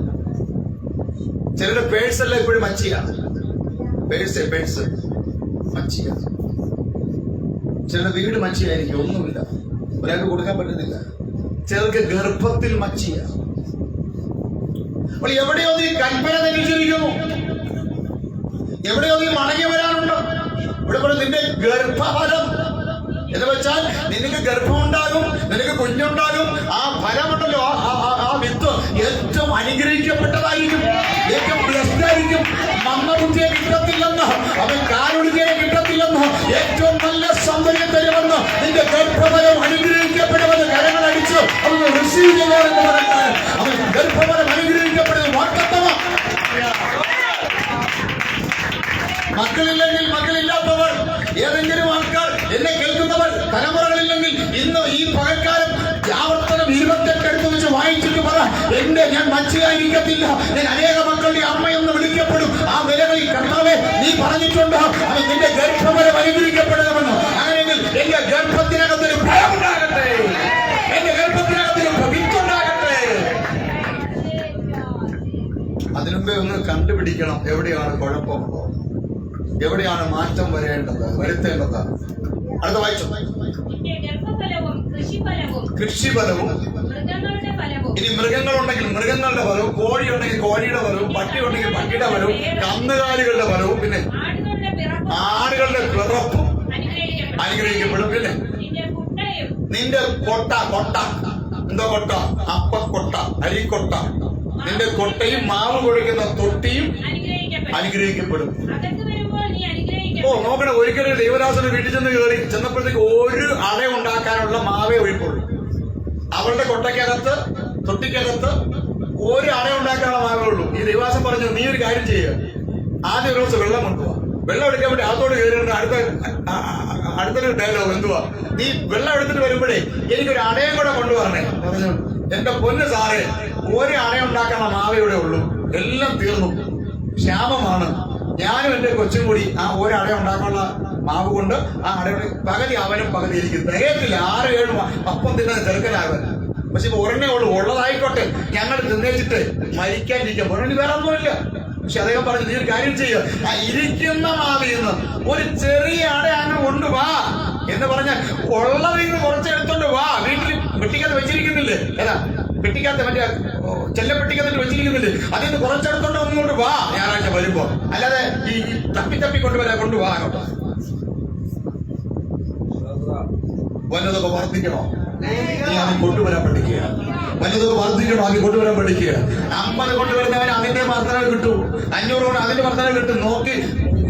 ചിലരുടെ പേഴ്സെല്ലാം ഇപ്പോഴും മച്ചിയാണ്. പേഴ്സ് മച്ചിയാണ്. ചിലരുടെ വീട് മച്ചിയായിരിക്കും, ഒന്നുമില്ല, ഒരാൾക്ക് കൊടുക്കാൻ പറ്റുന്നില്ല. ചിലർക്ക് ഗർഭത്തിൽ മച്ചിയാണ്. അപ്പോൾ എവിടെയോ നീ കൽപ്പന തെറ്റിച്ചിരിക്കുന്നു, എവിടെയോ നീ മടങ്ങി വരാനുണ്ട്. ഇവിടെ പറഞ്ഞ നിന്റെ ഗർഭഫലം എന്ന് വെച്ചാൽ നിനക്ക് ഗർഭമുണ്ടാകും, നിനക്ക് കുഞ്ഞുണ്ടാകും. ആ ഫലമുണ്ടല്ലോ, ആ വിത്ത് ഏറ്റവും അനുഗ്രഹിക്കപ്പെട്ടതായിരിക്കും, ഏറ്റവും ബ്ലെസ്ഡ് ആയിരിക്കും. മന്ദബുദ്ധിയെ കിട്ടത്തില്ലെന്ന്, അവൻ കാരുണ്യെ കിട്ടത്തില്ലെന്ന്, ഏറ്റവും നല്ല സൗന്ദര്യം തരുമെന്ന്, നിന്റെ ഗർഭഫലം അനുഗ്രഹിക്കപ്പെടുമെന്ന് കരങ്ങളടിച്ച് അവൻ റിസീവ് ചെയ്യാമെന്ന് പറഞ്ഞാൽ അവൻ ഗർഭഫലം അനുഗ്രഹിക്കപ്പെടുന്നത് വാഗ്ദത്തമാണ്. മക്കളില്ലെങ്കിൽ മക്കളില്ലാത്തവർ, ഏതെങ്കിലും ആൾക്കാർ എന്നെ കേൾക്കുന്നവർ, തലമുറകളില്ലെങ്കിൽ ഇന്ന് ഈ പകൽക്കാലം ആവർത്തനം 28 എടുത്തു വെച്ച് വായിച്ചിട്ട് പറ, ഞാൻ മച്ചിയായിരിക്കത്തില്ല, ഞാൻ അനേക മക്കളുടെ അമ്മയെന്ന് വിളിക്കപ്പെടും. ആ നിലകളിൽ കർത്താവേ നീ പറഞ്ഞിട്ടുണ്ട്, അവൻ നിന്റെ ഗർഭഫലം അനുഗ്രഹിക്കപ്പെടണമെന്ന്. അങ്ങനെയെങ്കിൽ എന്റെ ഗർഭത്തിനകത്തൊരു ഭയമുണ്ടാകട്ടെ, എന്റെ ഗർഭത്തിനകത്തൊരു വിത്തുണ്ടാകട്ടെ. അതിനുമ്പേ ഒന്ന് കണ്ടുപിടിക്കണം എവിടെയാണ് കുഴപ്പമുണ്ടോ, എവിടെയാണ് മാറ്റം വരുത്തേണ്ടത്. അടുത്ത വായിച്ചു. കൃഷിഫലവും. ഇനി മൃഗങ്ങളുണ്ടെങ്കിൽ മൃഗങ്ങളുടെ ഫലവും, കോഴി ഉണ്ടെങ്കിൽ കോഴിയുടെ ഫലവും, പട്ടി ഉണ്ടെങ്കിൽ പട്ടിയുടെ ഫലവും, കന്നുകാലികളുടെ ഫലവും, പിന്നെ ആടുകളുടെ പിറപ്പും അനുഗ്രഹിക്കപ്പെടും. പിന്നെ നിന്റെ കൊട്ട എന്തോ കൊട്ട, അപ്പക്കൊട്ട, അരിക്കൊട്ട, നിന്റെ കൊട്ടയും മാവ് കൊഴിക്കുന്ന തൊട്ടിയും അനുഗ്രഹിക്കപ്പെടും. ഓ നോക്കണേ, ഒരിക്കലും ദൈവദാസന് വീട്ടിൽ ചെന്നപ്പോഴത്തേക്ക് ഒരു അട ഉണ്ടാക്കാനുള്ള മാവേ ഒഴിപ്പുള്ളൂ. അവളുടെ കൊട്ടയ്ക്കകത്ത്, തൊട്ടിക്കകത്ത് ഒരു അട ഉണ്ടാക്കാനുള്ള മാവേ ഉള്ളൂ. ഈ ദൈവദാസൻ പറഞ്ഞു, നീ ഒരു കാര്യം ചെയ്യുക, ആദ്യം ഒരു ദിവസം വെള്ളം കൊണ്ടുപോവാ, വെള്ളം എടുക്കാൻ വേണ്ടി അകത്തോട് കയറിയിട്ട് അടുത്തൊരു ഡയലോഗ് എന്തുവാ, നീ വെള്ളം എടുത്തിട്ട് വരുമ്പോഴേ എനിക്കൊരു അടയും കൂടെ കൊണ്ടുപോകണേ പറഞ്ഞു. എന്റെ പൊന്ന് സാറേ, ഒരു അട ഉണ്ടാക്കാനുള്ള മാവേ ഇവിടെ ഉള്ളൂ, എല്ലാം തീർന്നു, ക്ഷാമമാണ്. ഞാനും എന്റെ കൊച്ചും കൂടി ആ ഒരു അട ഉണ്ടാക്കാനുള്ള മാവ് കൊണ്ട് ആ അടയുടെ പകുതി അവനും പകുതി എനിക്ക് തികയത്തില്ല. 6-7 അപ്പം തിന്നാൻ ചെറുക്കനാവൻ. പക്ഷെ ഇപ്പൊ ഒരെണ്ണേ ഉള്ളൂ, ഉള്ളതായിക്കോട്ടെ ഞങ്ങൾ തിന്നേച്ചിട്ട് മരിക്കാനിരിക്കാം. ഒരെണ്ണി വേറെ ഒന്നുമില്ല. പക്ഷെ അദ്ദേഹം പറഞ്ഞു, നീ ഒരു കാര്യം ചെയ്യുക, ആ ഇരിക്കുന്ന മാവിൽ നിന്ന് ഒരു ചെറിയ അട അങ്ങ് കൊണ്ടുവാ എന്ന് പറഞ്ഞാൽ ഉള്ളതിൽ നിന്ന് കുറച്ച് എടുത്തോണ്ട് വാ. വീട്ടിൽ പെട്ടിക്കകത്ത് വെച്ചിരിക്കുന്നില്ലേ, ഏതാ പെട്ടിക്കകത്ത്, മറ്റേ ചെല്ലപ്പെട്ടിക്കകത്ത് വെച്ചിരിക്കുന്നില്ലേ, അതിൽ നിന്ന് കുറച്ചെടുത്തോണ്ട് ഒന്നുകൊണ്ട് വാ ഞായറാഴ്ച വരുമ്പോ. അല്ലാതെ ഈ തപ്പി കൊണ്ടുവാ കേട്ടോ. വല്ലതൊക്കെ വർദ്ധിക്കണോ, നീ ആദ്യം കൊണ്ടുവരാൻ പഠിക്കുക. വല്ലതൊക്കെ വർദ്ധിക്കണോ, ആദ്യം കൊണ്ടുവരാൻ പഠിക്കുക. 50 കൊണ്ടുവരുന്നവന് അതിന്റെ വർധനവ് കിട്ടും, 500 കൊണ്ട് അതിന്റെ വർധനവ് കിട്ടും. നോക്കി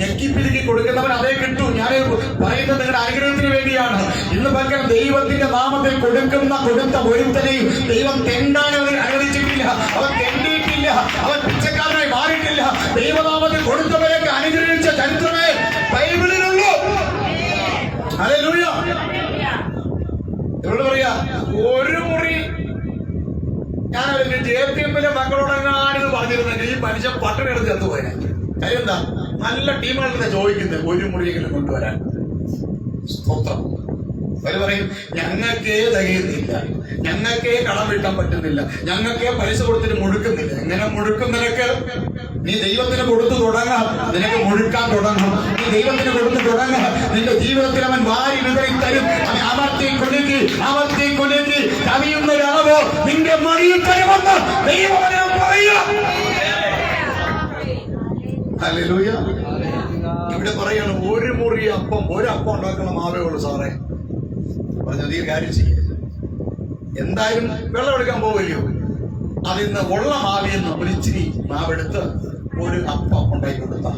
ഞെക്കിപ്പിരിക്കി കൊടുക്കുന്നവൻ അതേ കിട്ടും. ഞാൻ പറയുന്നത് നിങ്ങളുടെ അനുഗ്രഹത്തിന് വേണ്ടിയാണ്. ഇന്ന് പകരം ദൈവത്തിന്റെ നാമത്തിൽ കൊടുത്ത ഒരുത്തനെയും ദൈവം തെണ്ടാൻ അനുവദിച്ചിട്ടില്ല. അവൻ തെണ്ടിയിട്ടില്ല, അവൻ പിച്ചക്കാരനായി മാറിയിട്ടില്ല. ദൈവനാമത്തിൽ കൊടുത്തവരെയൊക്കെ അനുഗ്രഹിച്ച ചരിത്രമേ ബൈബിളിലുള്ളൂ. ഹല്ലേലൂയ. ഇവിടെ പറയാ, ഒരു മുറി ഞാൻ JPM-ലെ മക്കളോടെങ്ങാനും പറഞ്ഞിരുന്നെങ്കിൽ ഈ മനുഷ്യൻ പട്ടിണി എടുത്ത് എത്തുപോയനെ. കാര്യം എന്താ, നല്ല ടീമുകളെ ചോദിക്കുന്നത് ഒരു മുറിയെങ്കിലും കൊണ്ടുവരാൻ. സ്തോത്രം. അവര് പറയും, ഞങ്ങൾക്കേ തികയുന്നില്ല, ഞങ്ങൾക്കേ കടം വീട്ടാൻ പറ്റുന്നില്ല, ഞങ്ങൾക്കേ പൈസ കൊടുത്തിട്ട് മുഴുക്കുന്നില്ല. എങ്ങനെ മുഴുക്കും? നിനക്ക് നീ ദൈവത്തിന് കൊടുത്തു തുടങ്ങാം, നിനക്ക് മുഴുക്കാൻ തുടങ്ങും. നീ ദൈവത്തിന് കൊടുത്തു തുടങ്ങാം, നിന്റെ ജീവിതത്തിൽ അവൻ വാരി വിതറി തരും. അവൻ അമർത്തി കുലുക്കി കവിയുന്ന ഒരളവോ നിന്റെ മടിയിൽ തരുമെന്ന് ദൈവം പറയുക. ഹല്ലേലൂയ. ഇവിടെ പറയാണ്, ഒരു മുറി അപ്പം, ഒരപ്പം ഉണ്ടാക്കുന്ന മാവേ ഉള്ളൂ സാറേ. പറഞ്ഞു, നീ കാര്യം ചെയ്യ, എന്തായാലും വെള്ളം എടുക്കാൻ പോവില്ലയോ, അതിന്ന് ഉള്ള മാവിന്ന് ഒരിച്ചിരി മാവെടുത്ത് ഒരു അപ്പം ഉണ്ടാക്കി കൊടുത്ത.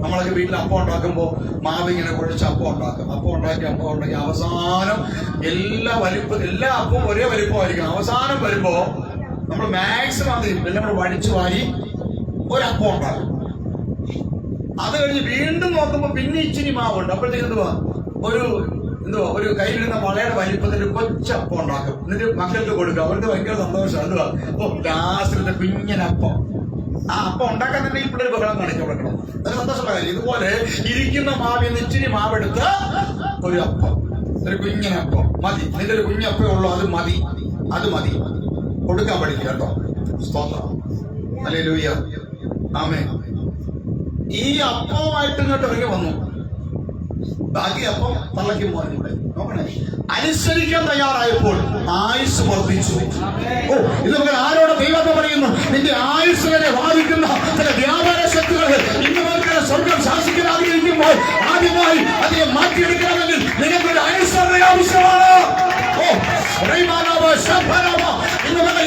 നമ്മളൊക്കെ വീട്ടിൽ അപ്പം ഉണ്ടാക്കുമ്പോൾ മാവ് ഇങ്ങനെ കുഴച്ച് അപ്പം ഉണ്ടാക്കി അവസാനം എല്ലാ അപ്പവും ഒരേ വലിപ്പമായിരിക്കും. അവസാനം വരുമ്പോ നമ്മൾ മാക്സിമം എല്ലാം കൂടെ വടിച്ചു വാരി ഒരപ്പം ഉണ്ടാക്കും. അത് കഴിഞ്ഞ് വീണ്ടും നോക്കുമ്പോ പിന്നെ ഇച്ചിരി മാവുണ്ട്. അപ്പോഴത്തേക്ക് ഒരു കയ്യിലിരുന്ന വളയുടെ വലിപ്പത്തിന്റെ കൊച്ചപ്പം ഉണ്ടാക്കും. എന്നിട്ട് മക്കൾക്ക് കൊടുക്കും. അവർക്ക് ഭയങ്കര സന്തോഷം. എന്തുവാ, അപ്പൊ ലാസ്റ്റിന്റെ കുഞ്ഞനപ്പം. ആ അപ്പം ഉണ്ടാക്കാൻ തന്നെ ഇപ്പോഴൊരു ബഹളം കാണിച്ചു കൊടുക്കണം. അത് സന്തോഷമുള്ള കാര്യം. ഇതുപോലെ ഇരിക്കുന്ന മാവിൽ ഇച്ചിരി മാവെടുത്ത് ഒരു അപ്പം, ഒരു കുഞ്ഞനപ്പം മതി. നിന്റെ ഒരു കുഞ്ഞപ്പേ ഉള്ളൂ, അത് മതി കൊടുക്കാൻ പഠിക്കുക കേട്ടോ. സ്തോത്രം. ഹല്ലേലൂയ. ആമേൻ. ഈ അപ്പവുമായിട്ട് ഇങ്ങോട്ട് ഇറങ്ങി വന്നു. ബാക്കി അപ്പം തള്ളയ്ക്ക് പോകാൻ ഇവിടെ നോക്കണേ. അനുസരിക്കാൻ തയ്യാറായപ്പോൾ ആയുസ് വർദ്ധിച്ചു. ഓ, ഇത് നമുക്ക് ആരോട് ദൈവത്തെ പറയുന്നു? നിന്റെ ആയുസ് വരെ ബാധിക്കുന്ന ചില വ്യാപാര ശക്തികൾ ഇന്ന് സ്വർഗം ശാസിക്കാൻ ആഗ്രഹിക്കുമ്പോൾ ആദ്യമായി അതിനെ മാറ്റിയെടുക്കണമെങ്കിൽ നിങ്ങൾക്കൊരു അനുസരണ ആവശ്യമാണ്. ഓ,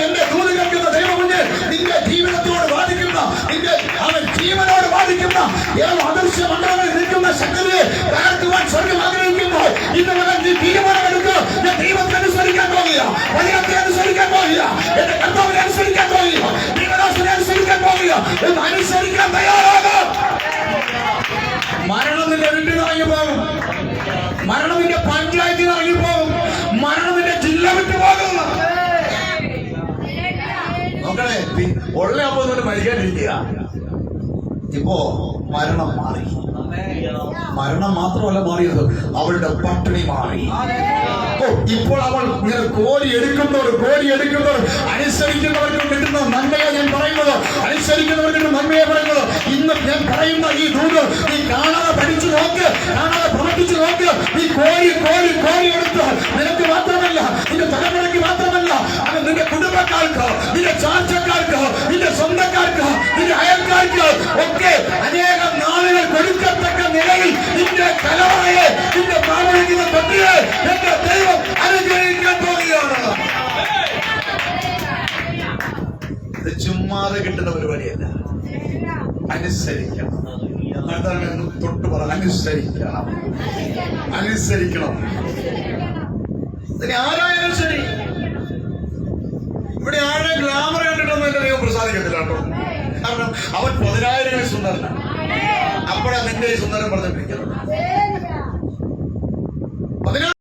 എന്റെ ദൂത് കേൾക്കുന്ന ദൈവമുണ്ട്. നിന്റെ ജീവിതത്തോട് ബാധിക്കുന്ന, നിന്റെ അവൻ ജീവനോട് ബാധിക്കുന്ന അദൃശ്യ മണ്ഡലങ്ങളിൽ നിൽക്കുന്ന ശക്തിയെ തകർത്തുവാൻ സ്വർഗം ആഗ്രഹിക്കുമ്പോൾ ഇന്ന് നീ തീരുമാനമെടുക്കുക. ഞാൻ ദൈവത്തെ അനുസരിക്കാൻ പോകില്ല, വചനത്തെ അനുസരിക്കാൻ പോകില്ല, എന്റെ കർത്താവിനെ അനുസരിക്കാൻ പോകില്ല, ദൈവദാസനെ അനുസരിക്കാൻ പോകില്ല എന്ന് അനുസരിക്കാൻ തയ്യാറാകാം. മരണം നിന്റെ വീട്ടിൽ നിന്ന് ഇറങ്ങിപ്പോകും, മരണം നിന്റെ പഞ്ചായത്തിൽ നിന്ന് ഇറങ്ങിപ്പോകും, മരണം നിന്റെ ജില്ല വിട്ടു പോകും. നോക്കണേ, ഉള്ള അപ്പൊ മരിക്കാനിരിക്കുക. ഇപ്പോ മരണം മാറി. മരണം മാത്രമല്ല മാറിയത്, അവളുടെ പട്ടിണി മാറി. ഇപ്പോൾ അവൾ ഇങ്ങനെ കോരി എടുക്കുന്നവർ അനുസരിക്കുന്നവർക്ക് കിട്ടുന്ന നന്മയെ ഞാൻ പറയുന്നത്, അനുസരിക്കുന്നവർക്ക് നന്മയെ പറയുന്നത്. ഇന്ന് ഞാൻ പറയുന്ന ഈ ദൂത് നീ കാണാതെ പഠിച്ചു നോക്ക്, കാണാതെ പ്രവർത്തിച്ചു നോക്ക്. നീ കോരി എടുത്ത് നിനക്ക് മാത്രമല്ല, നിന്റെ തലമുറയ്ക്ക് മാത്രമല്ല, അത് നിന്റെ കുടുംബക്കാർക്ക്, നിന്റെ ചാർച്ചക്കാർക്ക്, നിന്റെ സ്വന്തക്കാർക്ക്, നിന്റെ അയൽക്കാർക്ക് ഒക്കെ അനേകം നാളുകൾ കൊടുക്കത്തക്ക നിലയിൽ നിന്റെ തലമുറയെ, നിന്റെ പ്രാപണിക്കുന്ന തൊട്ടിയെ എന്റെ ദൈവം അനുഗ്രഹിക്കാൻ പോവുകയാണ്. ഇത് ചുമ്മാതെ കിട്ടുന്ന പരിപാടിയല്ല. അനുസരിക്കണം. തൊട്ട് പറ, അനുസരിക്കണം. ആരായാലും ശരി, ഇവിടെ ആരെ ഗ്ലാമർ കണ്ടിട്ടൊന്നും എന്റെ ദൈവം പ്രസാദിക്കത്തില്ല കേട്ടോ. കാരണം അവൻ 10,000 സുന്ദരനാണ്. അപ്പോഴാണ് നിന്റെ ഈ സുന്ദരൻ പറഞ്ഞിരിക്കുന്നത്.